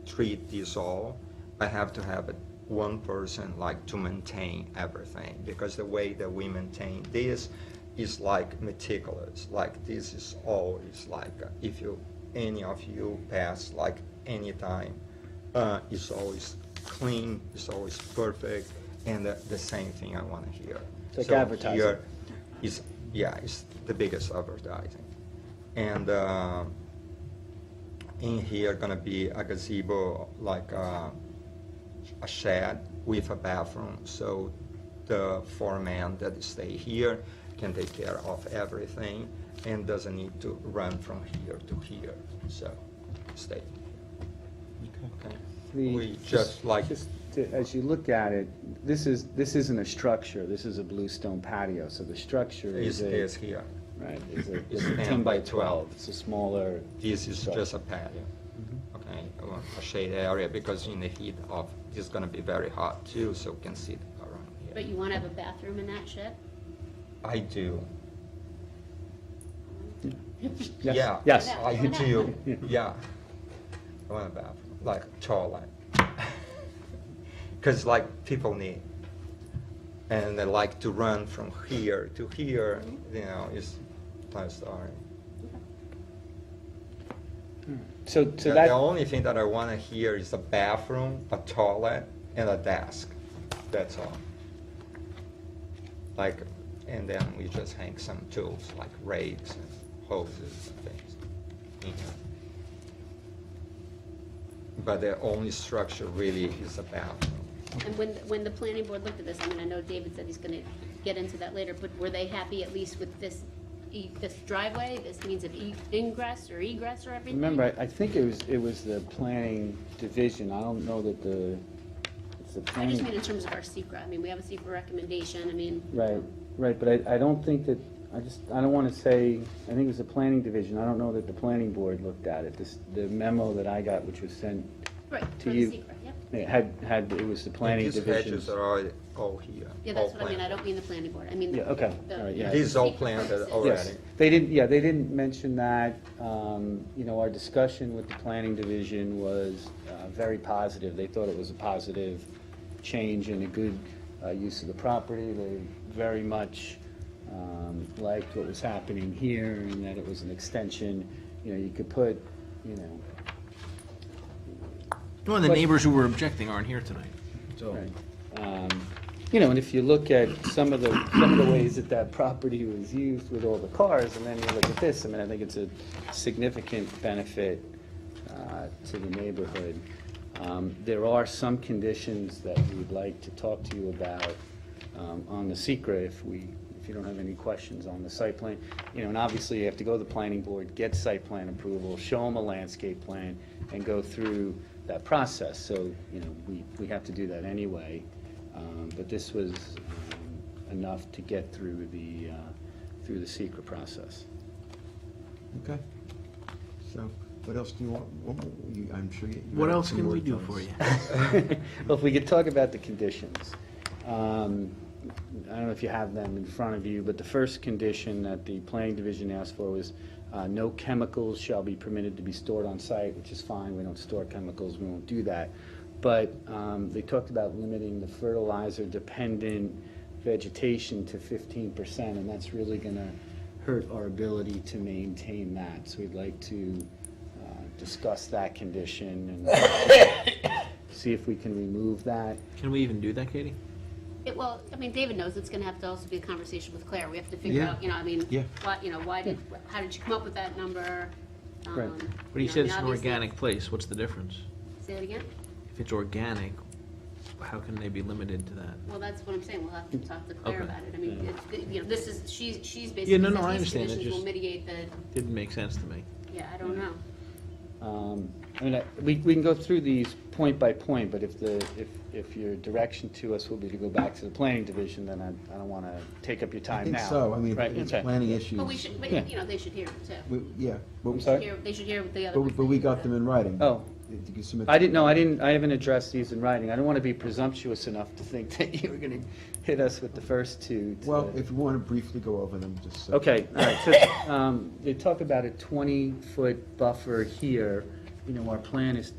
P: treat this all, I have to have one person like to maintain everything, because the way that we maintain this is like meticulous, like this is always like, if you, any of you pass like any time, it's always clean, it's always perfect, and the same thing I want to hear.
M: It's like advertising.
P: Here is, yeah, it's the biggest advertising. And in here gonna be a gazebo, like a shed with a bathroom, so the foreman that stay here can take care of everything and doesn't need to run from here to here, so stay. Okay. We just like,
M: As you look at it, this isn't a structure, this is a bluestone patio, so the structure is
P: is here.
M: Right, is
P: It's
M: a 10 by 12, it's a smaller.
P: This is
M: structure.
P: just a patio, okay, a shade area, because in the heat of, it's gonna be very hot too, so you can sit around here.
D: But you want to have a bathroom in that shed?
P: I do.
M: Yes.
P: Yeah.
M: Yes.
P: I do, yeah. I want a bathroom, like toilet. Because like people need, and they like to run from here to here, you know, it's my story.
M: So
P: The
M: that,
P: only thing that I want to hear is a bathroom, a toilet, and a desk. That's all. Like, and then we just hang some tools like rakes and hoses and things in here. But the only structure really is a bathroom.
D: And when the planning board looked at this, I mean, I know David said he's gonna get into that later, but were they happy at least with this, this driveway, this means of ingress or egress or everything?
M: remember, I think it was the planning division, I don't know that it's the
D: I
M: planning.
D: just mean in terms of our secret, I mean, we have a secret recommendation, I mean.
M: Right, but I don't think that, I don't want to say, I think it was the planning division, I don't know that the planning board looked at it. The memo that I got, which was sent
D: Right,
M: to
D: for the
M: you,
D: secret, yep.
M: it it was the planning
P: These
M: division.
P: hedges are all here.
D: Yeah, that's
P: all
D: what I mean, I
P: planted.
D: don't mean the planning board, I mean.
M: Yeah, okay,
D: the-
M: all right, yeah.
P: These all
D: secret
P: planted
D: purposes.
P: already.
M: Yes, they didn't mention that. Our discussion with the planning division was very positive. They thought it was a positive change and a good use of the property. They very much liked what was happening here and that it was an extension. You could put,
B: Well, the neighbors who were objecting aren't here tonight, so.
M: right. And if you look at some of the ways that property was used with all the cars, and then you look at this, I mean, I think it's a significant benefit to the neighborhood. There are some conditions that we'd like to talk to you about on the secret if you don't have any questions on the site plan. And obviously you have to go to the planning board, get site plan approval, show them a landscape plan, and go through that process. So, we have to do that anyway. But this was enough to get through the secret process.
A: Okay. So, what else do you want? I'm sure you.
B: What else can we do for you?
M: Well, if we could talk about the conditions. I don't know if you have them in front of you, but the first condition that the planning division asked for was no chemicals shall be permitted to be stored on site, which is fine. We don't store chemicals. We won't do that. But they talked about limiting the fertilizer-dependent vegetation to 15%, and that's really going to hurt our ability to maintain that. So we'd like to discuss that condition and see if we can remove that.
B: Can we even do that, Katie?
D: Well, I mean, David knows it's gonna have to also be a conversation with Claire, we have to figure
B: Yeah.
D: out, I mean,
B: Yeah.
D: how did you come up with that number?
M: Right.
B: But he said it's an organic place, what's the difference?
D: Say it again?
B: If it's organic, how can they be limited to that?
D: Well, that's what I'm saying, we'll have to talk to Claire
B: Okay.
D: about it. I mean, you know, this is, she's basically
B: Yeah, no,
D: said
B: no, I
D: these
B: understand. It
D: conditions will
B: just
D: mitigate the,
B: didn't make sense to me.
D: yeah, I don't know.
M: I mean, we can go through these point by point, but if your direction to us will be to go back to the planning division, then I don't want to take up your
A: I
M: time
A: think
M: now.
A: so. I mean,
M: Right,
A: it's
M: okay.
A: planning issues.
D: But we should, but,
M: Yeah.
D: you know, they should hear it too.
A: Yeah.
M: I'm sorry?
D: They should hear what the other.
A: But we got them in writing.
M: Oh.
A: Did you submit?
M: I didn't know, I haven't addressed these in writing. I don't want to be presumptuous enough to think that you were going to hit us with the first two.
A: Well, if you want to briefly go over them, just.
M: Okay, all right, so, they talk about a 20-foot buffer here. You know, our plan is,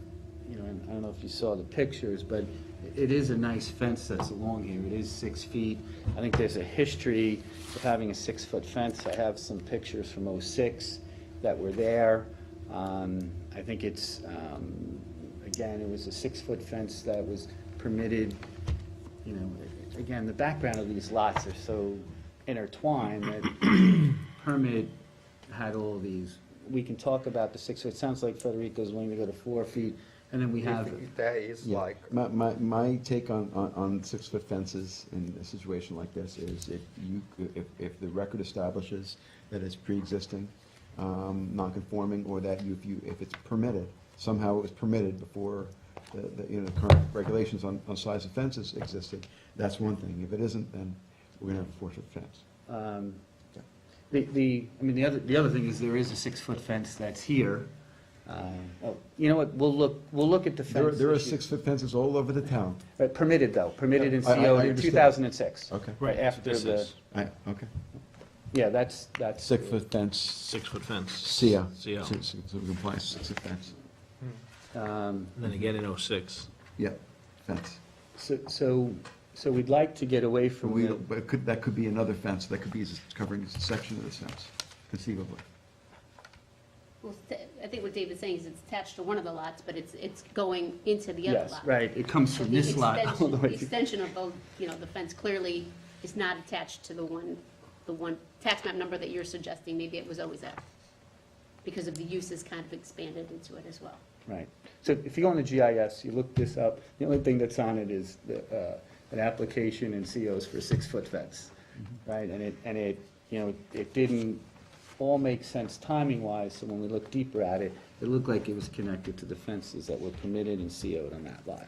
M: you know, and I don't know if you saw the pictures, but it is a nice fence that's along here. It is 6 feet. I think there's a history of having a 6-foot fence. I have some pictures from '06 that were there. I think it's, again, it was a 6-foot fence that was permitted. You know, again, the background of these lots are so intertwined that the permit had all these. We can talk about the 6 foot. It sounds like Federico's willing to go to 4 feet, and then we have.
P: If there is
A: Yeah.
P: like,
A: My take on 6-foot fences in a situation like this is if the record establishes that it's pre-existing, non-conforming, or that if it's permitted, somehow it was permitted before the current regulations on size of fences existed, that's one thing. If it isn't, then we're gonna have a 4-foot fence.
M: The other thing is there is a 6-foot fence that's here. You know what, we'll look at the fence.
A: There are
M: issue.
A: 6-foot fences all over the town.
M: Permitted though, permitted in
A: I
M: CO in
A: understand.
M: 2006.
A: Okay.
M: Right after the,
A: Okay.
M: yeah, that's.
A: 6-foot fence.
B: 6-foot fence.
A: SIA.
B: CO.
A: So we comply, 6-foot fence.
B: And then again in '06.
A: Yeah, fence.
M: So we'd like to get away from the.
A: But that could be another fence, that could be covering a section of this fence, conceivably.
D: Well, I think what David's saying is it's attached to one of the lots, but it's going into the other lot.
M: Yes, right, it comes
D: So
M: from
D: the
M: this lot all the way.
D: The extension of both, you know, the fence clearly is not attached to the one tax map number that you're suggesting, maybe it was always there. Because of the uses kind of expanded into it as well.
M: Right. So if you go on the GIS, you look this up, the only thing that's on it is an application and COs for a 6-foot fence, right? And it, you know, it didn't all make sense timing-wise, so when we looked deeper at it, it looked like it was connected to the fences that were permitted and CO'd on that lot.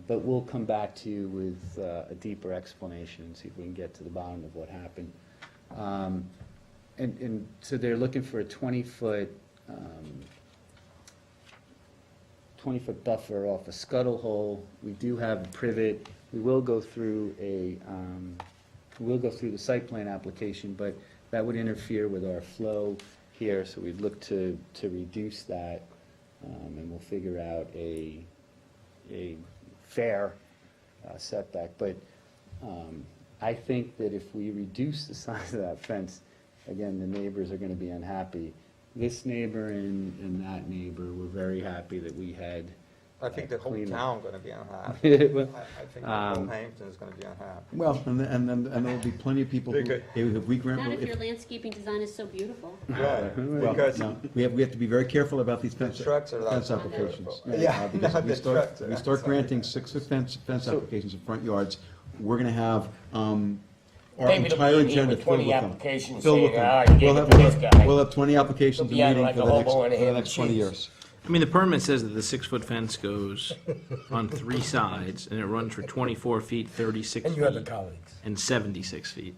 M: But we'll come back to you with a deeper explanation and see if we can get to the bottom of what happened. And so they're looking for a 20-foot 20-foot buffer off a scuttle hole. We do have a privet. We will go through the site plan application, but that would interfere with our flow here, so we'd look to reduce that, and we'll figure out a fair setback. But I think that if we reduce the size of that fence, again, the neighbors are gonna be unhappy. This neighbor and that neighbor were very happy that we had.
P: I think the whole
M: clean up.
P: town gonna be unhappy.
M: Well,
P: I think the whole Hampton is gonna be unhappy.
A: Well, and there'll be plenty of people who, if we grant.
D: Not if your landscaping design is so beautiful.
P: Right,
A: Well,
P: because
A: no, we have to be very careful about these fence
P: trucks are
A: fence
P: like-
A: applications.
P: Yeah,
A: Because
P: no,
A: we
P: the
A: start,
P: trucks are
A: we start
P: outside.
A: granting 6-foot fence applications in front yards, we're gonna have, our
C: David will
A: entire
C: be here
A: agenda
C: with
A: filled
C: 20
A: with them.
C: applications
A: Filled with
C: saying,
A: them.
C: "Ah, you gave it to this guy."
A: We'll have 20 applications a
C: He'll be
A: meeting
C: like
A: for
C: a
A: the next,
C: hobo in a
A: for the
C: ham
A: next
C: and
A: 20
C: cheese.
A: years.
B: I mean, the permit says that the 6-foot fence goes on 3 sides, and it runs for 24 feet, 36
C: And you have the
B: feet,
C: colleagues.
B: and 76 feet,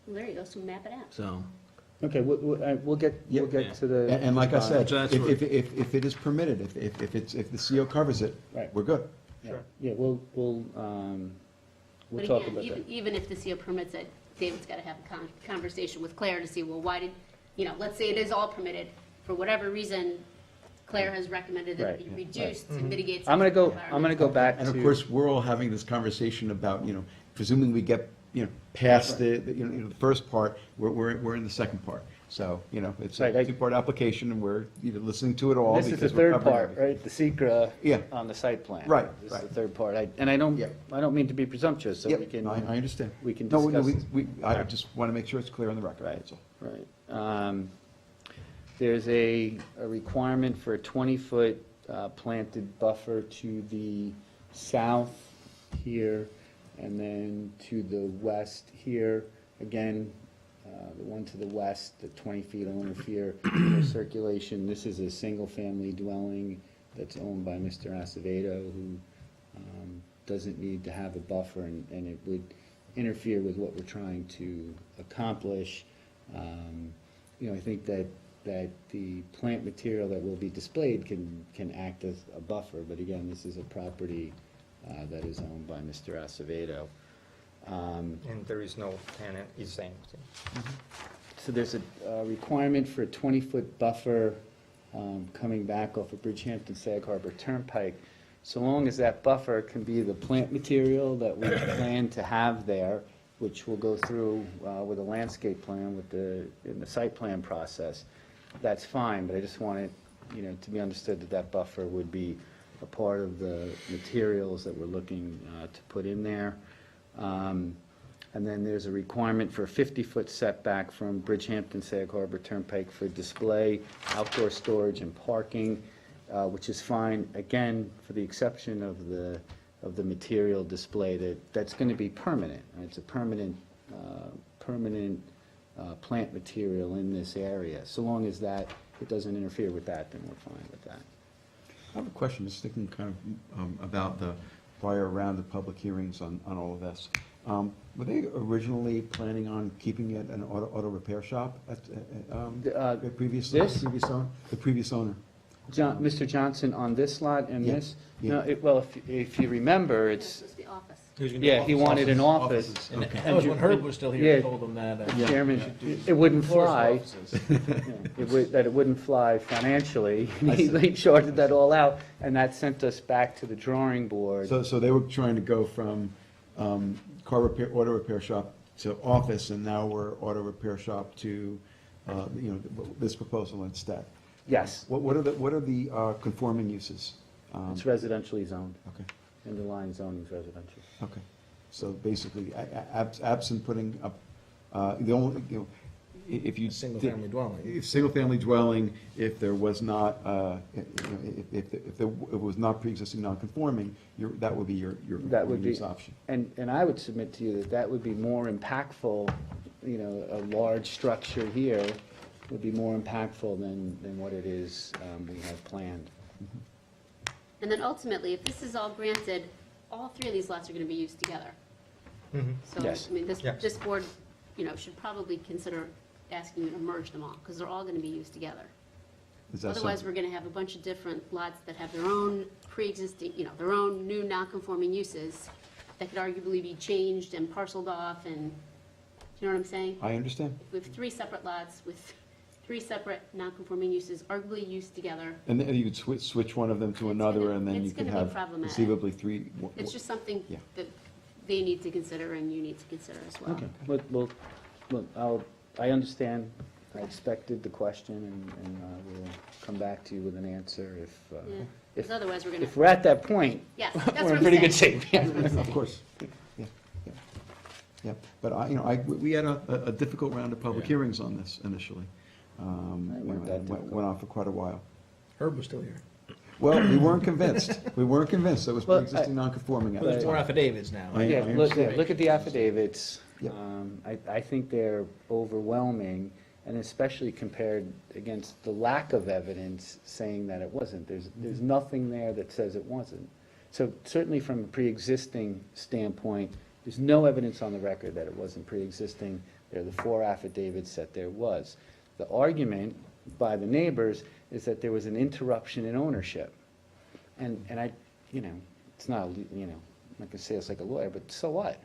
D: Well, there you go, so map it out.
B: so.
M: Okay, we'll get to the.
A: And like I said,
B: So that's
A: if it is permitted, if the CO covers it,
M: Right.
A: we're good.
M: Yeah, we'll
D: But
M: talk
D: again,
M: about that.
D: even if the CO permits it, David's gotta have a conversation with Claire to see, well, why did, you know, let's say it is all permitted, for whatever reason, Claire has recommended that it be
M: Right,
D: reduced to mitigate.
M: I'm gonna
D: some of the
M: go
D: environmental-
M: back to.
A: And of course, we're all having this conversation about, presuming we get, past the first part, we're in the second part. So, it's
M: Right,
A: a
M: I-
A: 2-part application, and we're listening to it all.
M: This is the
A: because we're
M: third
A: covering
M: part,
A: everything.
M: right? The secra
A: Yeah.
M: on the site plan.
A: Right,
M: This is the
A: right.
M: third part. And I don't mean to be presumptuous, so
A: Yep,
M: we can.
A: I understand.
M: We can
A: No,
M: discuss.
A: I just want to make sure it's clear on the record,
M: Right.
A: that's all.
M: Right. There's a requirement for a 20-foot planted buffer to the south here, and then to the west here. Again, the one to the west, the 20 feet will interfere with circulation. This is a single-family dwelling that's owned by Mr. Acevedo, who doesn't need to have a buffer, and it would interfere with what we're trying to accomplish. I think that the plant material that will be displayed can act as a buffer, but again, this is a property that is owned by Mr. Acevedo.
P: And there is no tenant, is saying.
M: So there's a requirement for a 20-foot buffer coming back off of Bridgehampton Sag Harbor Turnpike, so long as that buffer can be the plant material that we plan to have there, which we'll go through with a landscape plan in the site plan process. That's fine, but I just want it, to be understood that that buffer would be a part of the materials that we're looking to put in there. And then there's a requirement for a 50-foot setback from Bridgehampton Sag Harbor Turnpike for display, outdoor storage, and parking, which is fine, again, for the exception of the material display that's going to be permanent. It's a permanent plant material in this area. So long as it doesn't interfere with that, then we're fine with that.
A: I have a question, just thinking kind of about the prior round of public hearings on all of this. Were they originally planning on keeping it an auto repair shop at the previous owner?
M: Mr. Johnson, on this lot and
A: Yeah,
M: this?
A: yeah.
M: No, if you remember, it's,
D: It's the office.
M: yeah, he wanted an office.
B: And
A: Okay.
B: that was when Herb was still here,
M: Yeah.
B: I told him that.
M: Chairman,
B: we should do
M: it wouldn't
B: floors for
M: fly.
B: offices.
M: That it wouldn't fly financially. He charted that all out, and that sent us back to the drawing board.
A: So they were trying to go from auto repair shop to office, and now we're auto repair shop to, this proposal instead.
M: Yes,
A: What are the conforming uses?
M: it's residentially zoned.
A: Okay,
M: Underlying zoning is residential.
A: okay. So basically, absent putting up, the only, if you.
B: Single-family dwelling.
A: If single-family dwelling, if there was not, if it was not pre-existing non-conforming, that would be your
M: That would be,
A: use option.
M: and I would submit to you that would be more impactful, a large structure here would be more impactful than what it is we have planned.
D: And then ultimately, if this is all granted, all three of these lots are going to be used together. So,
M: Yes.
D: I mean, this
P: Yes.
D: board, should probably consider asking you to merge them all, because they're all going to be used together.
A: Is that
D: Otherwise,
A: something-
D: we're going to have a bunch of different lots that have their own pre-existing, their own new non-conforming uses that could arguably be changed and parceled off, and, do you know what I'm saying?
A: I understand.
D: We have three separate lots with three separate non-conforming uses arguably used together.
A: And then you could switch one of them to another, and then you
D: it's
A: could
D: gonna be
A: have
D: problematic.
A: conceivably three.
D: It's just something
A: Yeah.
D: that they need to consider and you need to consider as well.
M: Okay, well, I understand, I expected the question, and we'll come back to you with an answer if,
D: Yeah, because otherwise we're gonna,
M: if we're at that point,
D: yes, that's what
M: we're in
D: I'm
M: pretty good
D: saying.
M: shape.
D: That's what I'm
A: Of
D: saying.
A: course, yeah. But we had a difficult round of public hearings on this initially. Went on for quite a while.
B: Herb was still here.
A: Well, we weren't convinced. We weren't convinced it was
M: Well,
A: pre-existing non-conforming at the
B: There's more
A: time.
B: affidavits now.
A: I understand.
M: Look at the affidavits.
A: Yep.
M: I think they're overwhelming, and especially compared against the lack of evidence saying that it wasn't. There's nothing there that says it wasn't. So certainly from a pre-existing standpoint, there's no evidence on the record that it wasn't pre-existing. There are the 4 affidavits that there was. The argument by the neighbors is that there was an interruption in ownership. And I, it's not, I'm not gonna say it's like a lawyer, but so what?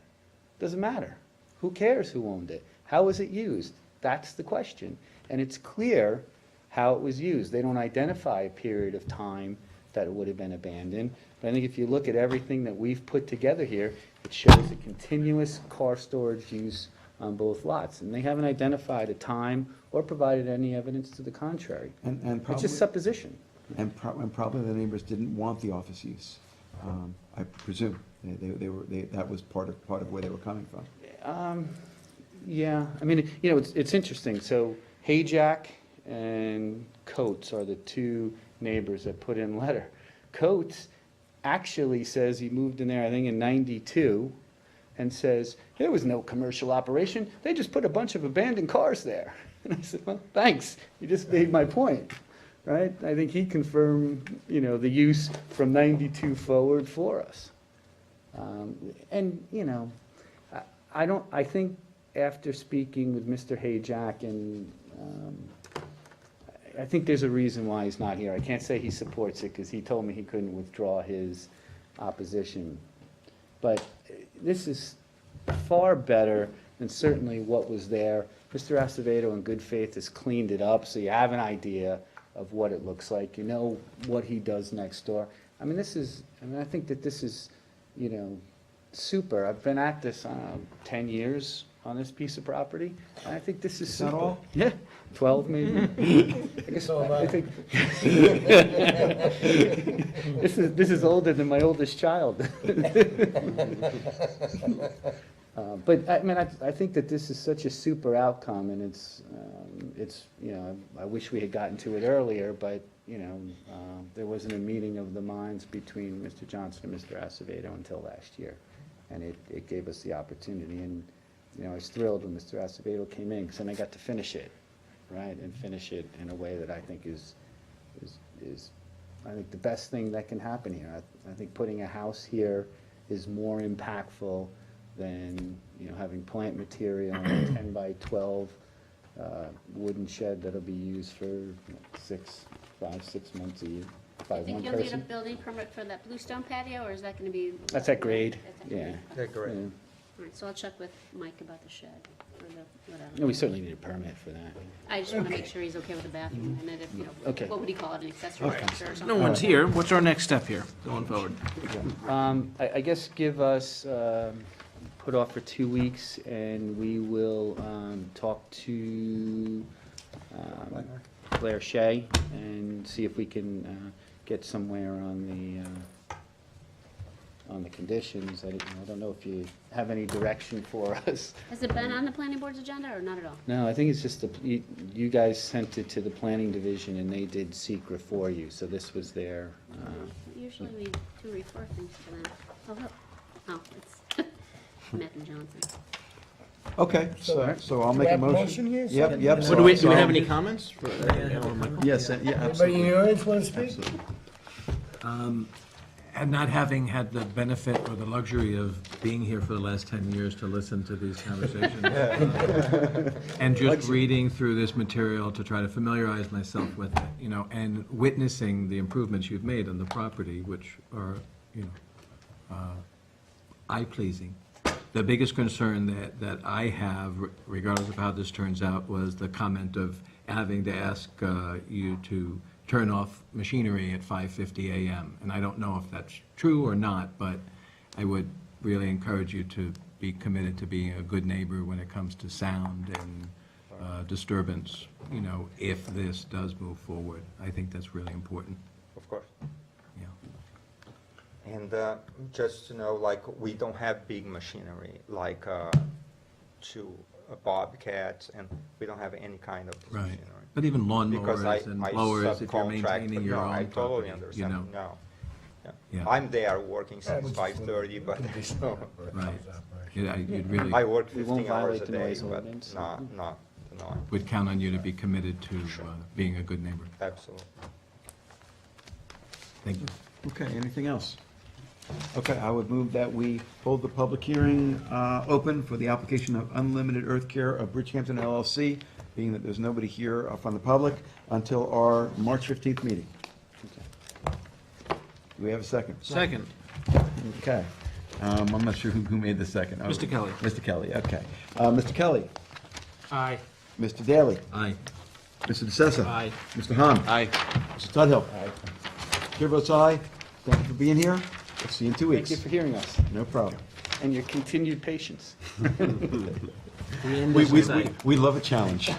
M: Doesn't matter. Who cares who owned it? How was it used? That's the question. And it's clear how it was used. They don't identify a period of time that it would have been abandoned. But I think if you look at everything that we've put together here, it shows a continuous car storage use on both lots. And they haven't identified a time or provided any evidence to the contrary.
A: And
M: It's
A: probably,
M: just supposition.
A: and probably the neighbors didn't want the office use, I presume. That was part of where they were coming from.
M: Yeah, I mean, it's interesting. So Hayjack and Coates are the 2 neighbors that put in letter. Coates actually says he moved in there, I think in 92, and says, there was no commercial operation, they just put a bunch of abandoned cars there. And I said, well, thanks, you just made my point, right? I think he confirmed, the use from 92 forward for us. And, I think after speaking with Mr. Hayjack, and I think there's a reason why he's not here. I can't say he supports it, because he told me he couldn't withdraw his opposition. But this is far better than certainly what was there. Mr. Acevedo, in good faith, has cleaned it up, so you have an idea of what it looks like. You know what he does next door. I think that this is, super. I've been at this, 10 years on this piece of property, and I think this is
A: Is that
M: super.
A: all?
M: Yeah, 12 maybe. I guess, I think. This is older than my oldest child. But I think that this is such a super outcome, and it's I wish we had gotten to it earlier, but there wasn't a meeting of the minds between Mr. Johnson and Mr. Acevedo until last year, and it gave us the opportunity. And I was thrilled when Mr. Acevedo came in, because then I got to finish it, right, and finish it in a way that I think is I think the best thing that can happen here. I think putting a house here is more impactful than having plant material and a 10 by 12 wooden shed that'll be used for 6 months a year by
D: You think
M: one
D: you'll need a
M: person.
D: building permit for that bluestone patio, or is that gonna be?
M: That's at grade,
D: That's at
M: yeah.
D: grade.
I: Yeah, great.
M: Yeah.
D: All right, so I'll check with Mike about the shed, or the, whatever.
M: No, we certainly need a permit for that.
D: I just wanna make sure he's okay with the bathroom, and then if,
M: Okay.
D: what would he call it, an accessory structure or something?
F: No one's here. What's our next step here going forward?
M: I guess give us, put off for 2 weeks, and we will talk to Claire Shea and see if we can get somewhere on the conditions. I don't know if you have any direction for us.
D: Has it been on the planning board's agenda, or not at all?
M: No, I think it's just, you guys sent it to the planning division, and they did secret for you, so this was their,
D: Usually we do refer things to them. Oh, look, it's Matt and Johnson.
A: Okay, so I'll make a
C: Wrap
A: motion.
C: motion here?
A: Yep.
F: So do we have any comments? For,
A: Yes, yeah,
C: Anybody in
A: absolutely.
C: the audience want to speak?
A: Absolutely.
F: And not having had the benefit or the luxury of being here for the last 10 years to listen to these conversations, and just reading through this material to try to familiarize myself with it, and witnessing the improvements you've made on the property, which are, eye-pleasing. The biggest concern that I have, regardless of how this turns out, was the comment of having to ask you to turn off machinery at 5:50 a.m. And I don't know if that's true or not, but I would really encourage you to be committed to being a good neighbor when it comes to sound and disturbance, if this does move forward. I think that's really important.
P: Of course.
F: Yeah.
P: And just to know, we don't have big machinery, like bobcats, and we don't have any kind of
F: Right.
P: machinery.
F: But even
P: Because
F: lawnmowers and
P: my
F: blowers, if you're
P: subcontract-
F: maintaining your
P: no,
F: own
P: I totally
F: property,
P: understand, no.
F: Yeah.
P: I'm there working since 5:30, but
F: Right. Yeah, you'd really,
P: I work
M: We won't
P: 15 hours
M: violate
P: a
M: the
P: day,
M: noise
P: but
M: ordinance.
P: not the noise.
F: would count on you to be committed to being a good neighbor.
P: Absolutely.
F: Thank you.
A: Okay, anything else? Okay, I would move that we hold the public hearing open for the application of Unlimited Earth Care of Bridgehampton LLC, being that there's nobody here from the public, until our March 15th meeting. Do we have a second?
F: Second.
A: Okay. I'm not sure who made the second.
F: Mr. Kelly.
A: Mr. Kelly, okay. Mr. Kelly?
F: Aye.
A: Mr. Daly?
F: Aye.
A: Mr. DeSessa?
F: Aye.
A: Mr. Hahn?
F: Aye.
A: Mr. Tudhill? Chair votes aye. Thank you for being here. We'll see you in 2
M: Thank
A: weeks.
M: you for hearing us,
A: No problem.
M: and your continued patience.
A: We love a challenge.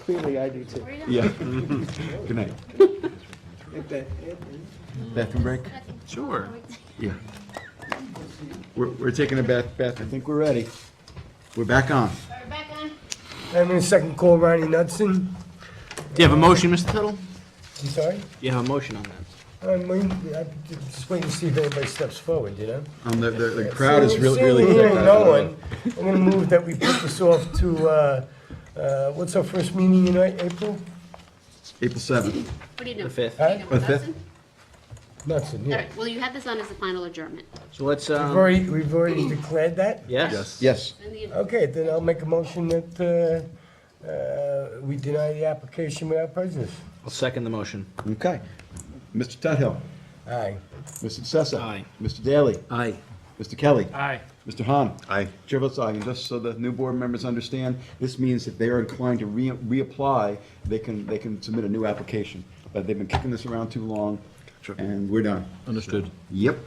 M: Clearly, I do too.
D: Where are you going?
A: Yeah. Good night. Bathroom break?
F: Sure.
A: Yeah. We're taking a bath. I think we're ready. We're back on.
D: Are we back on?
C: I'm going to second call Ronnie Knudsen.
B: Do you have a motion, Mr. Tuttle?
C: I'm sorry?
B: Do you have a motion on that?
C: I'm just waiting to see if anybody steps forward, you know?
A: The crowd is really, really
C: Seeing
A: thick.
C: hearing no one, I'm gonna move that we put this off to, what's our first meeting in April?
A: April 7th.
D: What are you doing?
B: The 5th.
D: Are you doing
A: The 5th?
D: Hudson?
C: Nothing,
D: All
C: yeah.
D: right, well, you have this on as a final adjournment.
B: So let's,
C: We've already declared that?
B: yes?
A: Yes.
D: In the-
C: Okay, then I'll make a motion that, we deny the application without prejudice.
B: I'll second the motion.
A: Okay. Mr. Tuthill.
C: Aye.
A: Mr. Sessa.
B: Aye.
A: Mr. Daly.
B: Aye.
A: Mr. Kelly.
B: Aye.
A: Mr. Hahn.
I: Aye.
A: Chair votes aye, and just so the new board members understand, this means if they are inclined to reapply, they can submit a new application. But they've been kicking this around too long, and we're done.
F: Understood.
A: Yep.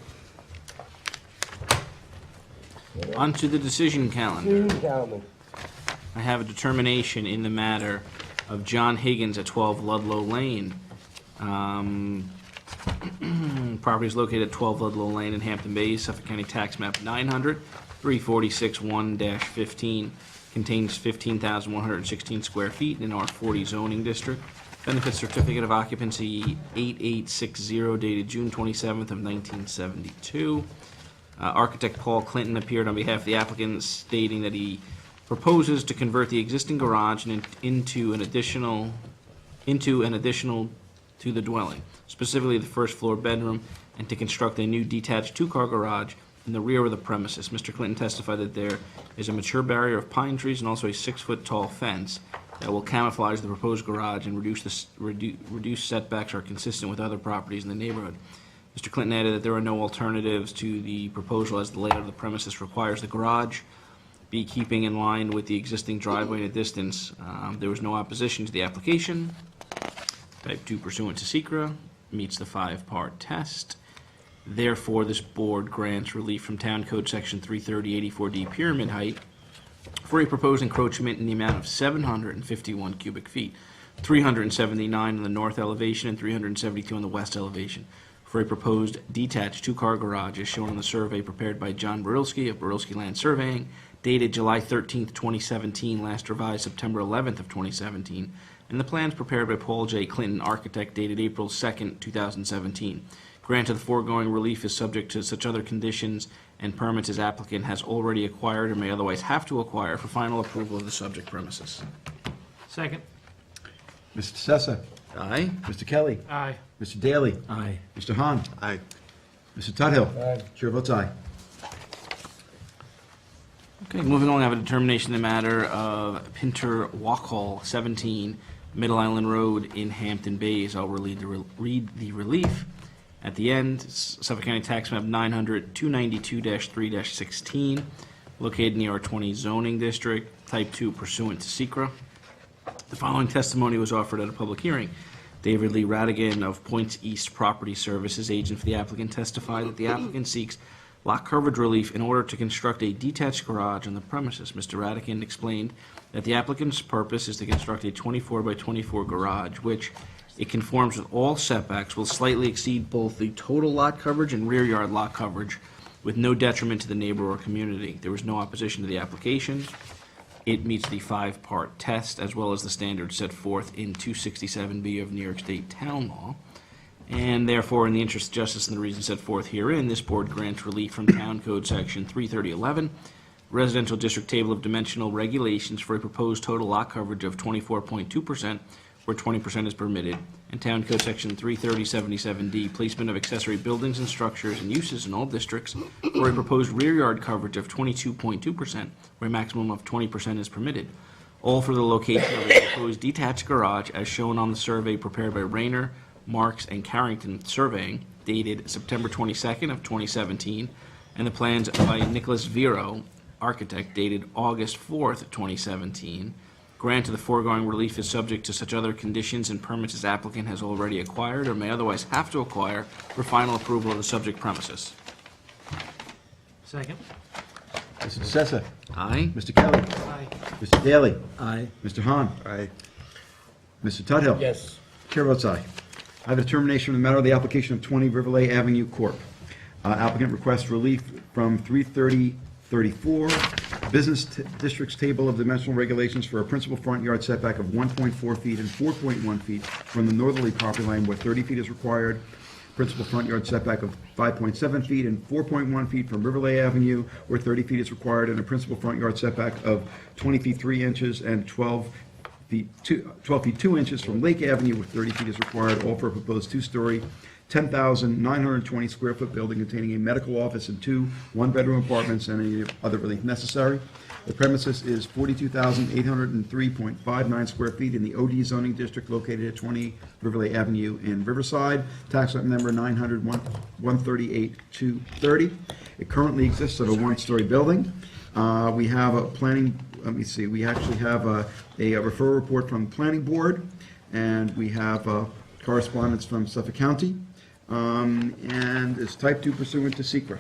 B: On to the decision calendar.
C: Hearing calendar.
B: I have a determination in the matter of John Higgins at 12 Ludlow Lane. Property is located at 12 Ludlow Lane in Hampton Bays, Suffolk County Tax Map 900, 346-1-15, contains 15,116 square feet in R40 zoning district. Benefit certificate of occupancy 8860 dated June 27th of 1972. Architect Paul Clinton appeared on behalf of the applicant stating that he proposes to convert the existing garage into an additional to the dwelling, specifically the first floor bedroom, and to construct a new detached two-car garage in the rear of the premises. Mr. Clinton testified that there is a mature barrier of pine trees and also a 6-foot-tall fence that will camouflage the proposed garage and reduce setbacks are consistent with other properties in the neighborhood. Mr. Clinton added that there are no alternatives to the proposal as the layout of the premises requires the garage be keeping in line with the existing driveway in a distance. There was no opposition to the application. Type 2 pursuant to SECRA, meets the 5-part test. Therefore, this board grants relief from Town Code Section 330-84D pyramid height for a proposed encroachment in the amount of 751 cubic feet, 379 on the north elevation and 372 on the west elevation, for a proposed detached two-car garage as shown on the survey prepared by John Barilski of Barilski Land Surveying, dated July 13th, 2017, last revised September 11th of 2017, and the plans prepared by Paul J. Clinton, architect, dated April 2nd, 2017. Grant of the foregoing relief is subject to such other conditions and permits as applicant has already acquired or may otherwise have to acquire for final approval of the subject premises. Second.
A: Mr. Sessa.
B: Aye.
A: Mr. Kelly.
B: Aye.
A: Mr. Daly.
F: Aye.
A: Mr. Hahn.
I: Aye.
A: Mr. Tuthill.
C: Aye.
A: Chair votes aye.
B: Okay, moving on, I have a determination in the matter of Pinter Walk Hall, 17 Middle Island Road in Hampton Bays. I'll read the relief. At the end, Suffolk County Tax Map 900, 292-3-16, located in the R20 zoning district, type 2 pursuant to SECRA. The following testimony was offered at a public hearing. David Lee Radigan of Points East Property Services, agent for the applicant, testified that the applicant seeks lot coverage relief in order to construct a detached garage on the premises. Mr. Radigan explained that the applicant's purpose is to construct a 24 by 24 garage, which it conforms with all setbacks, will slightly exceed both the total lot coverage and rear yard lot coverage with no detriment to the neighbor or community. There was no opposition to the application. It meets the 5-part test as well as the standards set forth in 267B of New York State Town Law. And therefore, in the interest of justice and the reasons set forth herein, this board grants relief from Town Code Section 33011, Residential District Table of Dimensional Regulations for a proposed total lot coverage of 24.2%, where 20% is permitted, and Town Code Section 33077D, placement of accessory buildings and structures and uses in all districts, for a proposed rear yard coverage of 22.2%, where a maximum of 20% is permitted. All for the location of a proposed detached garage as shown on the survey prepared by Rayner, Marks, and Carrington Surveying, dated September 22nd of 2017, and the plans by Nicholas Vero, architect, dated August 4th, 2017. Grant of the foregoing relief is subject to such other conditions and permits as applicant has already acquired or may otherwise have to acquire for final approval of the subject premises. Second.
A: Mr. Sessa.
B: Aye.
A: Mr. Kelly.
B: Aye.
A: Mr. Daly.
F: Aye.
A: Mr. Hahn.
I: Aye.
A: Mr. Tuthill.
C: Yes.
A: Chair votes aye. I have a determination in the matter of the application of 20 Riverlay Avenue Corp. Applicant requests relief from 330 34, business district's table of dimensional regulations for a principal front yard setback of 1.4 feet and 4.1 feet from the northerly property line where 30 feet is required. Principal front yard setback of 5.7 feet and 4.1 feet from Riverlay Avenue where 30 feet is required, and a principal front yard setback of 20 feet 3 inches and 12 feet 2 inches from Lake Avenue where 30 feet is required, all for a proposed two-story, 10,920 square foot building containing a medical office and 2 one-bedroom apartments and any other relief necessary. The premises is 42,803.59 square feet in the OD zoning district located at 20 Riverlay Avenue in Riverside. Tax map number 900-138-230. It currently exists of a one-story building. We have a planning, let me see, we actually have a referral report from the planning board, and we have correspondence from Suffolk County, and it's type 2 pursuant to SECRA.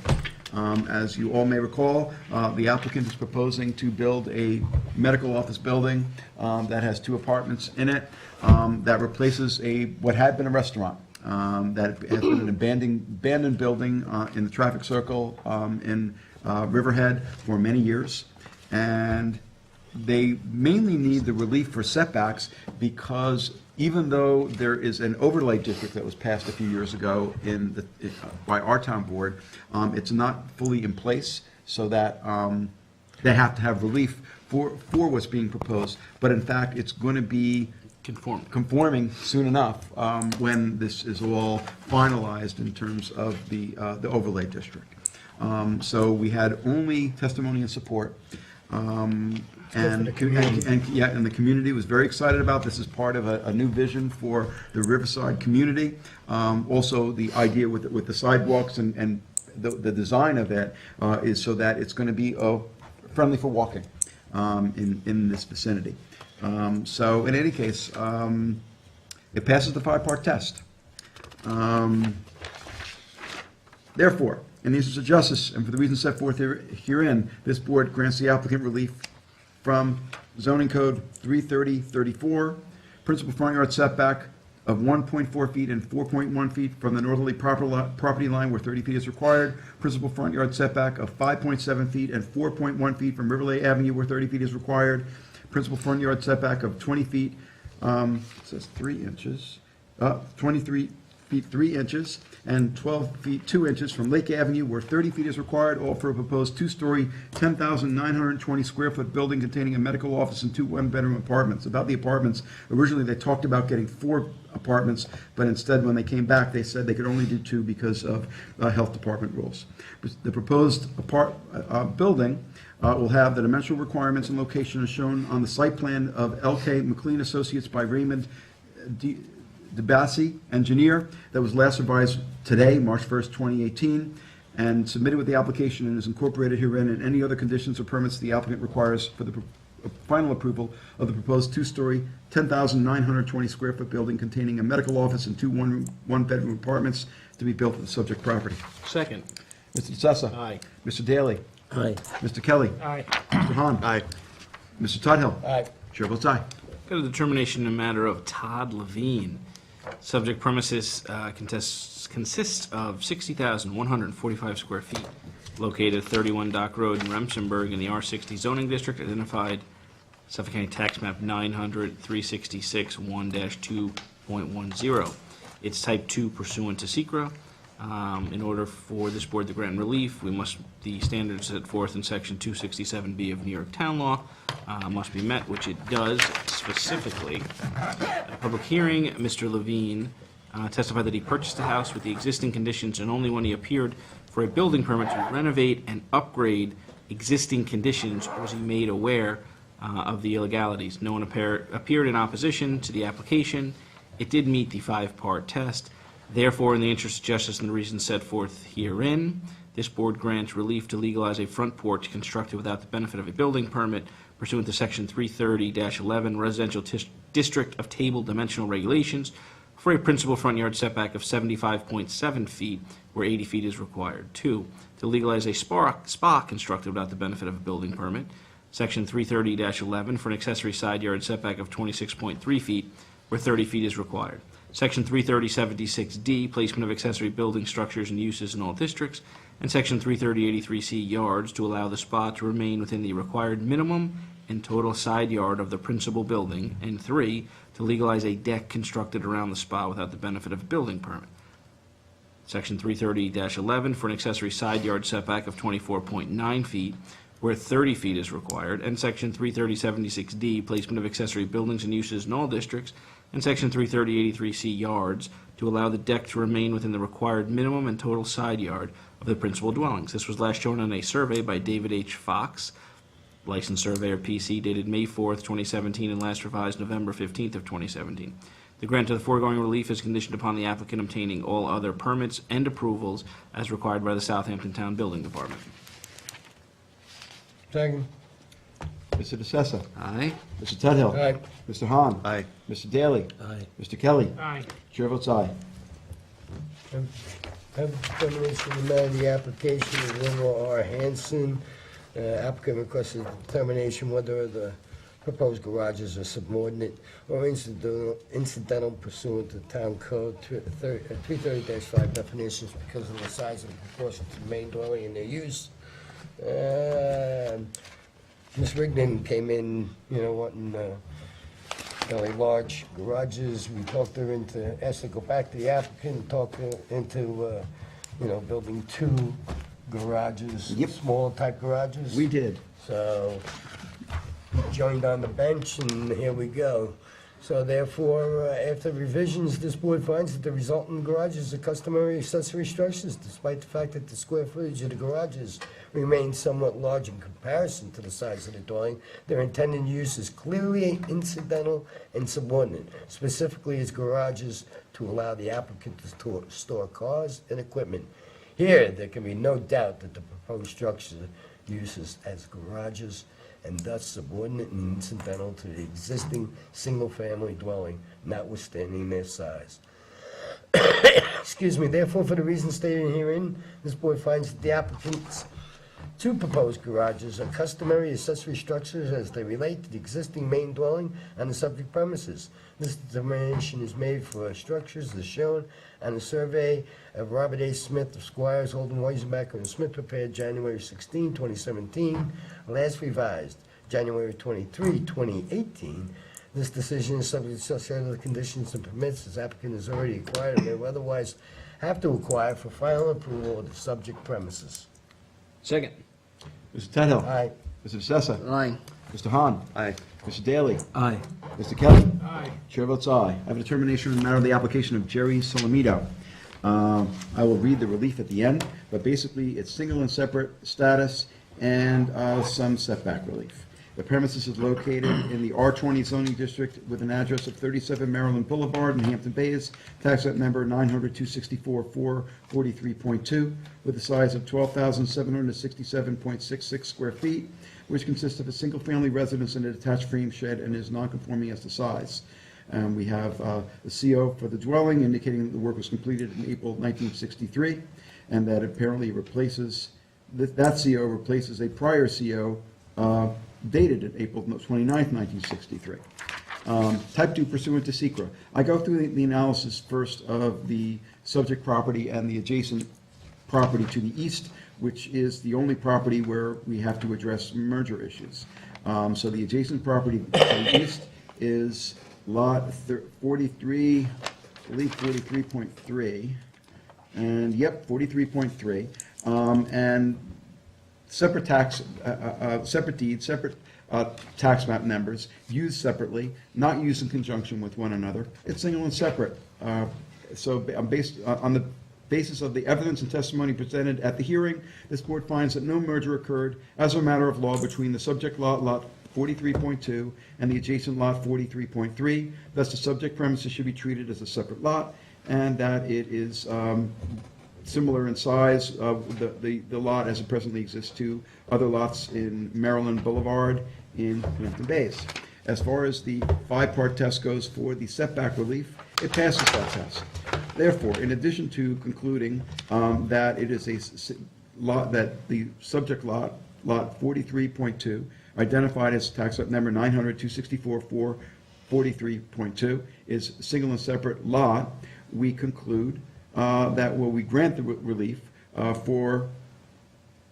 A: As you all may recall, the applicant is proposing to build a medical office building that has 2 apartments in it that replaces what had been a restaurant that has been an abandoned building in the traffic circle in Riverhead for many years. And they mainly need the relief for setbacks because even though there is an overlay district that was passed a few years ago by our town board, it's not fully in place, so that they have to have relief for what's being proposed. But in fact, it's going to be conforming soon enough when this is all finalized in terms of the overlay district. So we had only testimony and support. And the community was very excited about this as part of a new vision for the Riverside community. Also, the idea with the sidewalks and the design of it is so that it's going to be friendly for walking in this vicinity. So in any case, it passes the 5-part test. Therefore, in the interest of justice and for the reasons set forth herein, this board grants the applicant relief from zoning code 330-34, principal front yard setback of 1.4 feet and 4.1 feet from the northerly property line where 30 feet is required, principal front yard setback of 5.7 feet and 4.1 feet from Riverlay Avenue where 30 feet is required, principal front yard setback of 20 feet, it says 3 inches, 23 feet 3 inches, and 12 feet 2 inches from Lake Avenue where 30 feet is required, all for a proposed 2-story, 10,920 square foot building containing a medical office and 2 one-bedroom apartments. About the apartments, originally they talked about getting 4 apartments, but instead when they came back, they said they could only do 2 because of health department rules. The proposed building will have the dimensional requirements and location as shown on the site plan of L.K. McLean Associates by Raymond DeBassi, engineer, that was last revised today, March 1st, 2018, and submitted with the application and is incorporated herein, and any other conditions or permits the applicant requires for the final approval of the proposed 2-story, 10,920 square foot building containing a medical office and 2 one-bedroom apartments to be built on the subject property.
B: Second.
A: Mr. DeSessa.
B: Aye.
A: Mr. Daly.
C: Aye.
A: Mr. Kelly.
B: Aye.
A: Mr. Hahn.
I: Aye.
A: Mr. Tudhill.
C: Aye.
A: Chair votes aye.
B: Got a determination in the matter of Todd Levine. Subject premises consists of 60,145 square feet, located at 31 Dock Road in Remsenburg in the R60 zoning district, identified Suffolk County Tax Map 900-366-1-2.10. It's type 2 pursuant to SECRA. In order for this board to grant relief, the standards set forth in Section 267B of New York Town Law must be met, which it does. Specifically, at a public hearing, Mr. Levine testified that he purchased the house with the existing conditions, and only when he appeared for a building permit to renovate and upgrade existing conditions was he made aware of the illegalities. No one appeared in opposition to the application. It did meet the 5-part test. Therefore, in the interest of justice and the reasons set forth herein, this board grants relief to legalize a front porch constructed without the benefit of a building permit pursuant to Section 330-11 Residential District of Table Dimensional Regulations for a principal front yard setback of 75.7 feet where 80 feet is required. 2, to legalize a spa constructed without the benefit of a building permit. Section 330-11 for an accessory side yard setback of 26.3 feet where 30 feet is required. Section 330-76D, placement of accessory building structures and uses in all districts, and Section 330-83C yards to allow the spa to remain within the required minimum and total side yard of the principal building, and 3, to legalize a deck constructed around the spa without the benefit of a building permit. Section 330-11 for an accessory side yard setback of 24.9 feet, where 30 feet is required, and Section 330-76D, placement of accessory buildings and uses in all districts, and Section 330-83C yards to allow the deck to remain within the required minimum and total side yard of the principal dwellings. This was last shown on a survey by David H. Fox, licensed surveyor PC, dated May 4th, 2017, and last revised November 15th of 2017. The grant of the foregoing relief is conditioned upon the applicant obtaining all other permits and approvals as required by the Southampton Town Building Department.
C: Second.
A: Mr. DeCessa.
B: Aye.
A: Mr. Tudhill.
C: Aye.
A: Mr. Hahn.
I: Aye.
A: Mr. Daly.
C: Aye.
A: Mr. Kelly.
B: Aye.
A: Chair votes aye.
C: Have determination of the matter of the application of Wilma R. Hanson. Applicant requested determination whether the proposed garages are subordinate or incidental pursuant to Town Code 330-5 definitions because of the size and proportion to the main dwelling and their use. Ms. Rigdon came in, wanting fairly large garages. We talked her into, asked her to go back to the applicant and talk her into, building 2 garages,
A: Yep.
C: small type garages.
A: We did.
C: So, joined on the bench, and here we go. So therefore, after revisions, this board finds that the resultant garages are customary accessory structures, despite the fact that the square footage of the garages remains somewhat large in comparison to the size of the dwelling. Their intended use is clearly incidental and subordinate, specifically as garages to allow the applicant to store cars and equipment. Here, there can be no doubt that the proposed structure uses as garages and thus subordinate and incidental to the existing single-family dwelling, notwithstanding their size. Excuse me, therefore, for the reasons stated herein, this board finds that the applicant's 2 proposed garages are customary accessory structures as they relate to the existing main dwelling on the subject premises. This determination is made for structures as shown on the survey of Robert A. Smith of Squires, Holden, Weisenbacher, and Smith, prepared January 16, 2017, last revised January 23, 2018. This decision is subject to such other conditions and permits as applicant has already acquired and may otherwise have to acquire for final approval of the subject premises.
B: Second.
A: Mr. Tudhill.
C: Aye.
A: Mr. DeCessa.
C: Aye.
A: Mr. Hahn.
I: Aye.
A: Mr. Daly.
C: Aye.
A: Mr. Kelly.
B: Aye.
A: Chair votes aye. I have a determination on the matter of the application of Jerry Solomito. I will read the relief at the end, but basically it's single and separate status and some setback relief. The premises is located in the R20 zoning district with an address of 37 Maryland Boulevard in Hampton Bays, tax map number 900-264-443.2, with a size of 12,767.66 square feet, which consists of a single-family residence and a detached frame shed and is non-conforming as to size. We have a CO for the dwelling indicating that the work was completed in April 1963, and that apparently replaces, that CO replaces a prior CO dated in April 29th, 1963. Type 2 pursuant to SECRA. I go through the analysis first of the subject property and the adjacent property to the east, which is the only property where we have to address merger issues. So the adjacent property to the east is lot 43, I believe 43.3, and yep, 43.3, and separate tax, separate deeds, separate tax map numbers, used separately, not used in conjunction with one another. It's single and separate. So based on the basis of the evidence and testimony presented at the hearing, this board finds that no merger occurred as a matter of law between the subject lot, lot 43.2, and the adjacent lot 43.3. Thus, the subject premises should be treated as a separate lot, and that it is similar in size of the lot as it presently exists to other lots in Maryland Boulevard in Hampton Bays. As far as the 5-part test goes for the setback relief, it passes that test. Therefore, in addition to concluding that it is a lot, that the subject lot, lot 43.2, identified as tax lot number 900-264-443.2, is a single and separate lot, we conclude that we grant the relief for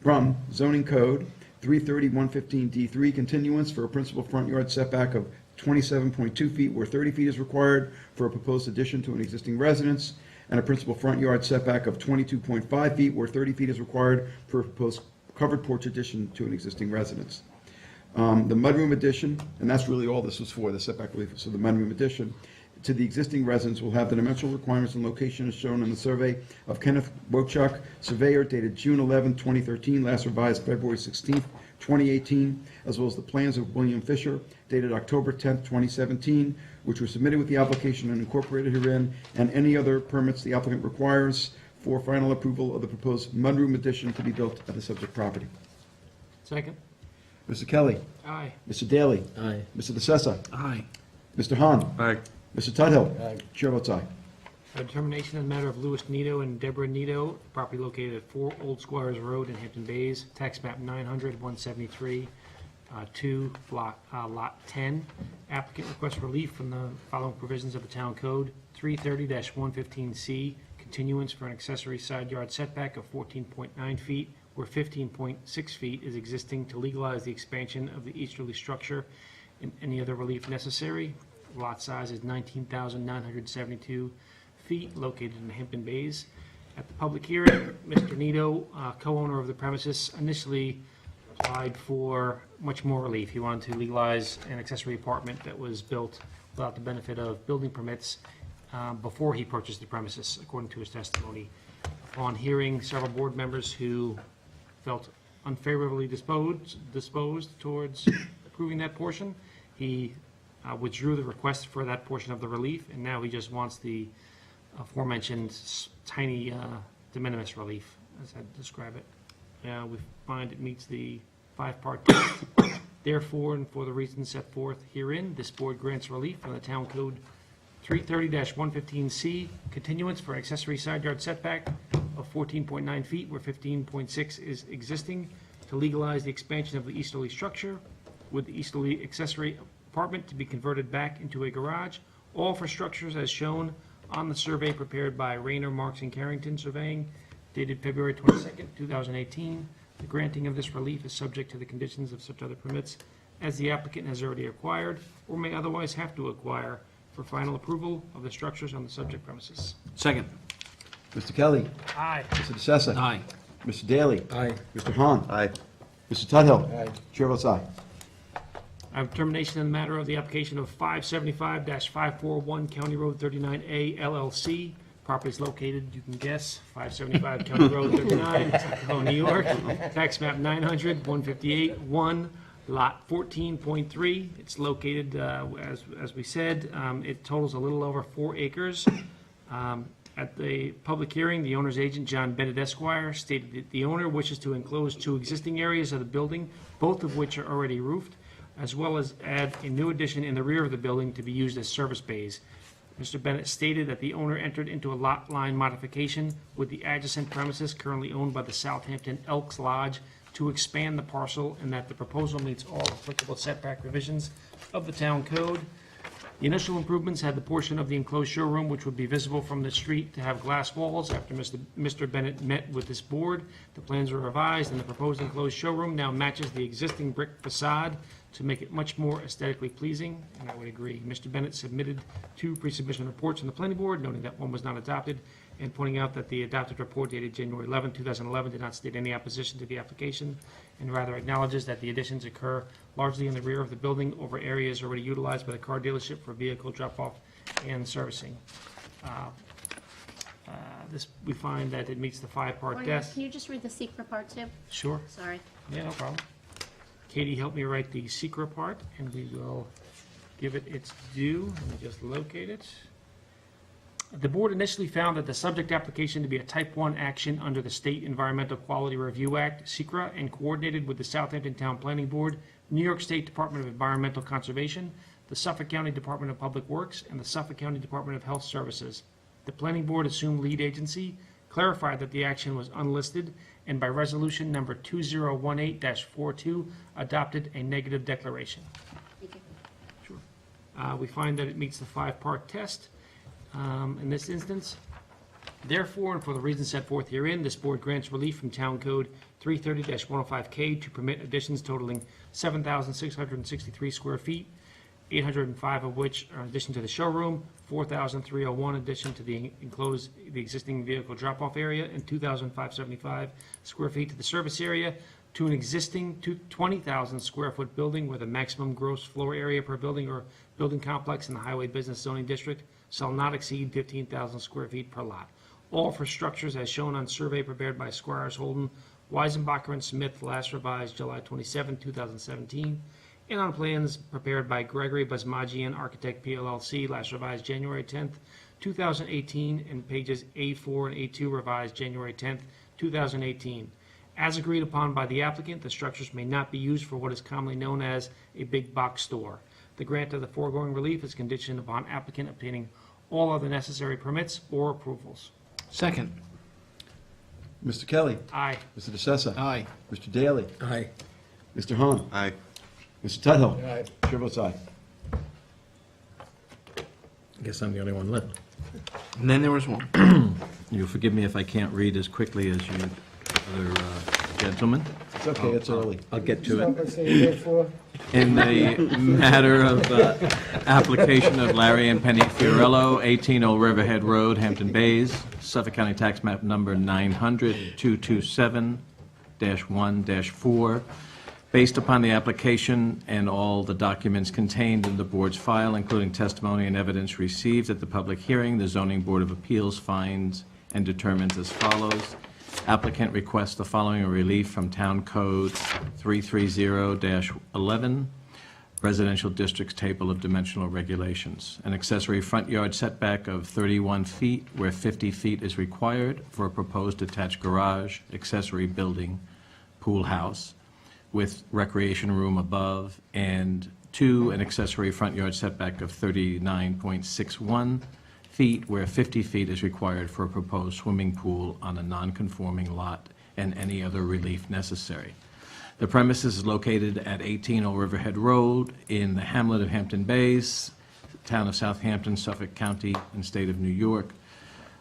A: from zoning code 330-115D3, continuance for a principal front yard setback of 27.2 feet where 30 feet is required for a proposed addition to an existing residence, and a principal front yard setback of 22.5 feet where 30 feet is required for a proposed covered porch addition to an existing residence. The mudroom addition, and that's really all this was for, the setback relief, so the mudroom addition to the existing residence will have the dimensional requirements and location as shown in the survey of Kenneth Wochuk, surveyor, dated June 11, 2013, last revised February 16, 2018, as well as the plans of William Fisher, dated October 10, 2017, which were submitted with the application and incorporated herein, and any other permits the applicant requires for final approval of the proposed mudroom addition to be built at the subject property.
B: Second.
A: Mr. Kelly.
B: Aye.
A: Mr. Daly.
B: Aye.
A: Mr. DeSessa.
B: Aye.
A: Mr. Hahn.
N: Aye.
A: Mr. Tudhill.
C: Aye.
A: Chair votes aye.
B: A determination in the matter of Louis Nito and Deborah Nito, property located at 4 Old Squires Road in Hampton Bays, tax map 900, 173, 2, lot 10. Applicant requests relief from the following provisions of the town code: 330-115C, continuance for an accessory side yard setback of 14.9 feet, where 15.6 feet is existing, to legalize the expansion of the easterly structure, and any other relief necessary. Lot size is 19,972 feet, located in Hampton Bays. At the public hearing, Mr. Nito, co-owner of the premises, initially applied for much more relief. He wanted to legalize an accessory apartment that was built without the benefit of building permits before he purchased the premises, according to his testimony. Upon hearing several board members who felt unfavorably disposed towards approving that portion, he withdrew the request for that portion of the relief, and now he just wants the aforementioned tiny de minimis relief, as I describe it. We find it meets the 5-part test. Therefore, and for the reasons set forth herein, this board grants relief from the town code 330-115C, continuance for an accessory side yard setback of 14.9 feet where 15.6 is existing, to legalize the expansion of the easterly structure, with the easterly accessory apartment to be converted back into a garage, all for structures as shown on the survey prepared by Rayner, Marks, and Carrington Surveying, dated February 22nd, 2018. The granting of this relief is subject to the conditions of such other permits as the applicant has already acquired or may otherwise have to acquire for final approval of the structures on the subject premises. Second.
A: Mr. Kelly.
B: Aye.
A: Mr. DeSessa.
B: Aye.
A: Mr. Daly.
B: Aye.
A: Mr. Hahn.
N: Aye.
A: Mr. Tudhill.
C: Aye.
A: Chair votes aye.
B: I have determination in the matter of the application of 575-541 County Road 39A LLC. Property is located, you can guess, 575 County Road 39, Tuckahoe, New York. Tax map 900, 158, 1, lot 14.3. It's located, as we said, it totals a little over 4 acres. At the public hearing, the owner's agent, John Bennett Esquire, stated that the owner wishes to enclose 2 existing areas of the building, both of which are already roofed, as well as add a new addition in the rear of the building to be used as service bays. Mr. Bennett stated that the owner entered into a lot line modification with the adjacent premises currently owned by the Southampton Elks Lodge to expand the parcel, and that the proposal meets all applicable setback revisions of the town code. The initial improvements had the portion of the enclosed showroom which would be visible from the street to have glass walls. After Mr. Bennett met with this board, the plans were revised, and the proposed enclosed showroom now matches the existing brick facade to make it much more aesthetically pleasing, and I would agree. Mr. Bennett submitted 2 pre-submission reports from the planning board, noting that one was not adopted, and pointing out that the adopted report dated January 11, 2011 did not state any opposition to the application, and rather acknowledges that the additions occur largely in the rear of the building over areas already utilized by the car dealership for vehicle drop-off and servicing. We find that it meets the 5-part
D: Or
B: test.
D: can you just read the secret part too?
B: Sure.
D: Sorry.
B: Yeah, no problem. Katie helped me write the secret part, and we will give it its due. Let me just locate it. The board initially found that the subject application to be a Type 1 action under the State Environmental Quality Review Act, SECRA, and coordinated with the Southampton Town Planning Board, New York State Department of Environmental Conservation, the Suffolk County Department of Public Works, and the Suffolk County Department of Health Services. The planning board assumed lead agency, clarified that the action was unlisted, and by resolution number 2018-42, adopted a negative declaration.
D: Thank you.
B: Sure. We find that it meets the 5-part test. In this instance,
Q: Therefore, and for the reasons set forth herein, this board grants relief from Town Code 330-105K to permit additions totaling 7,663 square feet, 805 of which are in addition to the showroom, 4,301 addition to the existing vehicle drop-off area, and 2,575 square feet to the service area, to an existing 20,000 square foot building where the maximum gross floor area per building or building complex in the Highway Business Zoning District shall not exceed 15,000 square feet per lot. All for structures as shown on survey prepared by Squires Holden, Weisenbacher and Smith, last revised July 27, 2017, and on plans prepared by Gregory Basmagian Architect PLLC, last revised January 10th, 2018, and pages A4 and A2 revised January 10th, 2018. As agreed upon by the applicant, the structures may not be used for what is commonly known as a big box store. The grant of the foregoing relief is conditioned upon applicant obtaining all other necessary permits or approvals.
B: Second.
A: Mr. Kelly.
Q: Aye.
A: Mr. DeSessa.
B: Aye.
A: Mr. Daly.
B: Aye.
A: Mr. Hahn.
I: Aye.
A: Mr. Tudhill.
C: Aye.
A: Chair votes aye.
F: I guess I'm the only one left.
B: And then there was one.
F: You'll forgive me if I can't read as quickly as you other gentlemen.
A: It's okay, it's early.
F: I'll get to
C: Stop
F: it.
C: by saying therefore.
F: In the matter of application of Larry and Penny Fiorello, 18 Old Riverhead Road, Hampton Bays, Suffolk County Tax Map Number 900-227-1-4, based upon the application and all the documents contained in the board's file, including testimony and evidence received at the public hearing, the Zoning Board of Appeals finds and determines as follows. Applicant requests the following relief from Town Code 330-11, Residential Districts Table of Dimensional Regulations. An accessory front yard setback of 31 feet where 50 feet is required for a proposed attached garage, accessory building, pool house, with recreation room above, and 2, an accessory front yard setback of 39.61 feet where 50 feet is required for a proposed swimming pool on a non-conforming lot, and any other relief necessary. The premises is located at 18 Old Riverhead Road in the hamlet of Hampton Bays, town of Southampton, Suffolk County, and state of New York.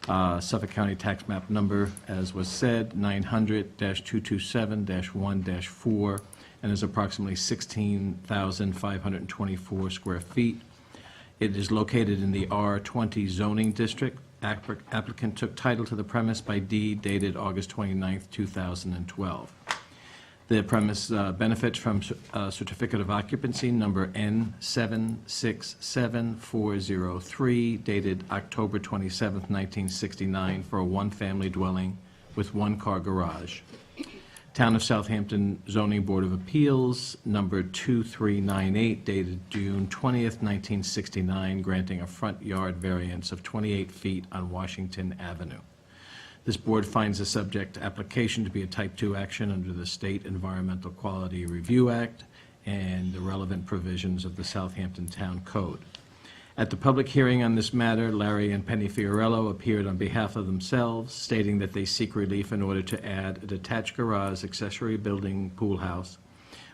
F: Suffolk County Tax Map Number, as was said, 900-227-1-4, and is approximately 16,524 square feet. It is located in the R20 zoning district. Applicant took title to the premise by deed dated August 29, 2012. The premise benefits from certificate of occupancy number N767403 dated October 27, 1969 for a one-family dwelling with one-car garage. Town of Southampton Zoning Board of Appeals, number 2398, dated June 20th, 1969, granting a front yard variance of 28 feet on Washington Avenue. This board finds the subject application to be a Type 2 action under the State Environmental Quality Review Act and the relevant provisions of the Southampton Town Code. At the public hearing on this matter, Larry and Penny Fiorello appeared on behalf of themselves, stating that they seek relief in order to add a detached garage, accessory building, pool house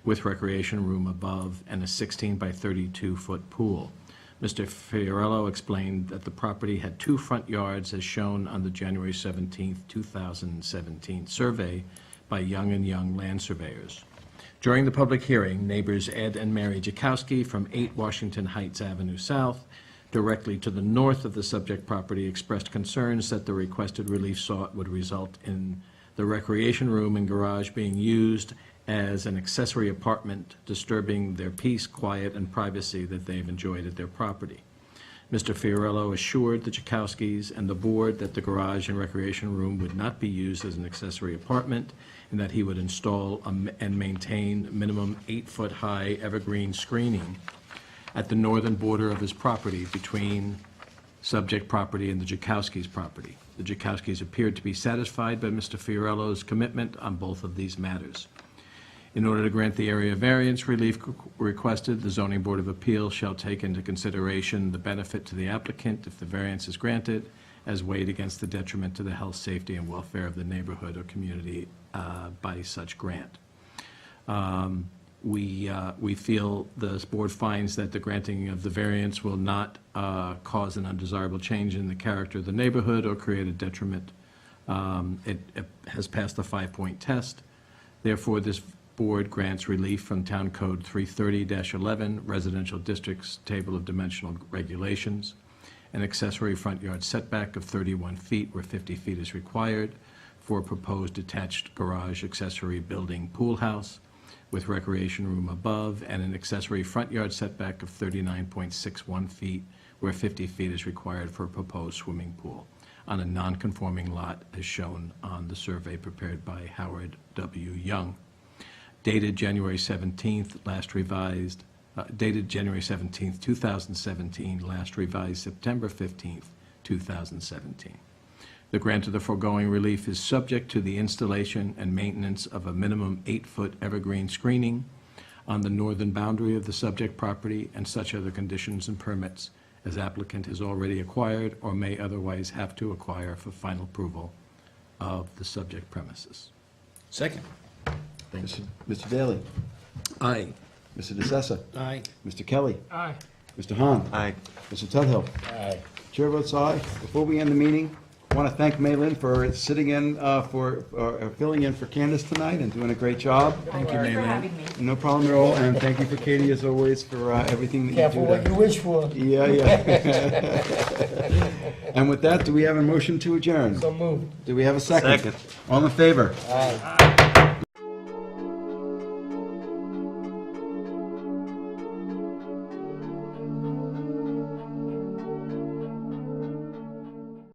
F: with recreation room above and a 16 by 32-foot pool. Mr. Fiorello explained that the property had 2 front yards as shown on the January 17, 2017 survey by Young & Young Land Surveyors. During the public hearing, neighbors Ed and Mary Jakowski from 8 Washington Heights Avenue South, directly to the north of the subject property, expressed concerns that the requested relief sought would result in the recreation room and garage being used as an accessory apartment, disturbing their peace, quiet, and privacy that they've enjoyed at their property. Mr. Fiorello assured the Jakowskis and the board that the garage and recreation room would not be used as an accessory apartment, and that he would install and maintain minimum 8-foot-high evergreen screening at the northern border of his property between subject property and the Jakowskis' property. The Jakowskis appeared to be satisfied by Mr. Fiorello's commitment on both of these matters. In order to grant the area variance relief requested, the Zoning Board of Appeals shall take into consideration the benefit to the applicant if the variance is granted, as weighed against the detriment to the health, safety, and welfare of the neighborhood or community by such grant. We feel the board finds that the granting of the variance will not cause an undesirable change in the character of the neighborhood or create a detriment. It has passed the 5-point test. Therefore, this board grants relief from Town Code 330-11, Residential Districts Table of Dimensional Regulations, an accessory front yard setback of 31 feet where 50 feet is required for a proposed detached garage accessory building pool house with recreation room above, and an accessory front yard setback of 39.61 feet where 50 feet is required for a proposed swimming pool on a non-conforming lot as shown on the survey prepared by Howard W. Young. Dated January 17th, dated January 17th, 2017, last revised September 15th, 2017. The grant of the foregoing relief is subject to the installation and maintenance of a minimum 8-foot evergreen screening on the northern boundary of the subject property and such other conditions and permits as applicant has already acquired or may otherwise have to acquire for final approval of the subject premises.
A: Second. Mr. Daly.
C: Aye.
A: Mr. DeSessa.
C: Aye.
A: Mr. Kelly.
Q: Aye.
A: Mr. Hahn.
I: Aye.
A: Mr. Tudhill.
C: Aye.
A: Chair votes aye. Before we end the meeting, I want to thank Maylin for sitting in, filling in for Candace tonight and doing a great job.
F: Thank you, Maylin.
A: No problem at all, and thank you for Katie, as always, for everything that you do.
C: Careful what you wish for.
A: Yeah, yeah. And with that, do we have a motion to adjourn?
C: So moved.
A: Do we have a second?
I: Second.
A: All in favor?
C: Aye.